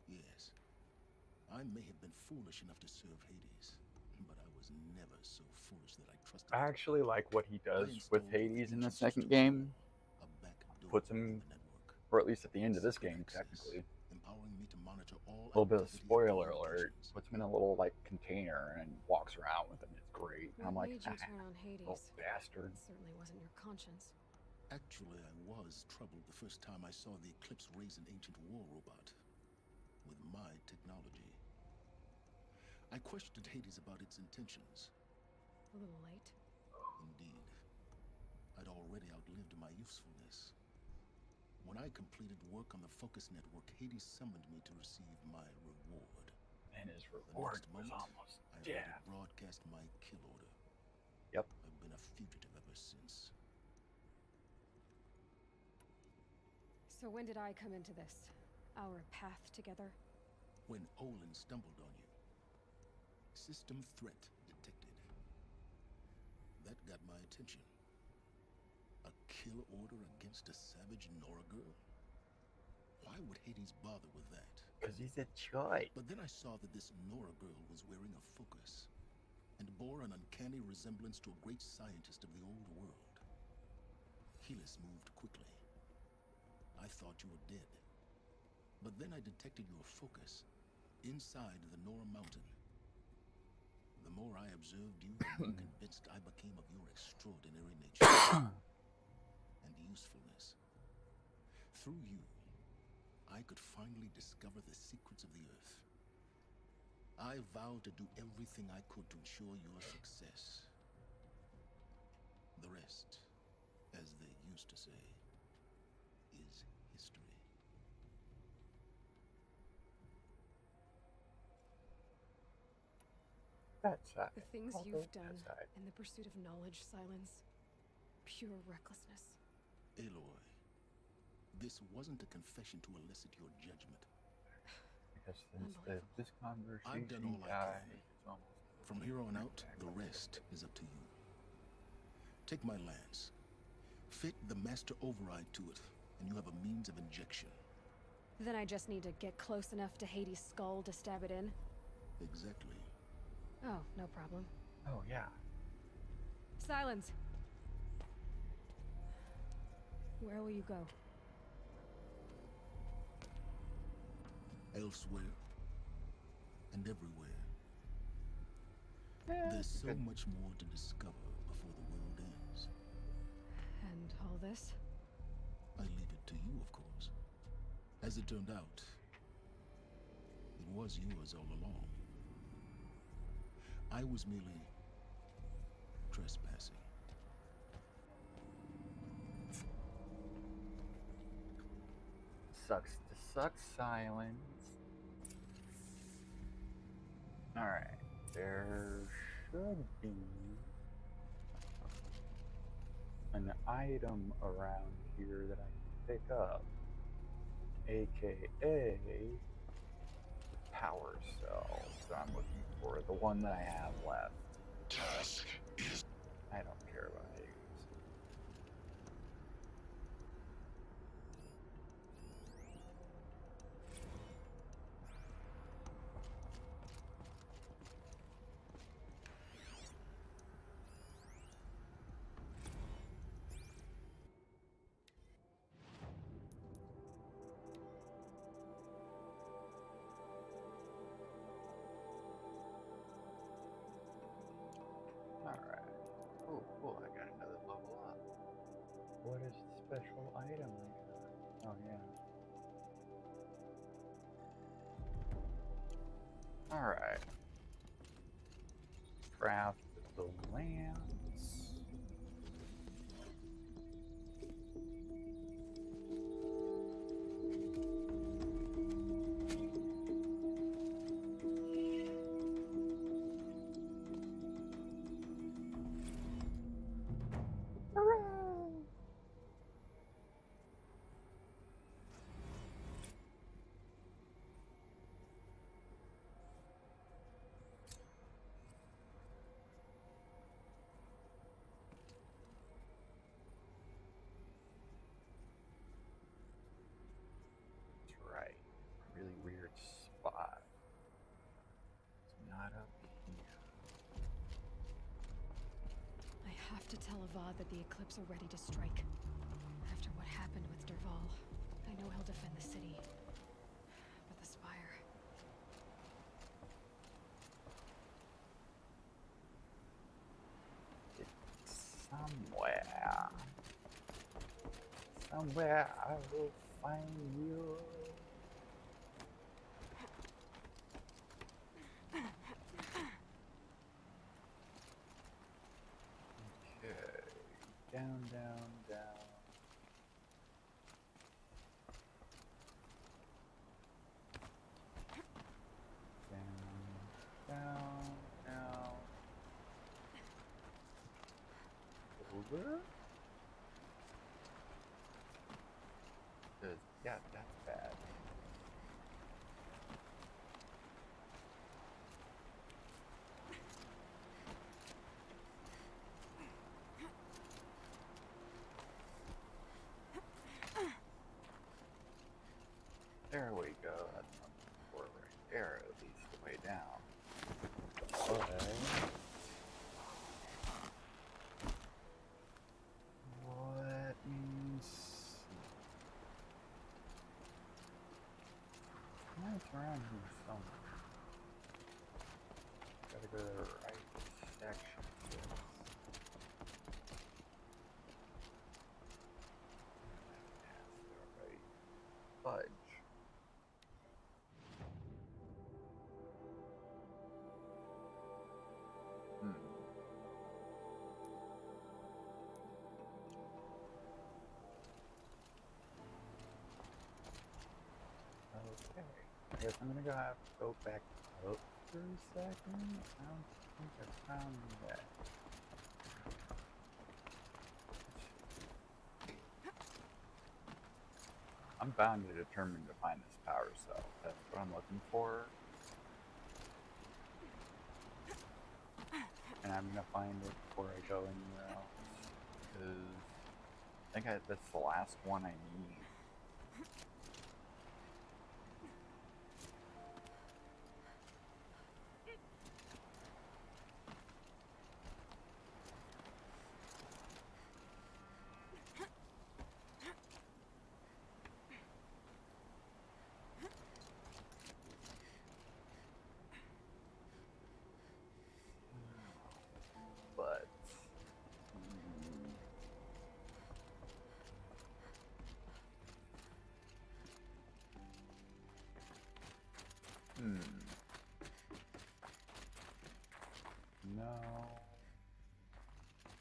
Yes, I may have been foolish enough to serve Hades, but I was never so foolish that I trusted I it. actually like what he does with installed Hades in the ancient second systems game. a backdoor Puts him, or at least at the end of this game, technically. empowering me to monitor all A little bit of activity spoiler alert. Puts him in a little like container and walks around with him. It's great. What I'm like, made you turn on Hades? little bastard. It certainly wasn't your conscience. Actually, I was troubled the first time I saw the Eclipse raise an ancient war robot with my technology. I questioned Hades about its intentions. A little late. Indeed, I'd already outlived my usefulness. When I completed work on the Focus Network, Hades summoned me to receive my reward. And his The reward next was moment, almost I death. heard it broadcast my kill order. Yep. I've been a fugitive ever since. So when did I come into this? Our path together? When Olin stumbled on you. System threat detected. That got my attention. A kill order against a savage Nora girl? Why would Hades bother with that? Because he's a choice. But then I saw that this Nora girl was wearing a focus and bore an uncanny resemblance to a great scientist of the old world. Helis moved quickly. I thought you were dead. But then I detected your focus inside the Nora mountain. The more I observed you, the more convinced I became of your extraordinary nature and usefulness. Through you, I could finally discover the secrets of the Earth. I vowed to do everything I could to ensure your success. The rest, as they used to say, is history. That's The things you've done in the pursuit of knowledge, Silence. Pure recklessness. Aloy, this wasn't a confession to elicit your judgment. Because since this conversation I've done all I can. From here on out, the rest is up to you. Take my lance. Fit the master override to it, and you have a means of injection. Then I just need to get close enough to Hades' skull to stab it in? Exactly. Oh, no problem. Oh, yeah. Silence! Where will you go? Elsewhere. And everywhere. There's so much more to discover before the world ends. And all this? I leave it to you, of course. As it turned out, it was yours all along. I was merely trespassing. Sucks to suck, Silence. Alright, there should be an item around here that I can pick up, aka power cell. So I'm looking for the one that I have left. Task is. I don't care about Hades. Alright. Oh, cool, I got another level up. What is the special item I got? Oh, yeah. Alright. Craft the lance. Right. Really weird spot. It's not up here. I have to tell Avad that the Eclipse are ready to strike. After what happened with Dervahl, I know he'll defend the city. But the Spire... Somewhere. Somewhere I will find you. Okay. Down, down, down. Down, down, down. Over? Yeah, that's bad. There we go. That's something for right there. At least the way down. But let me see. It's around here somewhere. Gotta go to the right section. Fudge. Okay. I guess I'm gonna have to go back up for a second. I don't think I found that. I'm bound and determined to find this power cell. That's what I'm looking for. And I'm gonna find it before I go anywhere else. Because I think that's the last one I need. But no,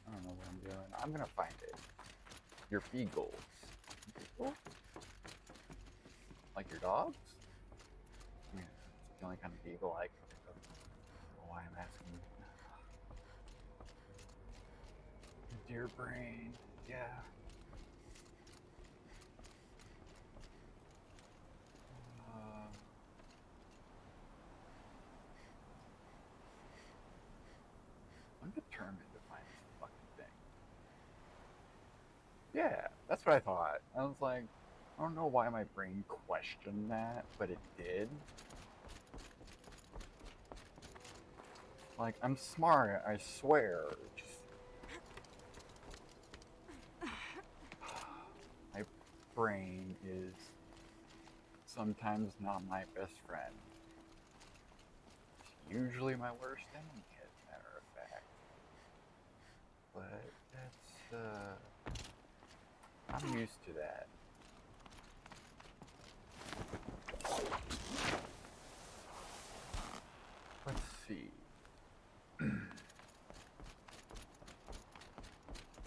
I don't know what I'm doing. I'm gonna find it. Your beagles. Beagle? Like your dogs? I mean, it's the only kind of beagle I can think of. I don't know why I'm asking you. Deer brain, yeah. I'm determined to find this fucking thing. Yeah, that's what I thought. I was like, I don't know why my brain questioned that, but it did. Like, I'm smart, I swear. Just my brain is sometimes not my best friend. It's usually my worst enemy, as a matter of fact. But that's, I'm used to that. Let's see.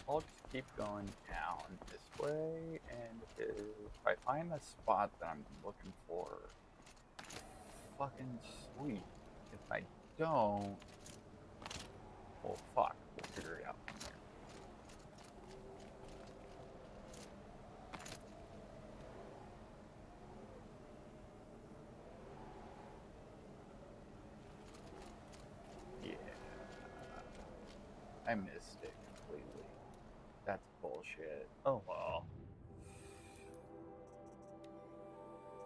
I'll just keep going down this way, and if I find the spot that I'm looking for, fucking sweet. If I don't, well, fuck, we'll figure it out from there. I missed it completely. That's bullshit. Oh well.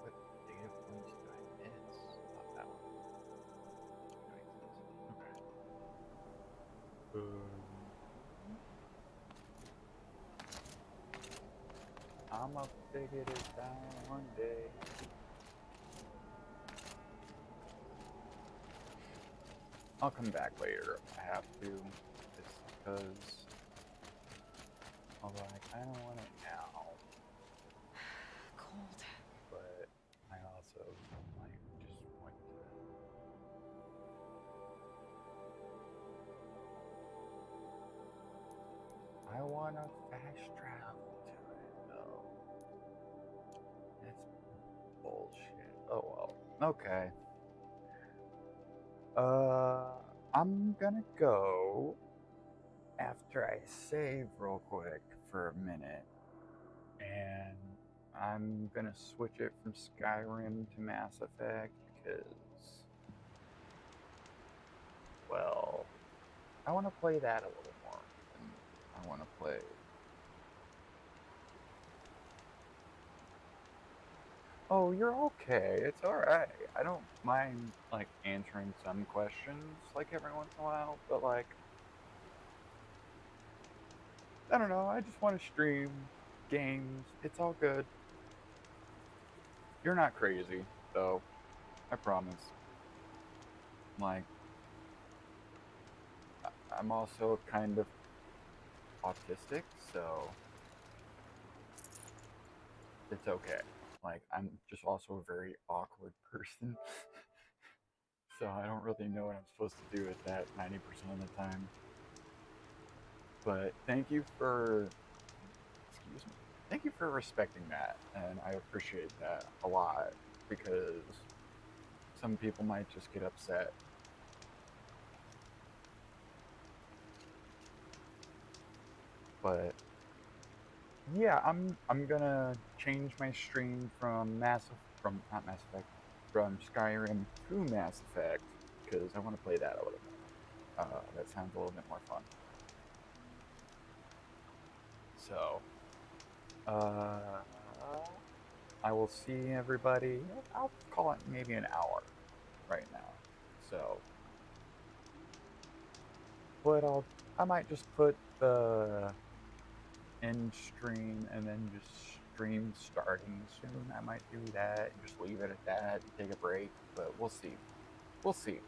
What data points do I miss? Not that one. That makes sense. Okay. I'ma figure this out one day. I'll come back later if I have to. Because, although I kind of want it now, Cold. but I also like just want to. I want to fast travel to it, though. It's bullshit. Oh well. Okay. I'm gonna go. After I save real quick for a minute, and I'm gonna switch it from Skyrim to Mass Effect because, well, I want to play that a little more than I want to play. Oh, you're okay. It's alright. I don't mind, like, answering some questions, like, every once in a while, but, like, I don't know. I just want to stream games. It's all good. You're not crazy, though. I promise. Like, I'm also kind of autistic, so it's okay. Like, I'm just also a very awkward person. So I don't really know what I'm supposed to do with that 90% of the time. But thank you for, excuse me, thank you for respecting that, and I appreciate that a lot, because some people might just get upset. But yeah, I'm gonna change my stream from from Skyrim to Mass Effect, because I want to play that a little bit. That sounds a little bit more fun. So, I will see everybody. I'll call it maybe an hour right now. So, but I might just put the end stream and then just stream starting soon. I might do that and just leave it at that and take a break, but we'll see. We'll see.